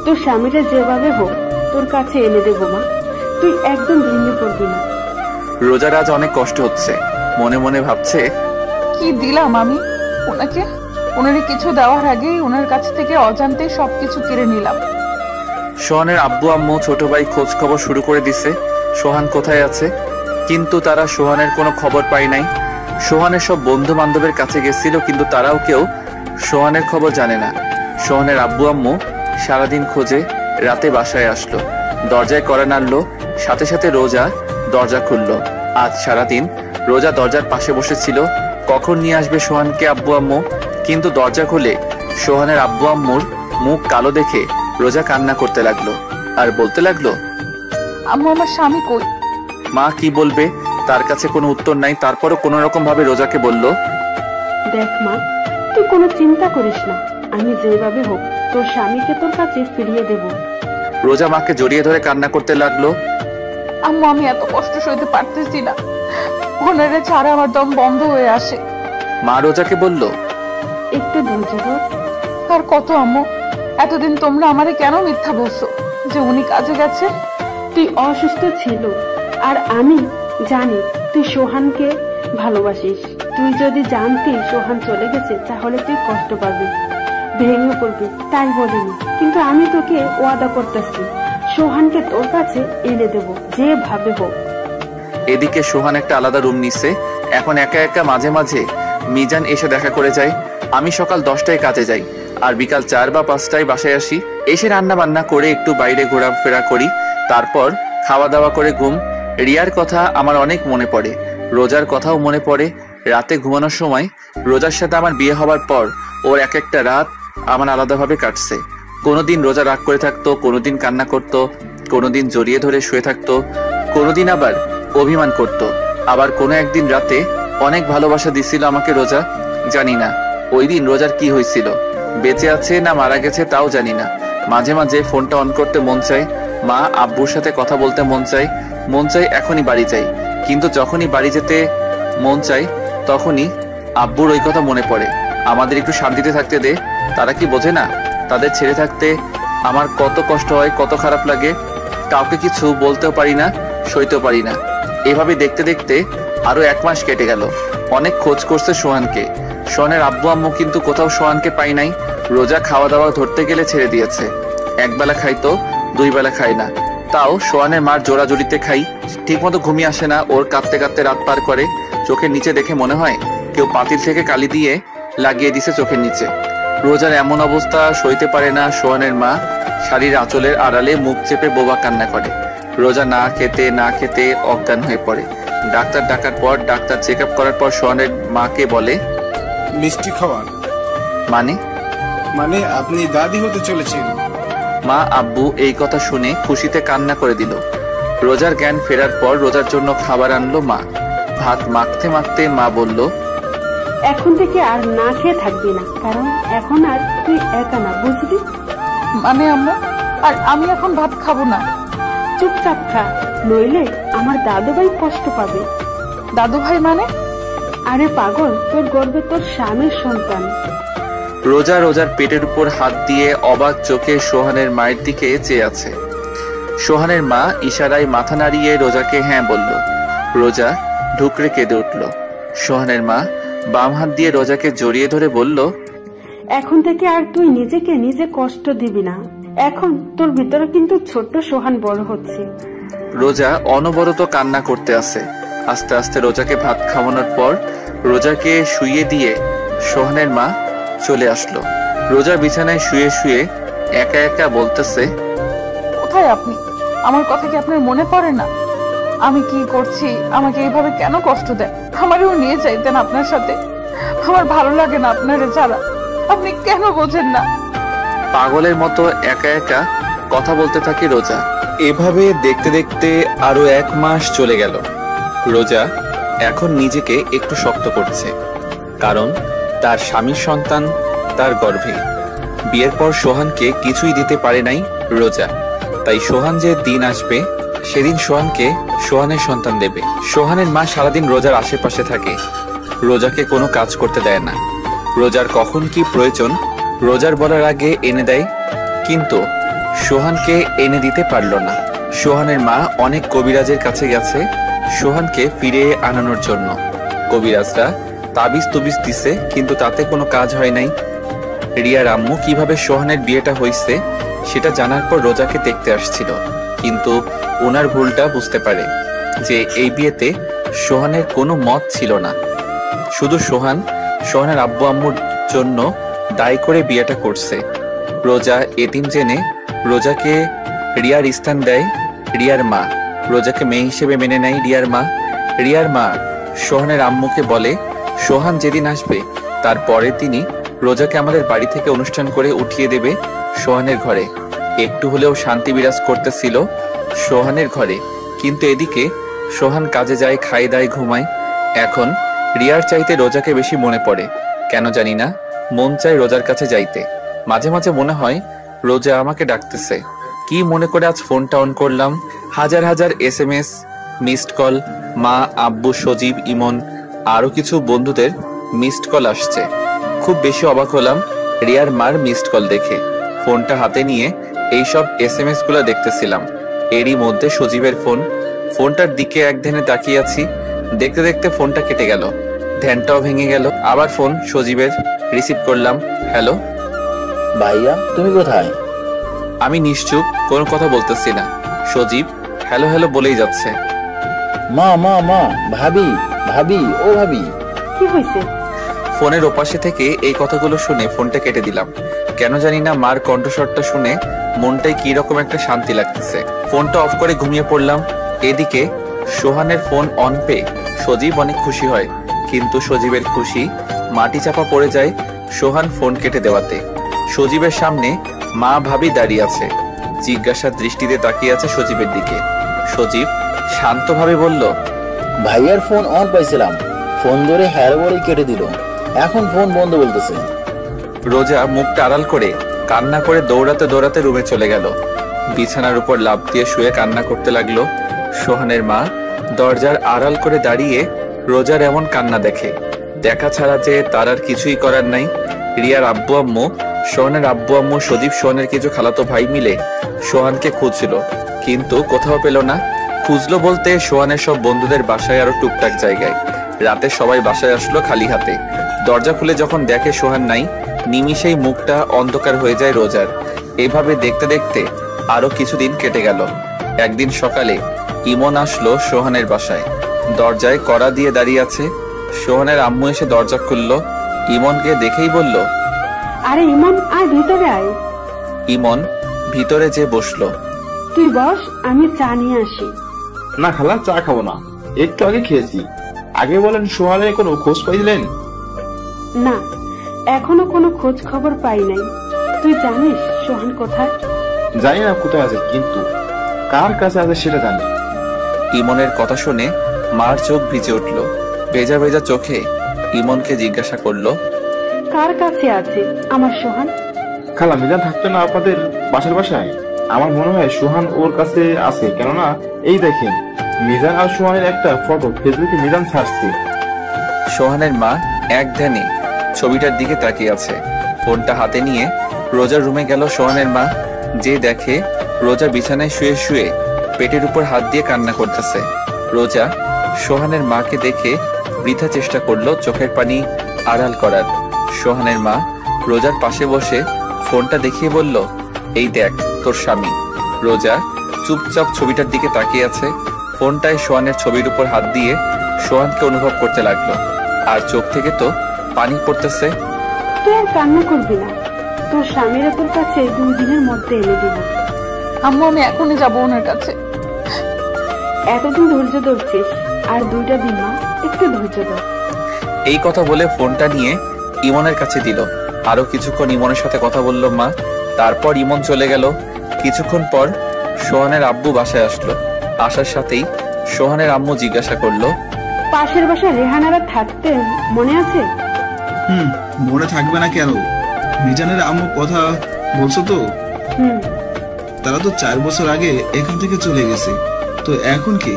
তোর স্বামীরা যেভাবে হোক তোর কাছে এনে দেবো মা, তুই একদম ভেঙে পড়বি না। রোজার আজ অনেক কষ্ট হচ্ছে, মনে মনে ভাবছে, কি দিলাম আমি ওনাকে? ওনারে কিছু দেওয়ার আগেই ওনার কাছ থেকে অজান্তে সবকিছু কেড়ে নিলাম। সোহানের আব্বু আম্মু ছোট ভাই খোঁজ খবর শুরু করে দিছে সোহান কোথায় আছে, কিন্তু তারা সোহানের কোনো খবর পায় নাই। সোহানের সব বন্ধু বান্ধবের কাছে গেছিল, কিন্তু তারাও কেউ সোহানের খবর জানে না। সোহানের আব্বু আম্মু সারাদিন খোঁজে, রাতে বাসায় আসলো, দরজায় কড়া নাড়লো, সাথে সাথে রোজা দরজা খুললো। আজ সারাদিন রোজা দরজার পাশে বসেছিল, কখন নিয়ে আসবে সোহানকে আব্বু আম্মু। কিন্তু দরজা খুলে সোহানের আব্বু আম্মুর মুখ কালো দেখে রোজা কান্না করতে লাগলো আর বলতে লাগলো, আম্মু আমার স্বামী কই? মা কি বলবে, তার কাছে কোনো উত্তর নাই। তারপরও কোন রকম ভাবে রোজাকে বলল, দেখ মা, তুই কোনো চিন্তা করিস না, আমি যেভাবে হোক তোর স্বামীকে তোর কাছে ফিরিয়ে দেব। রোজা মাকে জড়িয়ে ধরে কান্না করতে লাগলো। আম্মু আমি এত কষ্ট সইতে পারতেছি না, ওনারে ছাড়া আমার দম বন্ধ হয়ে আসে। মা রোজাকে বলল, একটু ধৈর্য ধর। আর কত আম্মু, এতদিন তোমরা আমারে কেন মিথ্যা বলছো যে উনি কাজে গেছে? তুই অসুস্থ ছিল, আর আমি জানি তুই সোহানকে ভালোবাসিস। তুই যদি জানতি সোহান চলে গেছে তাহলে তুই কষ্ট পাবি, ভেঙে পড়বি, তাই বলিনি। কিন্তু আমি তোকে ওয়াদা করতেছি সোহানকে তোর কাছে এনে দেব যেভাবে হোক। এদিকে সোহান একটা আলাদা রুম নিছে, এখন একা একা মাঝে মাঝে মিজান এসে দেখা করে যায়। আমি সকাল 10টায় কাজে যাই আর বিকাল 4 বা 5টায় বাসায় আসি। এসে রান্না বান্না করে একটু বাইরে ঘোরাফেরা করি, তারপর খাওয়া দাওয়া করে ঘুম। রিয়ার কথা আমার অনেক মনে পড়ে, রোজার কথাও মনে পড়ে। রাতে ঘুমানোর সময় রোজার সাথে আমার বিয়ে হবার পর ওর এক একটা রাত আমার আলাদাভাবে কাটছে। কোনোদিন রোজা রাগ করে থাকতো, কোনোদিন কান্না করতো, কোনোদিন জড়িয়ে ধরে শুয়ে থাকতো, কোনোদিন আবার অভিমান করতো। আবার কোনো একদিন রাতে অনেক ভালোবাসা দিছিল আমাকে রোজা। জানি না ওই দিন রোজার কি হয়েছিল, বেঁচে আছে না মারা গেছে তাও জানি না। মাঝে মাঝে ফোনটা অন করতে মন চায়, মা আব্বুর সাথে কথা বলতে মন চায়, এখনই বাড়ি যাই। কিন্তু যখনই বাড়ি যেতে মন চায় তখনই আব্বুর ওই কথা মনে পড়ে, আমাদের একটু শান্তিতে থাকতে দে। তারা কি বোঝে না তাদের ছেড়ে থাকতে আমার কত কষ্ট হয়, কত খারাপ লাগে। কাউকে কিছু বলতেও পারি না, সইতেও পারি না। এভাবে দেখতে দেখতে আরো 1 মাস কেটে গেল। অনেক খোঁজ করছে সোহানকে। সোহানের আব্বু আম্মু কিন্তু কোথাও সোহানকে পাই নাই। রোজা খাওয়া দাওয়া ধরতে গেলে ছেড়ে দিয়েছে, একবেলা খাইতো, 2 বেলা খাই না। তাও সোহানের মার জোড়াজুড়িতে খাই, ঠিক মতো ঘুমিয়ে আসে না। ওর কাঁদতে কাঁদতে রাত পার করে। চোখের নিচে দেখে মনে হয় কেউ পাতিল থেকে কালি দিয়ে লাগিয়ে দিছে চোখের নিচে। রোজার এমন অবস্থা সইতে পারে না সোহানের মা শাড়ির আঁচলের আড়ালে মুখ চেপে বোবা কান্না করে। রোজা না খেতে অজ্ঞান হয়ে পড়ে। ডাক্তার ডাকার পর, ডাক্তার চেক আপ করার পর সোহানের মাকে বলে, মিষ্টি খাওয়ান। মানে আপনি দাদি হতে চলেছেন। মা আব্বু এই কথা শুনে খুশিতে কান্না করে দিল। রোজার জ্ঞান ফেরার পর রোজার জন্য খাবার আনলো মা। ভাত মাখতে মাখতে মা বলল, এখন থেকে আর না খেয়ে থাকবি না, কারণ এখন আর তুই একা না, বুঝলি? মানে আম্মু, আর আমি এখন ভাত খাবো না। চুপচাপ খা, নইলে আমার দাদু ভাই কষ্ট পাবে। দাদু ভাই মানে? আরে পাগল, তোর গর্বে তোর স্বামীর সন্তান। রোজা রোজার পেটের উপর হাত দিয়ে অবাক চোখে সোহানের মায়ের দিকে চেয়ে আছে। সোহানের মা ইশারায় মাথা নাড়িয়ে রোজাকে হ্যাঁ বলল। রোজা ঢুকরে কেঁদে উঠল। সোহানের মা বাম হাত দিয়ে রোজাকে জড়িয়ে ধরে বলল, এখন থেকে আর তুই নিজেকে নিজে কষ্ট দিবি না। এখন তোর ভিতরে কিন্তু ছোট্ট সোহান বড় হচ্ছে। রোজা অনবরত কান্না করতে আছে। আস্তে আস্তে রোজাকে ভাত খাওয়ানোর পর রোজাকে শুইয়ে দিয়ে সোহানের মা চলে আসলো। রোজা বিছানায় শুয়ে শুয়ে একা একা বলতেছে, কোথায় আপনি? আমার কথা কি আপনার মনে পড়ে না? আমি কি করছি, আমাকে এইভাবে কেন কষ্ট দেয়? আমারও নিয়ে যাইতেন আপনার সাথে। আমার ভালো লাগে না আপনারে ছাড়া। আপনি কেন বোঝেন না? পাগলের মতো একা একা কথা বলতে থাকে রোজা। এভাবে দেখতে দেখতে আরো 1 মাস চলে গেল। রোজা এখন নিজেকে একটু শক্ত করছে, কারণ তার স্বামীর সন্তান তার গর্ভে। বিয়ের পর সোহানকে কিছুই দিতে পারে নাই রোজা, তাই সোহান যে দিন আসবে সেদিন সোহানকে সোহানের সন্তান দেবে। সোহানের মা সারাদিন রোজার আশেপাশে থাকে, রোজাকে কোনো কাজ করতে দেয় না। রোজার কখন কি প্রয়োজন রোজার বলার আগে এনে দেয়, কিন্তু সোহানকে এনে দিতে পারল না। সোহানের মা অনেক কবিরাজের কাছে গেছে সোহানকে ফিরে আনানোর জন্য। কবিরাজরা তাবিজ তুবিজ দিছে, কিন্তু তাতে কোনো কাজ হয় নাই। রিয়ার আম্মু কিভাবে সোহানের বিয়েটা হয়েছে সেটা জানার পর রোজাকে দেখতে আসছিল, কিন্তু ওনার ভুলটা বুঝতে পারে যে এই বিয়েতে সোহানের কোনো মত ছিল না। শুধু সোহানের আব্বু আম্মুর জন্য দায়ী করে বিয়েটা করছে। রোজা এতিম জেনে রোজাকে রিয়ার স্থান দেয় রিয়ার মা। রোজাকে মেয়ে হিসেবে মেনে নেয় রিয়ার মা। রিয়ার মা সোহানের আম্মুকে বলে, সোহান যেদিন আসবে তার পরের দিনই রোজাকে আমাদের বাড়ি থেকে অনুষ্ঠান করে উঠিয়ে দেবে সোহানের ঘরে। একটু হলেও শান্তি বিরাজ করতেছিল সোহানের ঘরে, কিন্তু এদিকে সোহান কাজে যায়, খায় দায়, ঘুমায়। এখন রিয়ার চাইতে রোজাকে বেশি মনে পড়ে, কেন জানি না মন চায় রোজার কাছে যাইতে। মাঝে মাঝে মনে হয় রোজা আমাকে ডাকতেছে। কি মনে করে আজ ফোনটা অন করলাম, হাজার হাজার SMS, মিসড কল, মা, আব্বু, সজীব, ইমন, আরো কিছু বন্ধুদের মিসড কল আসছে। খুব বেশি অবাক হলাম রিয়ার মার মিসড কল দেখে। ফোনটা হাতে নিয়ে এইসব SMS গুলো দেখতেছিলাম। এরই মধ্যে সজীবের ফোনটার দিকে এক ধ্যানে তাকিয়ে আছি। দেখতে দেখতে ফোনটা কেটে গেল, ধ্যানটাও ভেঙে গেল। আবার ফোন সজীবের, রিসিভ করলাম। হ্যালো ভাইয়া, তুমি কোথায়? আমি নিশ্চুপ, কোনো কথা বলতেছি না। সজীব হ্যালো হ্যালো বলেই যাচ্ছে। মা মা মা, ভাবি ভাবি, ও ভাবি। কি হয়েছে? ফোনের ওপাশে থেকে এই কথাগুলো শুনে ফোনটা কেটে দিলাম। কেন জানি না মার কণ্ঠস্বরটা শুনে মনটাই কি রকম একটা শান্তি লাগতেছে। ফোনটা অফ করে ঘুমিয়ে পড়লাম। এদিকে সোহানের ফোন অন পেয়ে সজীব অনেক খুশি হয়, কিন্তু সজীবের খুশি মাটি চাপা পড়ে যায় সোহান ফোন কেটে দেওয়াতে। সজীবের সামনে মা ভাবি দাঁড়িয়ে আছে, জিজ্ঞাসার দৃষ্টিতে তাকিয়ে আছে সজীবের দিকে। সজীব শান্তভাবে বলল, ভাইয়ার ফোন অন পাইছিলাম, ফোন ধরে হ্যাঁ বলে কেটে দিল, এখন ফোন বন্ধ বলতেছে। রোজা মুখটা আড়াল করে কান্না করে দৌড়াতে দৌড়াতে রুমে চলে গেল। বিছানার উপর লাফ দিয়ে শুয়ে কান্না করতে লাগলো। সোহানের মা দরজার আড়াল করে দাঁড়িয়ে রোজার এমন কান্না দেখে। দেখা ছাড়া যে তার আর কিছুই করার নাই। রিয়ার আব্বু আম্মু, সোহানের আব্বু আম্মু, সজীব সোহানের কিছু খালাতো ভাই মিলে সোহানকে খুঁজছিল, কিন্তু কোথাও পেল না। খুঁজলো বলতে সোহানের সব বন্ধুদের বাসায় আরো টুকটাক জায়গায়। রাতে সবাই বাসায় আসলো খালি হাতে। দরজা খুলে যখন দেখে সোহান নাই, নিমিষেই মুখটা অন্ধকার হয়ে যায় রোজার। এভাবে দেখতে দেখতে আরো কিছুদিন কেটে গেল। একদিন সকালে ইমন আসলো সোহানের বাসায়। দরজায় কড়া দিয়ে দাঁড়িয়ে আছে। সোহানের আম্মু এসে দরজা খুললো। ইমনকে দেখেই বলল, আরে ইমন, আয় ভিতরে আয়। ইমন ভিতরে যে বসলো। তুই বস, আমি চা নিয়ে আসি। না খালা, চা খাবো না, একটু আগে খেয়েছি। আগে বলেন, সোহানের কোনো খোঁজ পাইলেন? না, এখনো কোনো খোঁজ খবর পাই নাই। তুই জানিস সোহান কোথায়? জানি না কোথায় আছে, কিন্তু কার কাছে আছে সেটা জানি। ইমনের কথা শুনে মার চোখ ভিজে উঠল। ভেজা ভেজা চোখে ইমনকে জিজ্ঞাসা করলো, কার কাছে আছে আমার সোহান? খালা মিজান থাকতো না আপনাদের বাসার বাসায়? আমার মনে হয় সোহান ওর কাছে আছে, কেননা এই দেখেন মিজান আর সোহানের একটা ফটো ফেসবুকে মিজান ছাড়ছে। সোহানের মা এক ধ্যানে ছবিটার দিকে তাকিয়ে আছে। ফোনটা হাতে নিয়ে রোজার রুমে গেল সোহানের মা, যে দেখে রোজা বিছানায় শুয়ে শুয়ে পেটের উপর হাত দিয়ে কান্না করতেছে। রোজা সোহানের মাকে দেখে বৃথা চেষ্টা করলো চোখের পানি আড়াল করার। সোহানের মা রোজার পাশে বসে ফোনটা দেখিয়ে বলল, এই দেখ তোর স্বামী। রোজা চুপচাপ ছবিটার দিকে তাকিয়ে আছে। ফোনটায় সোহানের ছবির উপর হাত দিয়ে সোহানকে অনুভব করতে লাগলো, আর চোখ থেকে তো পানি পড়তেছে। তুই আর কান্না করবি না, তোর স্বামীরা তোর কাছে 2 দিনের মধ্যে এনে দিব। আম্মু আমি এখনই যাবো ওনার কাছে। এতদিন ধৈর্য ধরছিস, আর 2টা দিন মা, একটু ধৈর্য ধর। এই কথা বলে ফোনটা নিয়ে ইমনের কাছে দিল। আরো কিছুক্ষণ ইমনের সাথে কথা বলল মা। তারপর ইমন চলে গেল। কিছুক্ষণ পর সোহানের আব্বু বাসায় আসলো। আসার সাথেই সোহানের আম্মু জিজ্ঞাসা করলো, পাশের বাসায় রেহানারা থাকতেন মনে আছে? মনে থাকবে না কেন? মিজানের আম্মু কথা বলছো তো? তারা তো 4 বছর আগে এখান থেকে চলে গেছে, তো এখন কি?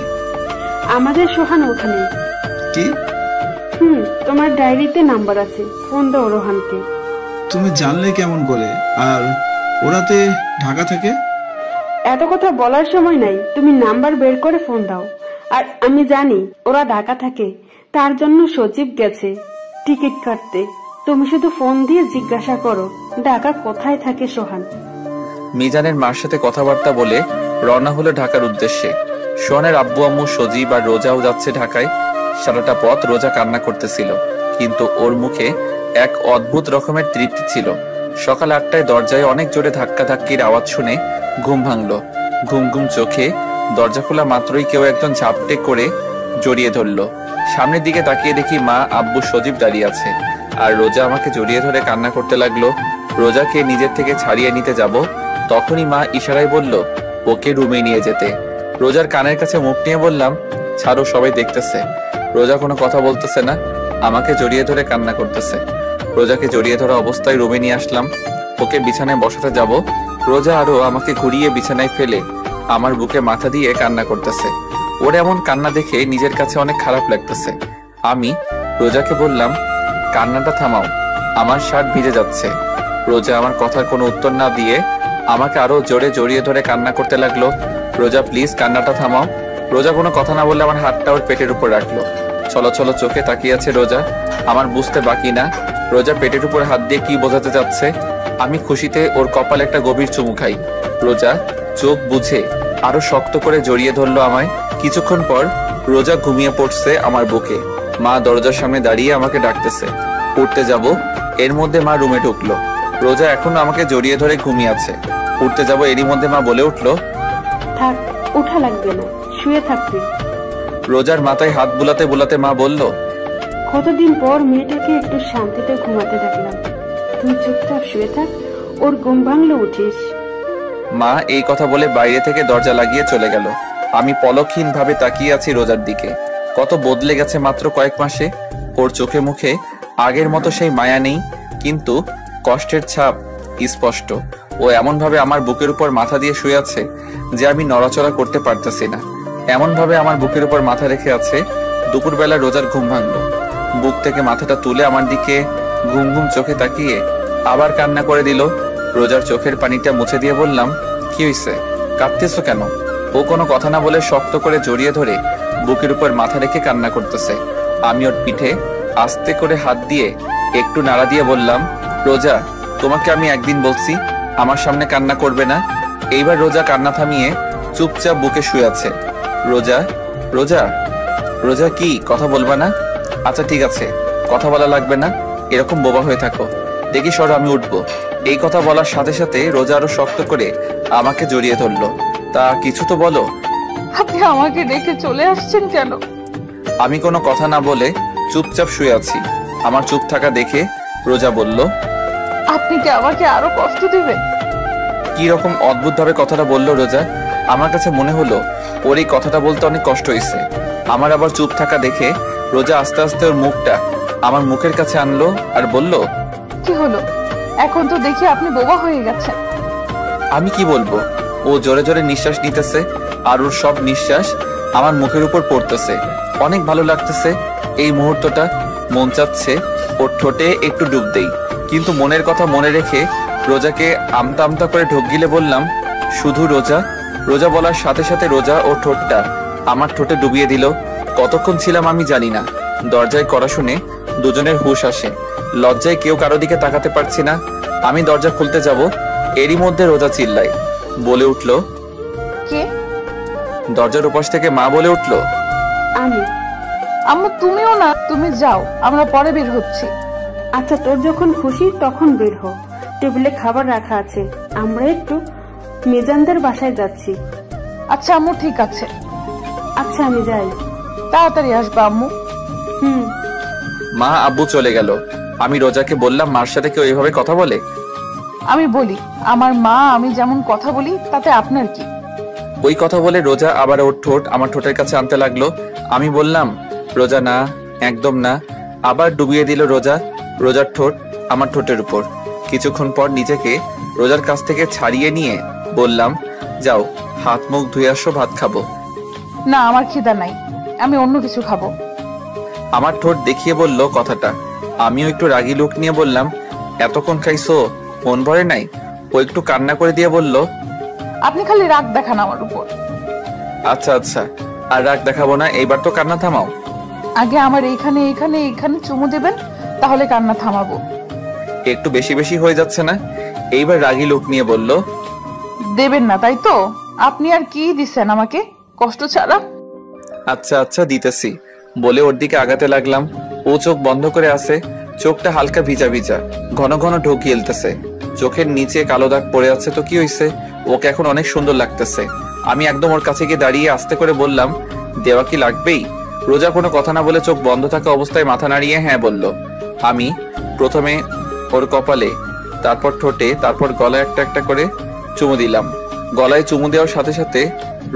আমাদের সোহান ওখানে। কি? তোমার ডায়েরিতে নাম্বার আছে, ফোন দাও রোহানকে। তুমি জানলে কেমন করে? আর ওরাতে ঢাকা থাকে? এত কথা বলার সময় নাই, তুমি নাম্বার বের করে ফোন দাও। আর আমি জানি ওরা ঢাকা থাকে, তার জন্য সচিব গেছে টিকিট কাটতে। তুমি শুধু ফোন দিয়ে জিজ্ঞাসা করো ঢাকা কোথায় থাকে সোহান। মিজানের মার সাথে কথাবার্তা বলে রওনা হলো ঢাকার উদ্দেশ্যে। সোহানের আব্বু আম্মু সজীব আর রোজাও যাচ্ছে ঢাকায়। সারাটা পথ রোজা কান্না করতেছিল, কিন্তু ওর মুখে এক অদ্ভুত রকমের তৃপ্তি ছিল। সকাল 8টায় দরজায় অনেক জোরে ধাক্কাধাক্কির আওয়াজ শুনে ঘুম ভাঙলো। ঘুম ঘুম চোখে দরজা খোলা মাত্রই কেউ একজন ঝাপটে করে জড়িয়ে ধরলো। সামনের দিকে তাকিয়ে দেখি মা, আব্বু, সজীব দাঁড়িয়ে আছে, আর রোজা আমাকে জড়িয়ে ধরে কান্না করতে লাগলো। রোজাকে নিজের থেকে ছাড়িয়ে নিতে যাব, তখনই মা ইশারায় বলল ওকে রুমে নিয়ে যেতে। রোজার কানের কাছে মুখ নিয়ে বললাম, ছাড়ো, সবাই দেখতেছে। রোজা কোনো কথা বলতেছে না, আমাকে জড়িয়ে ধরে কান্না করতেছে। রোজাকে জড়িয়ে ধরা অবস্থায় রুমে নিয়ে আসলাম। ওকে বিছানায় বসাতে যাব, রোজা আরো আমাকে ঘুরিয়ে বিছানায় ফেলে আমার বুকে মাথা দিয়ে কান্না করতেছে। ওর এমন কান্না দেখে নিজের কাছে অনেক খারাপ লাগতেছে। আমি রোজাকে বললাম, কান্নাটা থামাও, আমার শার্ট ভিজে যাচ্ছে। রোজা আমার কথার কোনো উত্তর না দিয়ে আমাকে আরো জোরে জড়িয়ে ধরে কান্না করতে লাগলো। রোজা প্লিজ কান্নাটা থামাও। রোজা কোনো কথা না বলে আমার হাতটা ওর পেটের উপর রাখলো। চলো চলো চোখে তাকিয়ে আছে রোজা, আমার বুঝতে বাকি না রোজা পেটের উপর হাত দিয়ে কি বোঝাতে যাচ্ছে। আমি খুশিতে ওর কপালে একটা গভীর চুমু খাই। রোজা চোখ বুঝে আরো শক্ত করে জড়িয়ে ধরলো আমায়। কিছুক্ষণ পর রোজা ঘুমিয়ে পড়ছে আমার বুকে। মা দরজার সামনে দাঁড়িয়ে আমাকে ডাকতেছে, উঠতে যাব। এর মধ্যে মা রুমে ঢুকলো। রোজা এখনো আমাকে জড়িয়ে ধরে ঘুমিয়ে আছে। উঠতে যাব, এরই মধ্যে মা বলে উঠলো, থাক, উঠা লাগবে না, শুয়ে থাকবি। রোজার মাথায় হাত বুলাতে বুলাতে মা বলল, কতদিন পর মেয়েটাকে একটু শান্তিতে ঘুমাতে দেখলাম। তুই চুপচাপ শুয়ে থাক, ওর ঘুম ভাঙলে উঠিস। মা এই কথা বলে বাইরে থেকে দরজা লাগিয়ে চলে গেল। আমি পলকহীন ভাবে তাকিয়ে আছি রোজার দিকে। কত বদলে গেছে মাত্র কয়েক মাসে। ওর চোখে মুখে আগের মতো সেই মায়া নেই, কিন্তু কষ্টের ছাপ স্পষ্ট। ও এমন ভাবে আমার বুকের উপর মাথা দিয়ে শুয়ে আছে যে আমি নড়াচড়া করতে পারতেছি না। এমন ভাবে আমার বুকের উপর মাথা রেখে আছে। দুপুরবেলা রোজার ঘুম ভাঙলো। বুক থেকে মাথাটা তুলে আমার দিকে ঘুম ঘুম চোখে তাকিয়ে আবার কান্না করে দিল। রোজার চোখের পানিটা মুছে দিয়ে বললাম, কি হইছে, কাঁদতেছো কেন? ও কোনো কথা না বলে শক্ত করে জড়িয়ে ধরে বুকের উপর মাথা রেখে কান্না করতেছে। আমি ওর পিঠে আস্তে করে হাত দিয়ে একটু নাড়া দিয়ে বললাম, রোজা, তোমাকে আমি একদিন বলছি আমার সামনে কান্না করবে না। এইবার রোজা কান্না থামিয়ে চুপচাপ বুকে শুয়ে আছে। রোজা, রোজা, রোজা, কি কথা বলবা না? আচ্ছা ঠিক আছে, কথা বলা লাগবে না, এরকম বোবা হয়ে থাকো। দেখি সরো, আমি উঠবো। এই কথা বলার সাথে সাথে রোজা আরো শক্ত করে আমাকে জড়িয়ে ধরলো। তা কিছু তো বলো। আপনি আমাকে রেখে চলে আসছেন কেন? আমি কোনো কথা না বলে চুপচাপ শুয়ে আছি। আমার চুপ থাকা দেখে রোজা বলল, আপনি কি আমাকে আরো কষ্ট দিবেন? কি রকম অদ্ভুত ভাবে কথাটা বললো রোজা। আমার কাছে মনে হলো ওর এই কথাটা বলতে অনেক কষ্ট হয়েছে। আমার আবার চুপ থাকা দেখে রোজা আস্তে আস্তে ওর মুখটা আমার মুখের কাছে আনলো আর বলল, কি হলো? এখন তো দেখি আপনি বোবা হয়ে গেছেন। আমি কি বলবো? ও জোরে জোরে নিঃশ্বাস নিতেছে আর ওর সব নিঃশ্বাস আমার মুখের উপর পড়তেছে। অনেক ভালো লাগতেছে এই মুহূর্তটা। মন চাচ্ছে ওর ঠোঁটে একটু ডুব দেই, কিন্তু মনের কথা মনে রেখে রোজাকে আমতা আমতা করে ঢোক গিলে বললাম, শুধু রোজা। রোজা বলার সাথে সাথে রোজা ওর ঠোঁটটা আমার ঠোঁটে ডুবিয়ে দিল। কতক্ষণ ছিলাম আমি জানি না। দরজায় কড়া শুনে দুজনের হুঁশ আসে। লজ্জায় কেউ কারো দিকে তাকাতে পারছি না। আমি দরজা খুলতে যাব, এরই মধ্যে রোজা চিল্লায়, বলে উঠল, কে? দরজার উপাস থেকে মা বলে উঠল, আমি। আম্মু তুমিও না, তুমি যাও, আমরা পরে বের হচ্ছি। আচ্ছা, তোর যখন খুশি তখন বের হ। টেবিলে খাবার রাখা আছে, আমরা একটু মিজানদের বাসায় যাচ্ছি। আচ্ছা আম্মু, ঠিক আছে। আচ্ছা, আমি যাই। তাড়াতাড়ি আসবা আম্মু। মা আব্বু চলে গেল। আমি রোজাকে বললাম, মার সাথে কেউ এভাবে কথা বলে? আমি বলি, আমার মা আমি যেমন কথা বলি তাতে আপনার কি? ওই কথা বলে রোজা আবার ওর ঠোঁট আমার ঠোঁটের কাছে আনতে লাগলো। আমি বললাম, রোজা না, একদম না। আবার ডুবিয়ে দিল রোজা রোজার ঠোঁট আমার ঠোঁটের উপর। কিছুক্ষণ পর নিজেকে রোজার কাছ থেকে ছাড়িয়ে নিয়ে বললাম, যাও হাত মুখ ধুয়ে আসো, ভাত খাবো। না, আমার খিদা নাই, আমি অন্য কিছু খাবো। আমার ঠোঁট দেখিয়ে বলল কথাটা। আমিও একটু রাগী লুক নিয়ে বললাম, এতক্ষণ খাইছো, মন ভরে নাই? ও একটু কান্না করে দিয়ে বলল, আপনি খালি রাগ দেখান আমার উপর। আচ্ছা আচ্ছা, আর রাগ দেখাবো না, এইবার তো কান্না থামাও। আগে আমার এইখানে এইখানে এইখানে চুমু দেবেন, তাহলে কান্না থামাবো। একটু বেশি বেশি হয়ে যাচ্ছে না? এইবার রাগী লুক নিয়ে বলল, দেবেন না তাই তো? আপনি আর কি দিছেন আমাকে কষ্ট ছাড়া? আচ্ছা আচ্ছা দিতেছি বলে ওর দিকে আগাতে লাগলাম। ও চোখ বন্ধ করে আছে, চোখটা হালকা ভিজা ভিজা, ঘন ঘন ঢোক গিলতেছে। চোখের নিচে কালো দাগ পড়ে আছে, তো কি হয়েছে? ওকে এখন অনেক সুন্দর লাগতেছে। আমি একদম ওর কাছে গিয়ে দাঁড়িয়ে আস্তে করে বললাম, দেওয়া কি লাগবেই? রোজা কোনো কথা না বলে চোখ বন্ধ থাকা অবস্থায় মাথা নাড়িয়ে হ্যাঁ বলল। আমি প্রথমে ওর কপালে, তারপর ঠোঁটে, তারপর গলায় একটা একটা করে চুমু দিলাম। গলায় চুমু দেওয়ার সাথে সাথে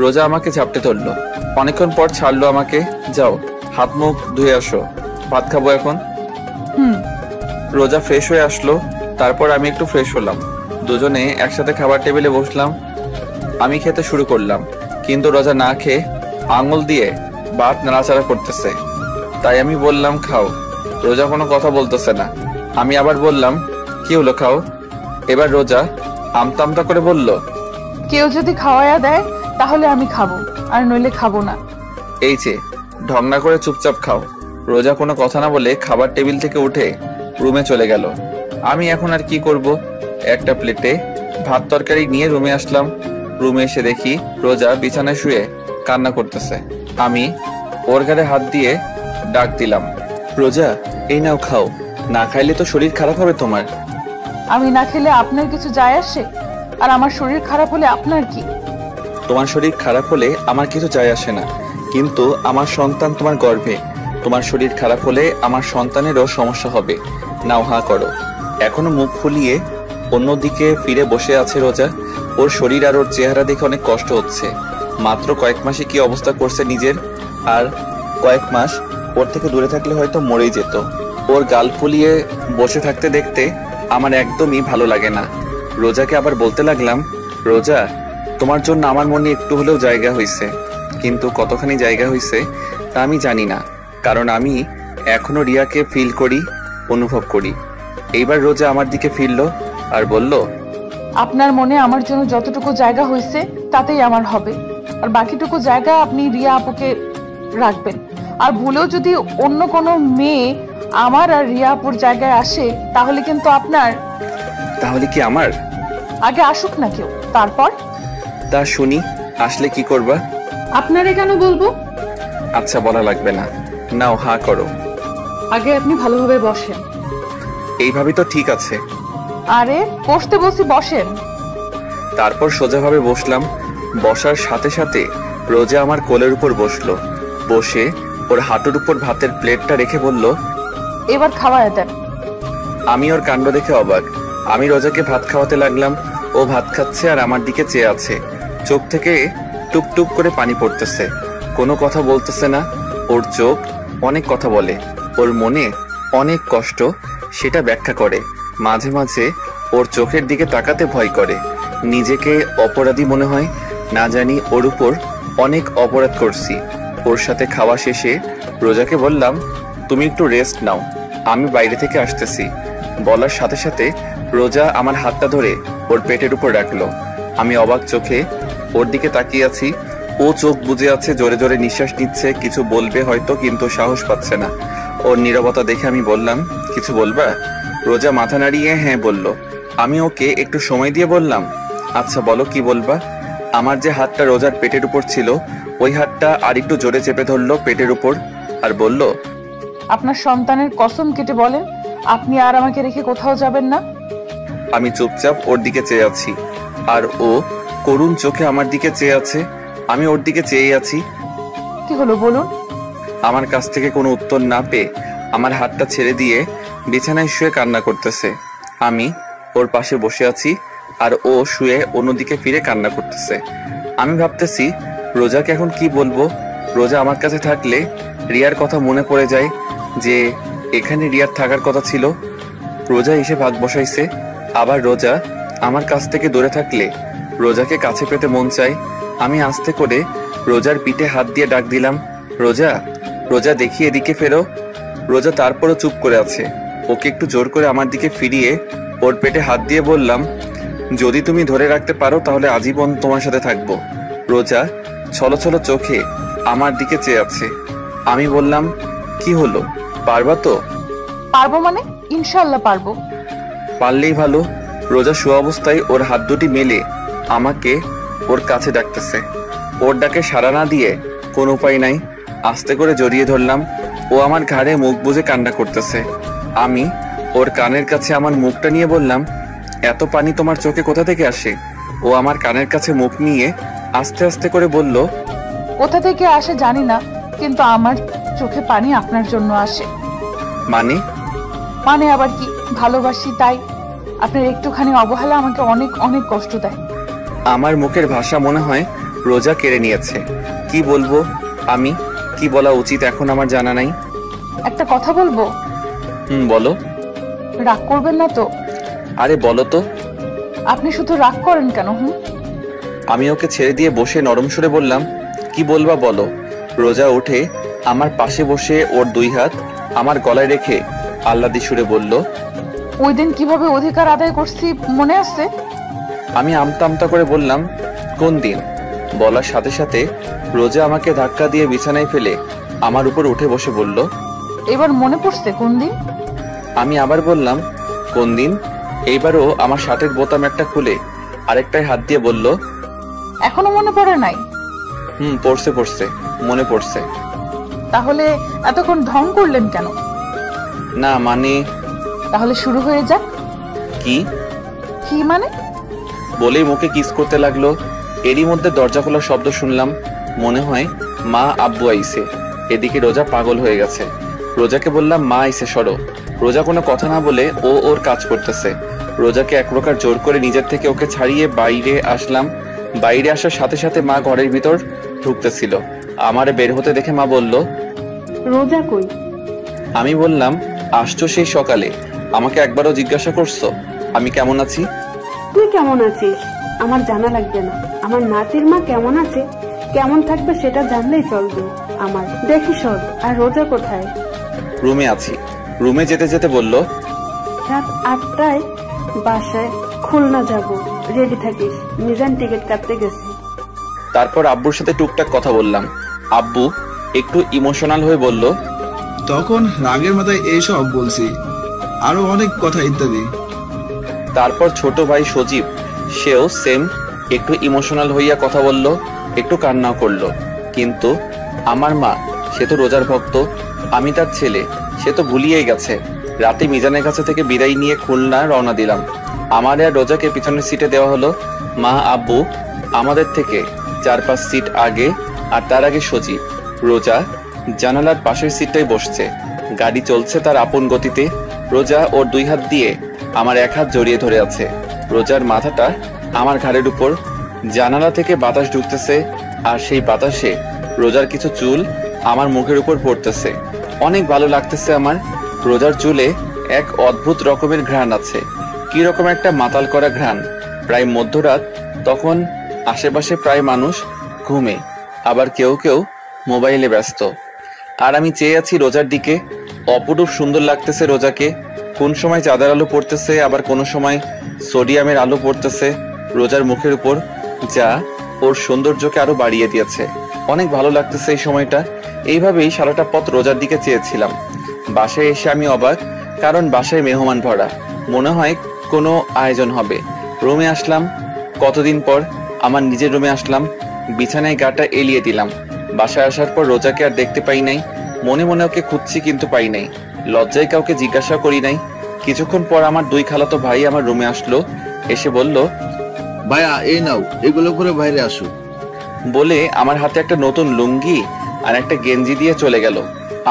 রোজা আমাকে ঝাপটে ধরলো। অনেকক্ষণ পর ছাড়লো আমাকে। যাও হাত মুখ ধুয়ে আসো, ভাত খাবো এখন। রোজা ফ্রেশ হয়ে আসলো, তারপর আমি একটু ফ্রেশ হলাম। দুজনে একসাথে খাবার টেবিলে বসলাম। আমি খেতে শুরু করলাম, কিন্তু রোজা না খেয়ে আঙুল দিয়ে ভাত নাড়াচাড়া করতেছে। তাই আমি বললাম, খাও। রোজা কোনো কথা বলতেছে না। আমি আবার বললাম, কি হলো, খাও। এবার রোজা আমতা আমতা করে বলল, কেউ যদি খাওয়াইয়া দেয় তাহলে আমি খাবো, আর নইলে খাবো না। এই যে ঢং না করে চুপচাপ খাও। রোজা কোনো কথা না বলে খাবার টেবিল থেকে উঠে রুমে চলে গেল। আমি এখন আর কি করব? একটা প্লেটে ভাত তরকারি নিয়ে রুমে আসলাম। রুমে এসে দেখি রোজা বিছানায় শুয়ে কান্না করতেছে। আমি ওর ঘাড়ে হাত দিয়ে ডাক দিলাম, রোজা এই নাও খাও, না খাইলে তো শরীর খারাপ হবে তোমার। আমি না খেলে আপনার কিছু যায় আসে? আর আমার শরীর খারাপ হলে আপনার কি? তোমার শরীর খারাপ হলে আমার কিছু যায় আসে না, কিন্তু আমার সন্তান তোমার গর্ভে। তোমার শরীর খারাপ হলে আমার সন্তানেরও সমস্যা হবে। নাও হা করো। এখনো মুখ ফুলিয়ে অন্যদিকে ফিরে বসে আছে রোজা। ওর শরীর আর ওর চেহারা দেখে অনেক কষ্ট হচ্ছে। মাত্র কয়েক মাসে কি অবস্থা করছে নিজের, আর কয়েক মাস ওর থেকে দূরে থাকলে হয়তো মরেই যেত। ওর গাল ফুলিয়ে বসে থাকতে দেখতে আমার একদমই ভালো লাগে না। রোজাকে আবার বলতে লাগলাম, রোজা তোমার জন্য আমার মনে একটু হলেও জায়গা হয়েছে, কিন্তু কতখানি জায়গা হয়েছে তা আমি জানি না, কারণ আমি এখনো রিয়াকে ফিল করি, অনুভব করি। এইবার রোজা আমার দিকে ফিরলো আর বলল, আপনার মনে আমার জন্য যতটুকু জায়গা হয়েছে তাতেই আমার হবে, আর বাকিটুকু জায়গা আপনি রিয়া আপুকে রাখবেন। আর ভুলেও যদি অন্য কোনো মেয়ে আমার আর রিয়া আপুর জায়গায় আসে তাহলে কিন্তু আপনার। তাহলে কি আমার? আগে আসুক না কেউ, তারপর। তা শুনি, আসলে কি করবা? আপনারে কেন বলবো? আচ্ছা বলা লাগবে না, নাও হা করো। আগে আপনি ভালোভাবে বসেন। এইভাবে তো ঠিক আছে। আরে বসতে বসে বসেন। তারপর সোজাভাবে বসলাম। বসার সাথে সাথে রোজা আমার কোলের উপর বসলো। বসে ওর হাঁটুর উপর ভাতের প্লেটটা রেখে বলল, এবার খাওয়ায় দেন। আমি ওর কাণ্ড দেখে অবাক। আমি রোজাকে ভাত খাওয়াতে লাগলাম। ও ভাত খাচ্ছে আর আমার দিকে চেয়ে আছে। চোখ থেকে টুকটুক করে পানি পড়তেছে, কোনো কথা বলতেছে না। ওর চোখ অনেক কথা বলে, ওর মনে অনেক কষ্ট, সেটা ব্যাখ্যা করে। মাঝে মাঝে ওর চোখের দিকে তাকাতে ভয় করে, নিজেকে অপরাধী মনে হয়। না জানি ওর উপর অনেক অপরাধ করছি। ওর সাথে খাওয়া শেষে রোজাকে বললাম, তুমি একটু রেস্ট নাও, আমি বাইরে থেকে আসতেছি। বলার সাথে সাথে রোজা আমার হাতটা ধরে ওর পেটের উপর রাখলো। আমি অবাক চোখে ওর দিকে তাকিয়ে আছি। ও চোখ বুজে আছে, জোরে জোরে নিঃশ্বাস নিচ্ছে, কিছু বলবে হয়তো কিন্তু সাহস পাচ্ছে না। ওর নীরবতা দেখে আমি বললাম, কিছু বলবা? রোজা মাথা নাড়িয়ে হ্যাঁ বলল। আমি ওকে একটু সময় দিয়ে বললাম, আচ্ছা বলো কি বলবা। আমার যে হাতটা রোজার পেটের উপর ছিল, ওই হাতটা আরেকটু জোরে চেপে ধরলো পেটের উপর আর বলল, আপনার সন্তানের কসম কেটে বলেন আপনি আর আমাকে রেখে কোথাও যাবেন না। আমি চুপচাপ ওর দিকে চেয়ে আছি, আর ও করুণ চোখে আমার দিকে চেয়ে আছে। আমি ওর দিকে চেয়ে আছি। কি হলো বলুন। আমার কাছ থেকে কোনো উত্তর না পেয়ে আমার হাতটা ছেড়ে দিয়ে বিছানায় শুয়ে কান্না করতেছে। আমি ওর পাশে বসে আছি আর ও শুয়ে অন্যদিকে ফিরে কান্না করতেছে। আমি ভাবতেছি রোজাকে এখন কি বলবো। রোজা আমার কাছে থাকলে রিয়ার কথা মনে পড়ে যায় যে এখানে রিয়ার থাকার কথা ছিল। রোজা এসে ভাগ বসাইছে, আবার রোজা আমার কাছ থেকে দূরে থাকলে রোজাকে কাছে পেতে মন চায়। আমি আস্তে করে রোজার পিঠে হাত দিয়ে ডাক দিলাম, রোজা, রোজা দেখি এদিকে ফেরো। রোজা তারপরও চুপ করে আছে। ওকে একটু জোর করে আমার দিকে ফিরিয়ে ওর পেটে হাত দিয়ে বললাম, যদি তুমি ধরে রাখতে পারো তাহলে আজীবন তোমার সাথে থাকবো। রোজা ছলো ছলো চোখে আমার দিকে চেয়ে আছে। আমি বললাম, কি হলো, পারবা তো? পারবো মানে? ইনশাআল্লাহ পারবো। পারলেই ভালো। রোজা শোয়া অবস্থায় ওর হাত দুটি মেলে আমাকে ওর কাছে ডাকতেছে। ওর ডাকে সাড়া না দিয়ে কোনো উপায় নাই, আস্তে করে জড়িয়ে ধরলাম। ও আমার ঘাড়ে মুখ বুজে কান্না করতেছে। আমি ওর কানের কাছে আমার মুখটা নিয়ে বললাম, এত পানি তোমার চোখে কোথা থেকে আসে? ও আমার কানের কাছে মুখ নিয়ে আস্তে আস্তে করে বলল, কোথা থেকে আসে জানি না, কিন্তু আমার চোখে পানি আপনার জন্য আসে। মানে? মানে আবার কি, ভালোবাসি তাই। আপনার একটুখানি অবহেলা আমাকে অনেক অনেক কষ্ট দেয়। আমার মুখের ভাষা মনে হয় রোজা কেড়ে নিয়েছে। কি বলবো আমি, কি বলা উচিত এখন আমার জানা নাই। একটা কথা বলবো? বলো। রাগ করবেন না তো? আরে বলো তো। আপনি শুধু রাগ করেন কেন? আমি ওকে ছেড়ে দিয়ে বসে নরম সুরে বললাম, কি বলবা বলো। রোজা উঠে আমার পাশে বসে ওর দুই হাত আমার গলায় রেখে আহ্লাদি সুরে বলল, ওই দিন কিভাবে অধিকার আদায় করছি মনে আছে? আমি আমতা আমতা করে বললাম, কোন দিন? বলার সাথে সাথে রোজা আমাকে ধাক্কা দিয়ে বিছানায় ফেলে আমার উপর উঠে বসে বলল, এবার মনে পড়ছে কোন দিন? আমি আবার বললাম, কোন দিন? এইবারও আমার শার্টের বোতাম একটা খুলে আরেকটায় হাত দিয়ে বলল, এখনো মনে পড়ে নাই? পড়ছে পড়ছে, মনে পড়ছে। তাহলে এতক্ষণ ঢং করলেন কেন? না মানে। তাহলে শুরু হয়ে যাক। কি? কি মানে? বলেই মুখে কিস করতে লাগলো। এরই মধ্যে দরজা খোলার শব্দ শুনলাম। মনে হয় মা আব্বু আইছে। এদিকে রোজা পাগল হয়ে গেছে। রোজাকে বললাম, মা আইছে, সরো। রোজা কোনো কথা না বলে ও ওর কাজ করতেছে। রোজাকে এক প্রকার জোর করে নিজের থেকে ওকে ছাড়িয়ে বাইরে আসলাম। বাইরে আসার সাথে সাথে মা ঘরের ভিতর ঢুকতেছিল। আমারে বের হতে দেখে মা বলল, রোজা কই? আমি বললাম, আসছো সেই সকালে, আমাকে একবারও জিজ্ঞাসা করছো আমি কেমন আছি? তুই কেমন আছিস আমার জানা লাগবে না। আমার নাতির মা কেমন আছে, কেমন থাকবে সেটা জানলেই চলবে আমার। দেখিস। আর রোজা কোথায়? রুমে আছি। রুমে যেতে যেতে বলল, রাত 8টায় বাসায় খুলনা যাব, রেডি থাকিস। মিজান টিকিট কাটতে গেছে। তারপর আব্বুর সাথে টুকটাক কথা বললাম। আব্বু একটু ইমোশনাল হয়ে বলল, তখন রাগের মাথায় এইসব বলছি, আরো অনেক কথা ইত্যাদি। তারপর ছোট ভাই সজীব, সেও সেম একটু ইমোশনাল হইয়া কথা বলল, একটু কান্নাও করলো। কিন্তু আমার মা, সে তো রোজার ভক্ত, আমি তার ছেলে, সে তো ভুলিয়ে গেছে। রাতে মিজানের কাছে থেকে বিদায় নিয়ে খুলনা রওনা দিলাম। আমার আর রোজাকে পিছনের সিটে দেওয়া হলো। মা আব্বু আমাদের থেকে 4-5 সিট আগে, আর তার আগে সজীব। রোজা জানালার পাশের সিটটাই বসছে। গাড়ি চলছে তার আপন গতিতে। রোজা ওর দুই হাত দিয়ে আমার এক হাত জড়িয়ে ধরে আছে। রোজার মাথাটা আমার ঘাড়ের উপর। জানালা থেকে বাতাস ঢুকতেছে, আর সেই বাতাসে রোজার কিছু চুল আমার মুখের উপর পড়তেছে। অনেক ভালো লাগতেছে আমার। রোজার চুলে এক অদ্ভুত রকমের ঘ্রাণ আছে, কি রকম একটা মাতাল করা ঘ্রাণ। প্রায় মধ্যরাত, তখন আশেপাশে প্রায় মানুষ ঘুমে, আবার কেউ কেউ মোবাইলে ব্যস্ত। আর আমি চেয়ে আছি রোজার দিকে। অপরূপ সুন্দর লাগতেছে রোজাকে। কোন সময় চাঁদের আলো পড়তেছে, আবার কোনো সময় সোডিয়ামের আলো পড়তেছে রোজার মুখের উপর, যা ওর সৌন্দর্যকে আরো বাড়িয়ে দিয়েছে। অনেক ভালো লাগতেছে এই সময়টা। এইভাবেই সারাটা পথ রোজার দিকে চেয়েছিলাম। বাসায় এসে আমি অবাক, কারণ বাসায় মেহমান ভরা। মনে হয় কোনো আয়োজন হবে। রুমে আসলাম, কতদিন পর আমার নিজের রুমে আসলাম। বিছানায় গাটা এলিয়ে দিলাম। বাসায় আসার পর রোজাকে আর দেখতে পাই নাই। মনে মনে ওকে খুঁজছি, কিন্তু পাই নাই। লজ্জায় কাউকে জিজ্ঞাসা করি নাই। কিছুক্ষণ পর আমার দুই খালাতো ভাই আমার রুমে আসলো। এসে বলল, ভাইয়া এই নাও, এগুলো করে বাইরে আসো বলে আমার হাতে একটা নতুন লুঙ্গি আর একটা গেঞ্জি দিয়ে চলে গেল।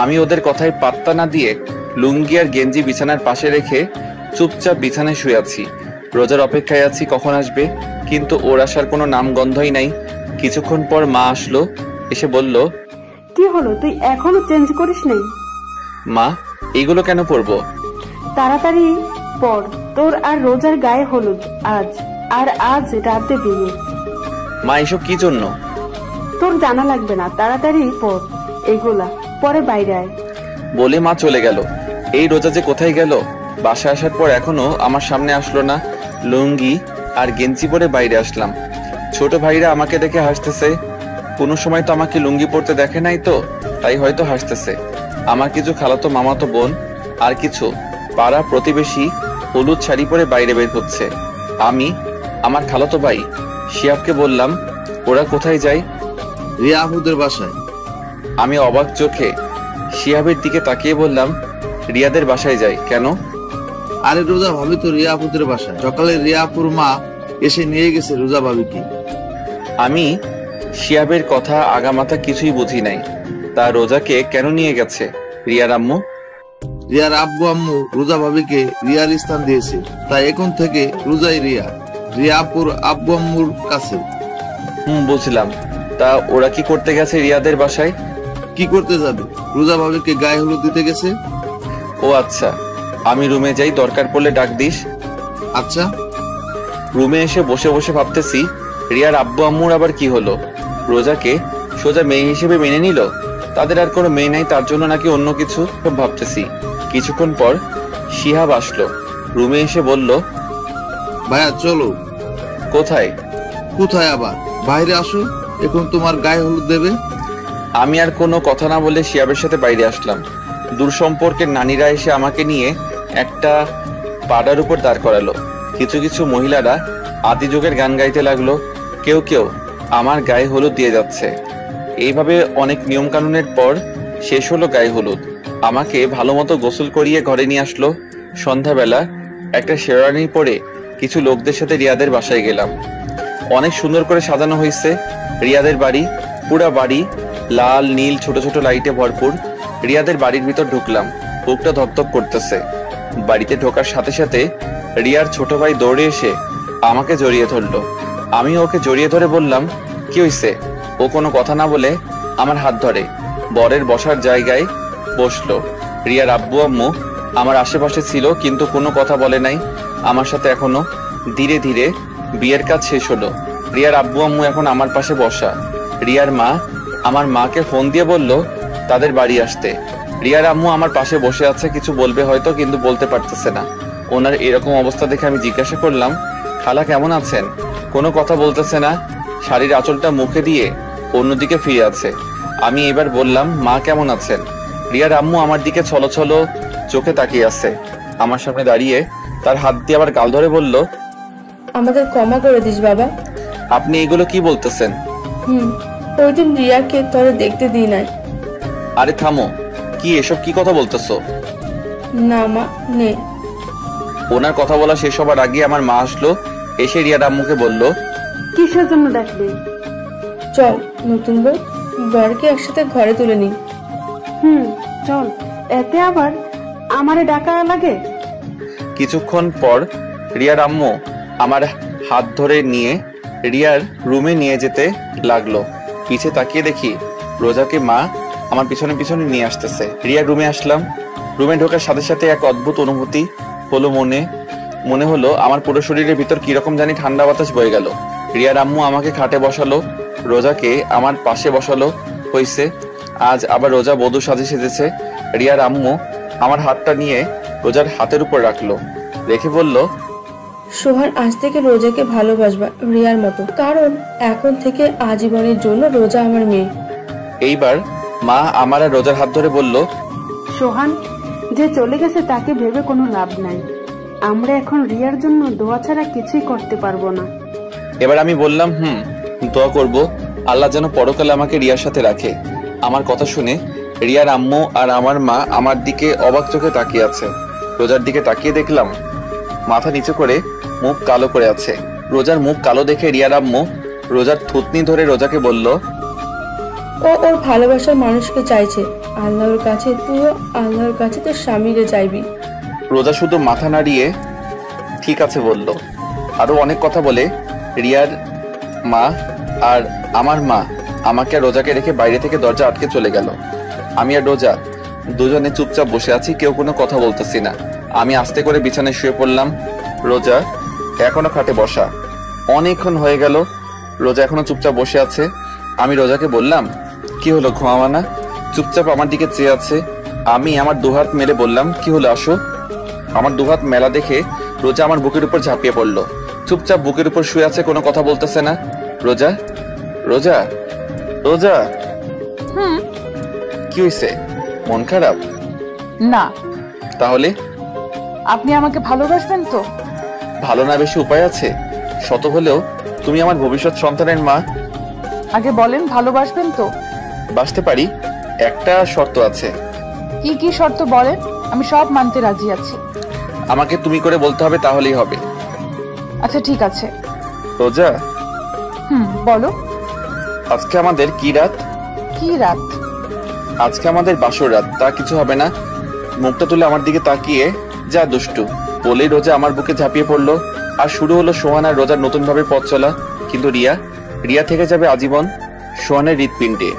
আমি ওদের কথায় পাত্তা না দিয়ে লুঙ্গি আর গেঞ্জি বিছানার পাশে রেখে চুপচাপ বিছানায় শুয়ে আছি। রোজার অপেক্ষায় আছি কখন আসবে, কিন্তু ওর আসার কোনো নামগন্ধই নাই। কিছুক্ষণ পর মা আসলো। এসে বলল, কি হলো, তুই এখনো চেঞ্জ করিস নাই? মা, এইগুলো কেন পরবো? তাড়াতাড়ি পর, তোর আর রোজার গায়ে হলুদ আজ, আর আজ রাতে বিয়ে। মা, এসব কি জন্য? তোর জানা লাগবে না, তাড়াতাড়ি পর এগুলা, পরে বাইরে আয় বলে মা চলে গেল। এই রোজা যে কোথায় গেল? বাসায় আসার পর এখনো আমার সামনে আসলো না। লুঙ্গি আর গেঞ্জি পরে বাইরে আসলাম। ছোট ভাইরা আমাকে দেখে হাসতেছে। কোনো সময় তো আমাকে লুঙ্গি পরতে দেখে নাই, তো তাই হয়তো হাসতেছে। আমার কিছু খালাতো মামাতো বোন আর কিছু পাড়া প্রতিবেশী হলুদ শাড়ি পরে বাইরে বের হচ্ছে। আমি আমার খালাতো ভাই শিহাবকে বললাম, ওরা কোথায় যায়? রিয়া আপুদের বাসায়। আমি অবাক চোখে শিহাবের দিকে তাকিয়ে বললাম, রিয়াদের বাসায় যাই কেন? আরে রোজা ভাবি তো রিয়া আপুদের বাসায়। সকালে রিয়া আপুর মা এসে নিয়ে গেছে রোজা ভাবিকে। আমি শিহাবের কথা আগামাথা কিছুই বুঝি নাই। তা রোজাকে কেন নিয়ে গেছে? রিয়ার আম্মু? রিয়ার আব্বু আম্মু রোজা ভাবিকে রিয়ার স্থান দিয়েছে, তাই এখন থেকে রোজাই রিয়া, রিয়া আপুর আব্বু আম্মুর কাছে। বুঝলাম। তা ওরা কি করতে গেছে রিয়াদের বাসায়? কি করতে যাবে, রোজা ভাবিকে গায়ে হলুদ দিতে গেছে। ও আচ্ছা, আমি রুমে যাই, দরকার পড়লে ডাক দিস। আচ্ছা। রুমে এসে বসে বসে ভাবতেছি, রিয়ার আব্বু আম্মুর আবার কি হলো? রোজাকে সোজা মেয়ে হিসেবে মেনে নিল? তাদের আর কোনো মেয়ে নাই, তার জন্য নাকি অন্য কিছু ভাবতেছি। কিছুক্ষণ পর শিহাব আসলো। রুমে এসে বলল, ভাইয়া চলো। কোথায়? কোথায় আবার, বাইরে আসো, এখন তোমার গায়ে হলুদ দেবে। আমি আর কোনো কথা না বলে শিহাবের সাথে বাইরে আসলাম। দূর সম্পর্কের নানীরা এসে আমাকে নিয়ে একটা পাড়ার উপর দাঁড় করালো। কিছু কিছু মহিলারা আদি যুগের গান গাইতে লাগলো। কেউ কেউ আমার গায়ে হলুদ দিয়ে যাচ্ছে। এইভাবে অনেক নিয়ম কানুনের পর শেষ হলো গায়ে হলুদ। আমাকে ভালো মতো গোসল করিয়ে ঘরে নিয়ে আসলো। সন্ধ্যাবেলা একটা শেরওয়ানি পরে কিছু লোকদের সাথে রিয়াদের বাসায় গেলাম। অনেক সুন্দর করে সাজানো হয়েছে রিয়াদের বাড়ি। পুরা বাড়ি লাল নীল ছোট ছোট লাইটে ভরপুর। রিয়াদের বাড়ির ভিতর ঢুকলাম, বুকটা ধকধক করতেছে। বাড়িতে ঢোকার সাথে সাথে রিয়ার ছোট ভাই দৌড়ে এসে আমাকে জড়িয়ে ধরলো। আমি ওকে জড়িয়ে ধরে বললাম, কি হইছে? ও কোনো কথা না বলে আমার হাত ধরে বরের বসার জায়গায় বসলো। রিয়ার আব্বু আম্মু আমার আশেপাশে ছিল, কিন্তু কোনো কথা বলে নাই আমার সাথে। এখনো ধীরে ধীরে বিয়ের কাজ শেষ হলো। রিয়ার আব্বু আম্মু এখন আমার পাশে বসা। রিয়ার মা আমার মাকে ফোন দিয়ে বলল তাদের বাড়ি আসতে। রিয়ার আম্মু আমার পাশে বসে আছে, কিছু বলবে হয়তো, কিন্তু বলতে পারতেছে না। ওনার এরকম অবস্থা দেখে আমি জিজ্ঞাসা করলাম, খালা কেমন আছেন? কোনো কথা বলতেছে না, শাড়ির আঁচলটা মুখে দিয়ে অন্যদিকে ফিরে আছে। আমি এবার বললাম, মা কেমন আছেন? রিয়ার আম্মু আমার দিকে ছলো ছলো চোখে তাকিয়ে আছে। আমার সামনে দাঁড়িয়ে তার হাত দিয়ে আবার গাল ধরে বলল, আমাদের ক্ষমা করে দিস বাবা। আপনি এগুলো কি বলতেছেন? ওই দিন রিয়াকে তোরে দেখতে দিই নাই। আরে থামো, কি এসব কি কথা বলতেছো? না মা, নে। ওনার কথা বলা শেষ হবার আগে আমার মা আসলো। এসে রিয়ার আম্মুকে বলল, কিসের জন্য ডাকলি? চল নতুন বউ বরকে একসাথে ঘরে তুলে নি। চল, এতে আবার আমারে ডাকা লাগে? কিছুক্ষণ পর রিয়ার আম্মু আমার হাত ধরে নিয়ে রিয়ার রুমে নিয়ে যেতে লাগলো। পিছে তাকিয়ে দেখি রোজাকে মা আমার পিছনে পিছনে নিয়ে আসতেছে। রিয়ার রুমে আসলাম। রুমে ঢোকার সাথে সাথে এক অদ্ভুত অনুভূতি হলো মনে হলো আমার পুরো শরীরের ভিতর কিরকম জানি ঠান্ডা বাতাস বয়ে গেল। রিয়ার আম্মু আমাকে খাটে বসালো, রোজাকে আমার পাশে বসালো হয়েছে। আজ আবার রোজা বধূ সাজে সেজেছে। রিয়ার আম্মু আমার হাতটা নিয়ে রোজার হাতের উপর রাখলো, রেখে বলল, সোহান আজ থেকে রোজাকে ভালোবাসবা রিয়ার মতো, কারণ এখন থেকে আজীবনের জন্য রোজা আমার মেয়ে। এইবার মা আমার আর রোজার হাত ধরে বলল, সোহান, যে চলে গেছে তাকে ভেবে কোনো লাভ নাই। আমরা এখন রিয়ার জন্য দোয়া ছাড়া কিছুই করতে পারবো না। এবার আমি বললাম, দোয়া করব আল্লাহ যেন পরকালে আমাকে রিয়ার সাথে রাখে। আমার কথা শুনে রিয়ার আম্মু আর আমার মা আমার দিকে অবাক চোখে তাকিয়ে আছে। রোজার দিকে তাকিয়ে দেখলাম মাথা নিচু করে মুখ কালো করে আছে। রোজার মুখ কালো দেখে রিয়ার আম্মু রোজার থুতনি ধরে রোজাকে বলল, ও ওর ভালোবাসার মানুষকে চাইছে। আল্লাহর কাছে তুইও আল্লাহর কাছে তোর স্বামীরে চাইবি। রোজা শুধু মাথা নাড়িয়ে ঠিক আছে বলল। আরো অনেক কথা বলে রিয়ার মা আর আমার মা আমাকে আর রোজাকে রেখে বাইরে থেকে দরজা আটকে চলে গেল। আমি আর রোজা দুজনে চুপচাপ বসে আছি, কেউ কোনো কথা বলতেছি না। আমি আস্তে করে বিছানায় শুয়ে পড়লাম। রোজা এখনো খাটে বসা। অনেকক্ষণ হয়ে গেল, রোজা এখনো চুপচাপ বসে আছে। আমি রোজাকে বললাম, কি হলো, ঘুমাবা না? চুপচাপ আমার দিকে চেয়ে আছে। আমি আমার দুহাত মেলে বললাম, কি হলো, আসো। আমার দুহাত মেলা দেখে রোজা আমার বুকের উপর ঝাঁপিয়ে পড়লো। চুপচাপ বুকের উপর শুয়ে আছে, কোনো কথা বলতেছে না। রোজা রোজা রোজা কি হয়েছে? মন খারাপ? না। তাহলে আপনি আমাকে ভালোবাসবেন তো? ভালো না বেশি উপায় আছে? শত হলেও তুমি আমার ভবিষ্যৎ সন্তানের মা। আগে বলেন, ভালোবাসবেন তো? বাসতে পারি, একটা শর্ত আছে। কি কি শর্ত বলেন, আমি সব মানতে রাজি আছি। আমাকে তুমি করে বলতে হবে, তাহলেই হবে। আচ্ছা ঠিক আছে। রোজা, বলো। আজকে আমাদের কি রাত? কি রাত? আজকে আমাদের বাসর রাত। তা কিছু হবে না। মুখটা তুলে আমার দিকে তাকিয়ে, যা দুষ্টু বলেই রোজা আমার বুকে ঝাঁপিয়ে পড়লো। আর শুরু হলো সোহান আর রোজার নতুন ভাবে পথ চলা। কিন্তু রিয়া থেকে যাবে আজীবন সোহানের হৃৎপিণ্ডে।